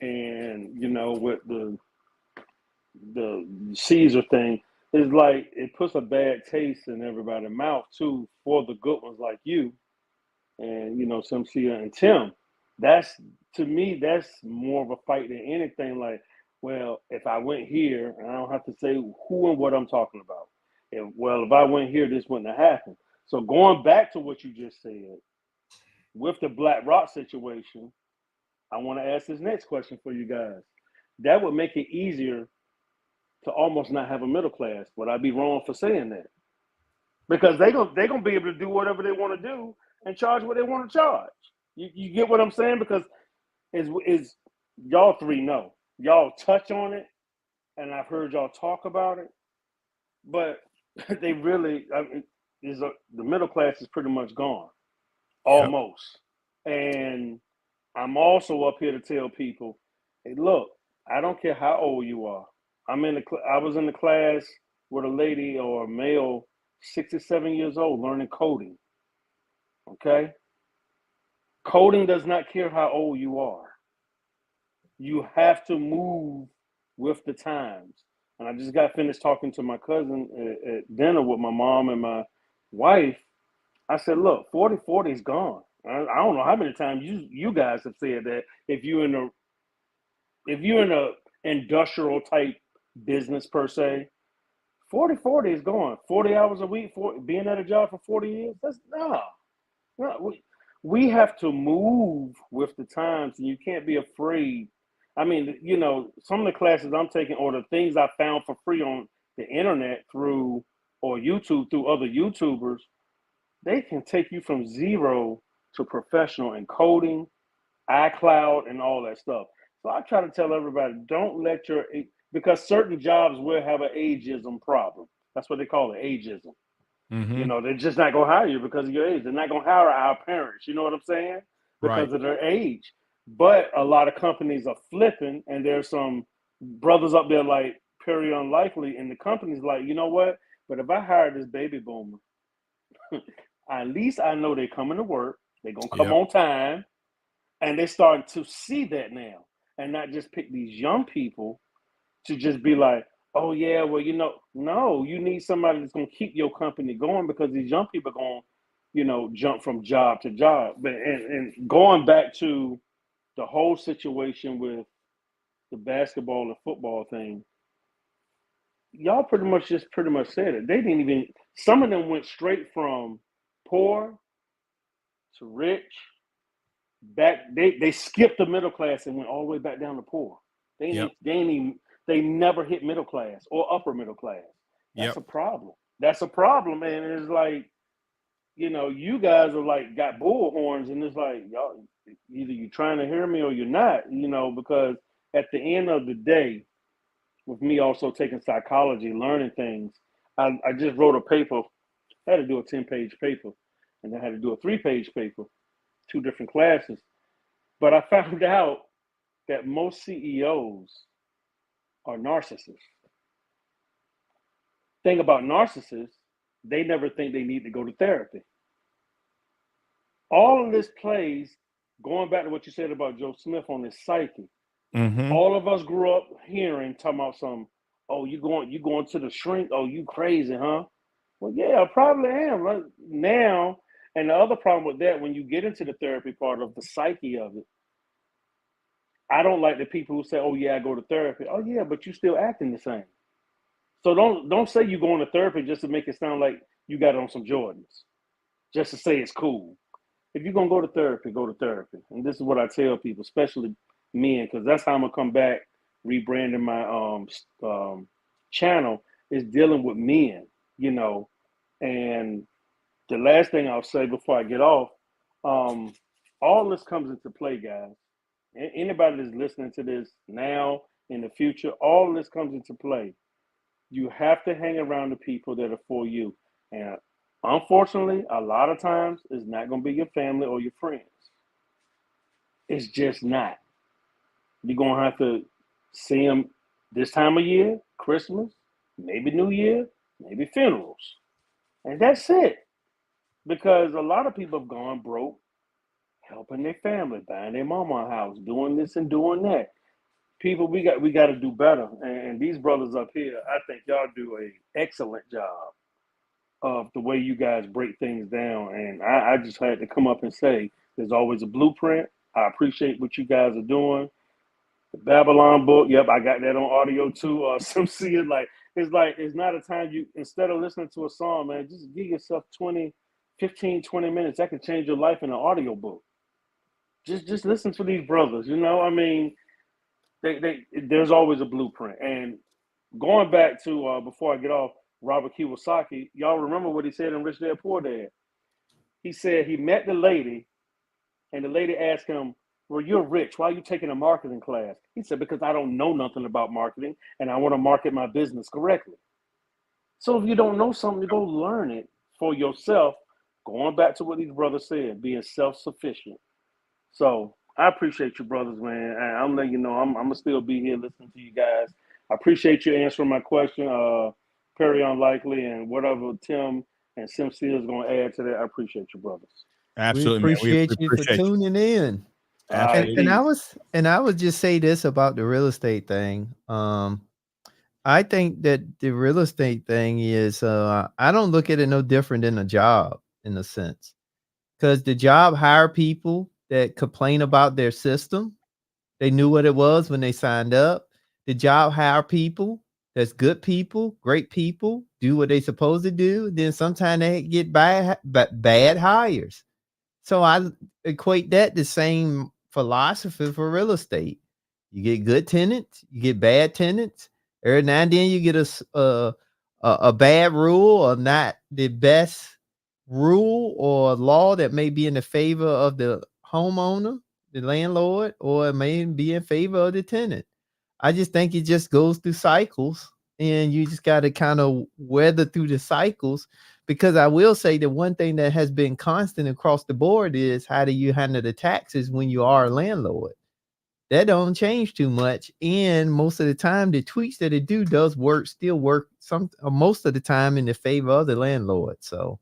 and with the Caesar thing, is like it puts a bad taste in everybody's mouth too, for the good ones like you and Cynthia and Tim. That's, to me, that's more of a fight than anything. Like, well, if I went here, and I don't have to say who and what I'm talking about. If I went here, this wouldn't have happened. So going back to what you just said, with the BlackRock situation, I want to ask this next question for you guys. That would make it easier to almost not have a middle class. Would I be wrong for saying that? Because they're gonna be able to do whatever they want to do and charge what they want to charge. You get what I'm saying? Because is y'all three know, y'all touch on it, and I've heard y'all talk about it, but they really, the middle class is pretty much gone, Yep. almost. And I'm also up here to tell people, hey, look, I don't care how old you are. I was in the class with a lady or a male, 67 years old, learning coding. Okay, coding does not care how old you are. You have to move with the times. And I just got finished talking to my cousin at dinner with my mom and my wife. I said, look, 40 is gone. I don't know how many times you guys have said that. If you're in a industrial type business per se, 40 is gone. 40 hours a week for being at a job for 40 years. That's no. We have to move with the times, and you can't be afraid. I mean, some of the classes I'm taking or the things I found for free on the internet through or YouTube through other YouTubers, they can take you from zero to professional in coding, iCloud, and all that stuff. So I try to tell everybody, don't let because certain jobs will have an ageism problem. That's what they call it, ageism. Mm-hmm. They're just not going to hire you because of your age. They're not going to hire our parents. You know what I'm saying? Because Right. of their age. But a lot of companies are flipping, and there's some brothers up there like PerryUnlikely, and the company's like, you know what? But if I hire this baby boomer, at least I know they're coming to work. They're going to come Yep. on time. And they're starting to see that now and not just pick these young people to just be like, oh, yeah, well, no, you need somebody that's going to keep your company going because these young people are going to, jump from job to job. But and going back to the whole situation with the basketball and football thing, y'all pretty much said it. They didn't even, some of them went straight from poor to rich. They skipped the middle class and went all the way back down to poor. Yep. They never hit middle class or upper middle class. That's Yep. a problem. That's a problem, and it's like, you guys are like got bull horns, and it's like y'all either you're trying to hear me or you're not, because at the end of the day, with me also taking psychology, learning things, I just wrote a paper. I had to do a 10-page paper, and I had to do a 3-page paper, 2 different classes. But I found out that most CEOs are narcissists. Thing about narcissists, they never think they need to go to therapy. All of this plays, going back to what you said about Joe Smith on his psyche. Mm-hmm. All of us grew up hearing, talking about oh, you going to the shrink? Oh, you crazy, huh? Well, yeah, I probably am right now. And the other problem with that, when you get into the therapy part of the psyche of it, I don't like the people who say, "Oh yeah, I go to therapy." Oh yeah, but you still acting the same. So don't say you're going to therapy just to make it sound like you got on some Jordans, just to say it's cool. If you're gonna go to therapy, go to therapy. And this is what I tell people, especially men, because that's how I'm gonna come back, rebranding my channel is dealing with men, And the last thing I'll say before I get off, all this comes into play, guys. Anybody that's listening to this now, in the future, all this comes into play. You have to hang around the people that are for you. And unfortunately, a lot of times it's not going to be your family or your friends. It's just not. You're going to have to see them this time of year, Christmas, maybe New Year, maybe funerals. And that's it. Because a lot of people have gone broke helping their family, buying their mama a house, doing this and doing that. People, we got to do better. And these brothers up here, I think y'all do an excellent job of the way you guys break things down. And I just had to come up and say, there's always a blueprint. I appreciate what you guys are doing. The Babylon book, yep, I got that on audio too. Some see it it's not a time you, instead of listening to a song, man, just give yourself 15, 20 minutes. That could change your life in an audio book. Just listen to these brothers, I mean, there's always a blueprint. And going back to before I get off, Robert Kiyosaki, y'all remember what he said in Rich Dad Poor Dad? He said he met the lady, and the lady asked him, "Well, you're rich. Why are you taking a marketing class?" He said, "Because I don't know nothing about marketing, and I want to market my business correctly." So if you don't know something, go learn it for yourself. Going back to what these brothers said, being self-sufficient. So I appreciate you, brothers, man. I'm letting you know I'm gonna still be here listening to you guys. I appreciate you answering my question, PerryUnlikely, and whatever Tim and Cynthia is gonna add to that. I appreciate you, brothers. We Absolutely, man. We appreciate you for appreciate you. tuning in. All right, Absolutely. And I would just say this about the real estate thing. I think that the real estate thing is I don't look at it no different than a job in a sense. Because the job hire people that complain about their system. They knew what it was when they signed up. The job hire people that's good people, great people, do what they supposed to do. Then sometimes they get bad hires. So I equate that the same philosophy for real estate. You get good tenants, you get bad tenants. Every now and then you get a bad rule or not the best rule or law that may be in the favor of the homeowner, the landlord, or it may be in favor of the tenant. I just think it just goes through cycles and you just got to kind of weather through the cycles. Because I will say the one thing that has been constant across the board is how do you handle the taxes when you are a landlord? That don't change too much. And most of the time, the tweaks that it does work, still work most of the time in the favor of the landlord. So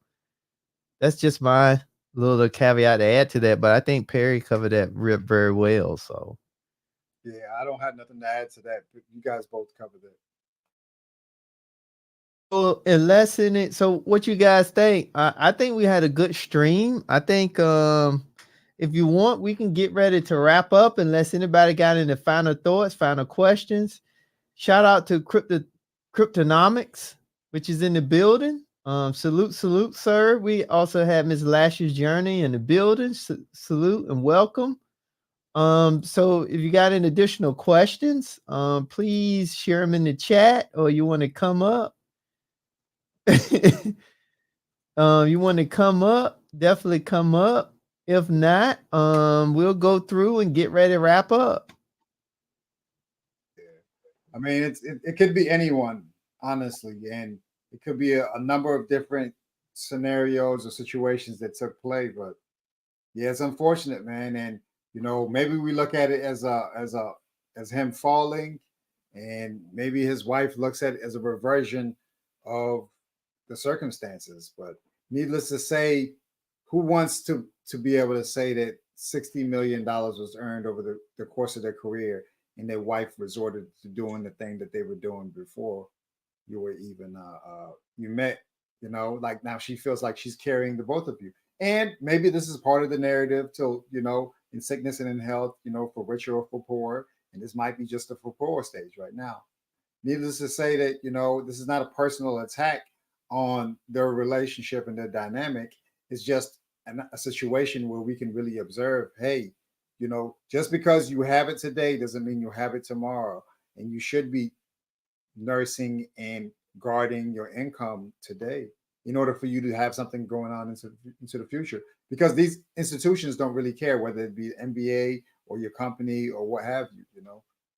that's just my little caveat to add to that. But I think Perry covered that very well. So Yeah, I don't have nothing to add to that. You guys both covered it. well, unless in it. So what you guys think? I think we had a good stream. I think if you want, we can get ready to wrap up unless anybody got any final thoughts, final questions. Shout out to Cryptonomics, which is in the building. Salute, sir. We also have Miss Lash's Journey in the building. Salute and welcome. So if you got any additional questions, please share them in the chat or you want to come up. You want to come up, definitely come up. If not, we'll go through and get ready to wrap up. I mean, it could be anyone, honestly, and it could be a number of different scenarios or situations that took place. But yeah, it's unfortunate, man. And maybe we look at it as him falling, and maybe his wife looks at it as a reversion of the circumstances. But needless to say, who wants to be able to say that $60 million was earned over the course of their career and their wife resorted to doing the thing that they were doing before you were even you met, like now she feels like she's carrying the both of you. And maybe this is part of the narrative till, in sickness and in health, for richer or for poor. And this might be just a for poor stage right now. Needless to say that, this is not a personal attack on their relationship and their dynamic. It's just a situation where we can really observe, hey, just because you have it today doesn't mean you'll have it tomorrow. And you should be nursing and guarding your income today in order for you to have something going on into the future. Because these institutions don't really care whether it be MBA or your company or what have you.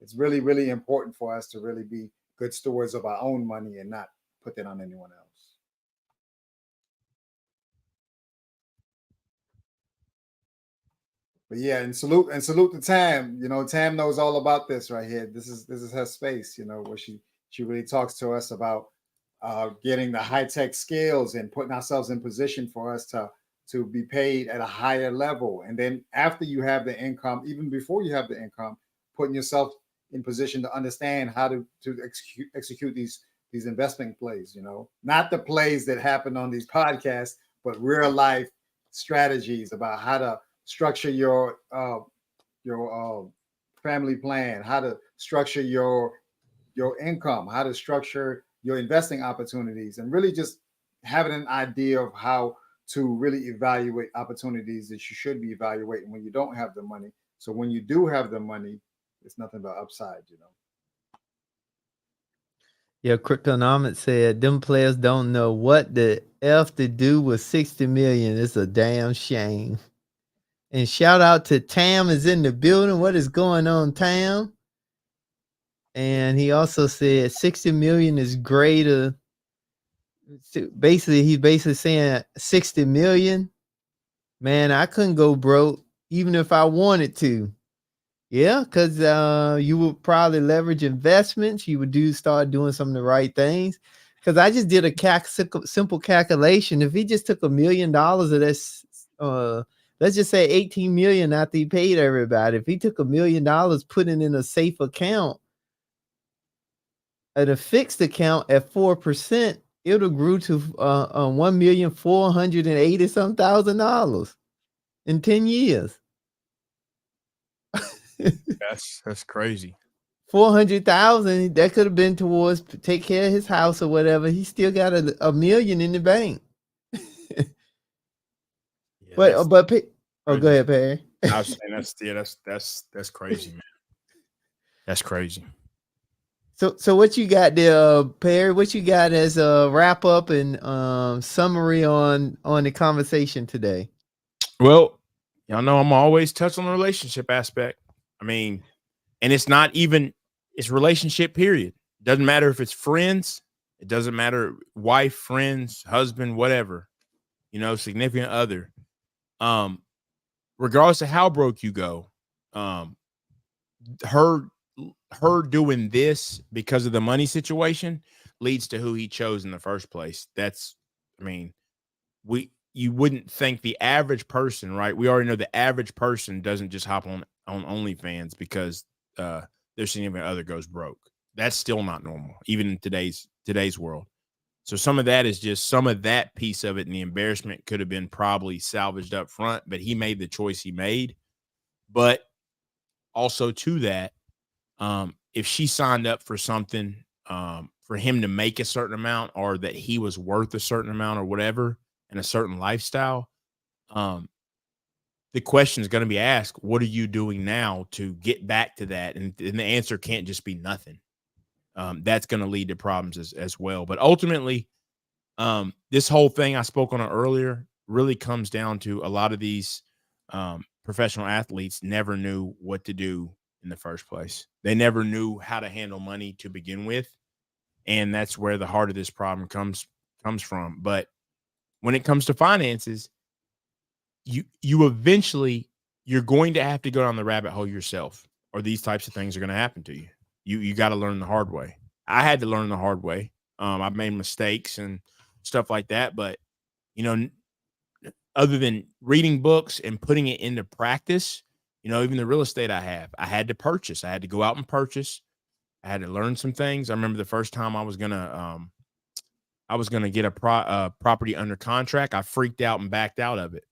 It's really, really important for us to really be good stewards of our own money and not put that on anyone else. But yeah, and salute to Tam. Tam knows all about this right here. This is her space, where she really talks to us about getting the high-tech skills and putting ourselves in position for us to be paid at a higher level. And then after you have the income, even before you have the income, putting yourself in position to understand how to execute these investment plays, not the plays that happen on these podcasts, but real life strategies about how to structure your family plan, how to structure your income, how to structure your investing opportunities, and really just having an idea of how to really evaluate opportunities that you should be evaluating when you don't have the money. So when you do have the money, it's nothing but upside, Yeah, Cryptonomics said them players don't know what the F to do with 60 million. It's a damn shame. And shout out to Tam is in the building. What is going on, Tam? And he also said 60 million is greater. He's basically saying 60 million. Man, I couldn't go broke even if I wanted to. Yeah, because you would probably leverage investments. You would start doing some of the right things. Because I just did a simple calculation. If he just took $1 million of this, let's just say 18 million after he paid everybody. If he took $1 million, put it in a safe account, at a fixed account at 4%, it'll grew to $1,480,000 in 10 years. That's crazy. 400,000 that could have been towards take care of his house or whatever. He still got a million in the bank. Yeah, But go ahead, Perry. I was saying that's crazy, man. That's crazy. So what you got there, Perry? What you got as a wrap up and summary on the conversation today? Well, y'all know I'm always touch on the relationship aspect. I mean, and it's not even, it's relationship period. Doesn't matter if it's friends. It doesn't matter, wife, friends, husband, whatever, significant other. Regardless of how broke you go, her doing this because of the money situation leads to who he chose in the first place. You wouldn't think the average person, right? We already know the average person doesn't just hop on OnlyFans because their significant other goes broke. That's still not normal, even in today's world. So some of that is just some of that piece of it, and the embarrassment could have been probably salvaged up front, but he made the choice he made. But also to that, if she signed up for something for him to make a certain amount, or that he was worth a certain amount or whatever, and a certain lifestyle, the question is going to be asked, what are you doing now to get back to that? And the answer can't just be nothing. That's going to lead to problems as well. But ultimately, this whole thing I spoke on it earlier really comes down to a lot of these professional athletes never knew what to do in the first place. They never knew how to handle money to begin with. And that's where the heart of this problem comes from. But when it comes to finances, you eventually, you're going to have to go down the rabbit hole yourself, or these types of things are going to happen to you. You got to learn the hard way. I had to learn the hard way. I've made mistakes and stuff like that, but other than reading books and putting it into practice, even the real estate I had to purchase. I had to go out and purchase. I had to learn some things. I remember the first time I was gonna get a property under contract. I freaked out and backed out of it.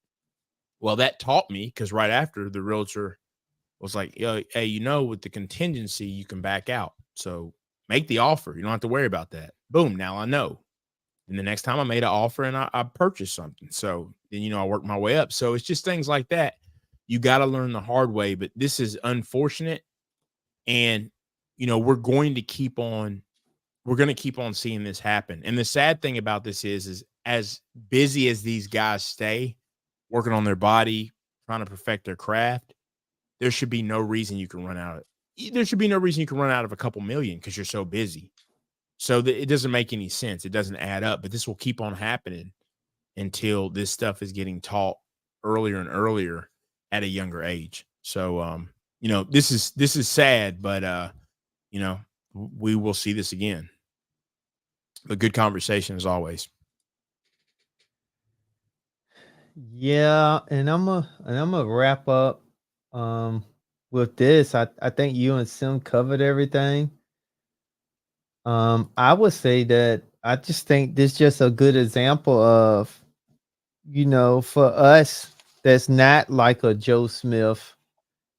Well, that taught me, because right after, the realtor was like, hey, with the contingency, you can back out. So make the offer. You don't have to worry about that. Boom. Now I know. And the next time I made an offer and I purchased something. So then, I worked my way up. So it's just things like that. You got to learn the hard way, but this is unfortunate. And, we're going to keep on seeing this happen. And the sad thing about this is as busy as these guys stay working on their body, trying to perfect their craft, there should be no reason you can run out of a couple million because you're so busy. So it doesn't make any sense. It doesn't add up, but this will keep on happening until this stuff is getting taught earlier and earlier at a younger age. So, this is sad, but, we will see this again. A good conversation as always. Yeah, and I'm gonna wrap up with this. I think you and Sim covered everything. I would say that I just think this is just a good example of, for us, that's not like a Joe Smith,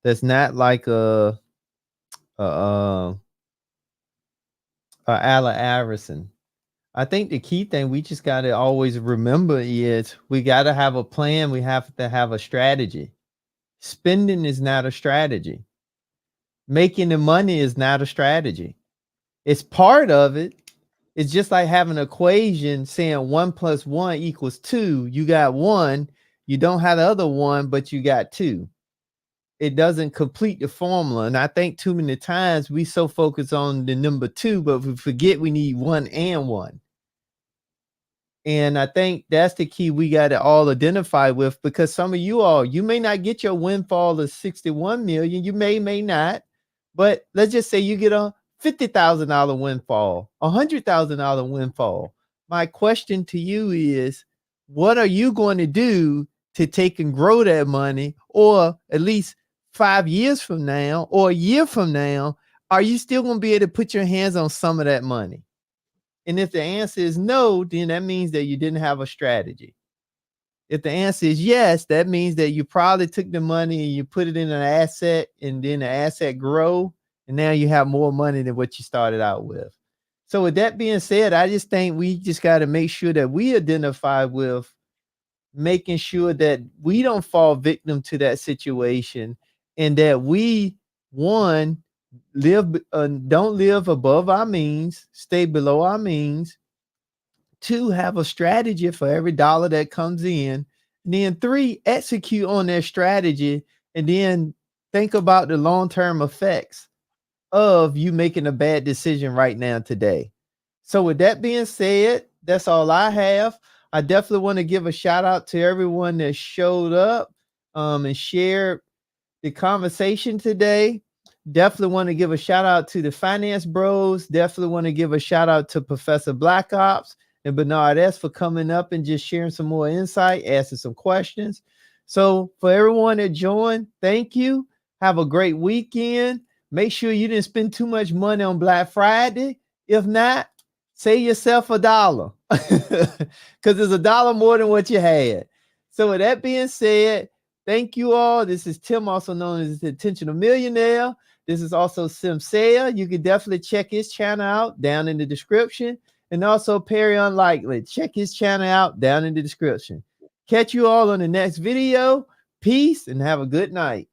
that's not like a Allen Iverson. I think the key thing we just got to always remember is we got to have a plan. We have to have a strategy. Spending is not a strategy. Making the money is not a strategy. It's part of it. It's just like having an equation saying 1 + 1 = 2. You got 1. You don't have the other 1, but you got 2. It doesn't complete the formula. And I think too many times we so focus on the number 2, but we forget we need 1 and 1. And I think that's the key we got to all identify with, because some of you all, you may not get your windfall of 61 million. You may not, but let's just say you get a $50,000 windfall, $100,000 windfall. My question to you is, what are you going to do to take and grow that money? Or at least 5 years from now or a year from now, are you still going to be able to put your hands on some of that money? And if the answer is no, then that means that you didn't have a strategy. If the answer is yes, that means that you probably took the money and you put it in an asset, and then the asset grow, and now you have more money than what you started out with. So with that being said, I just think we just got to make sure that we identify with making sure that we don't fall victim to that situation, and that we, one, don't live above our means, stay below our means. Two, have a strategy for every dollar that comes in. And then three, execute on that strategy, and then think about the long-term effects of you making a bad decision right now today. So with that being said, that's all I have. I definitely want to give a shout out to everyone that showed up and shared the conversation today. Definitely want to give a shout out to the Finance Bros. Definitely want to give a shout out to Professor Black Ops and Bernard S. for coming up and just sharing some more insight, asking some questions. So for everyone that joined, thank you. Have a great weekend. Make sure you didn't spend too much money on Black Friday. If not, save yourself $1 because it's $1 more than what you had. So with that being said, thank you all. This is Tim, also known as the Intentional Millionaire. This is also Sim Saya. You can definitely check his channel out down in the description. And also PerryUnlikely. Check his channel out down in the description. Catch you all on the next video. Peace and have a good night.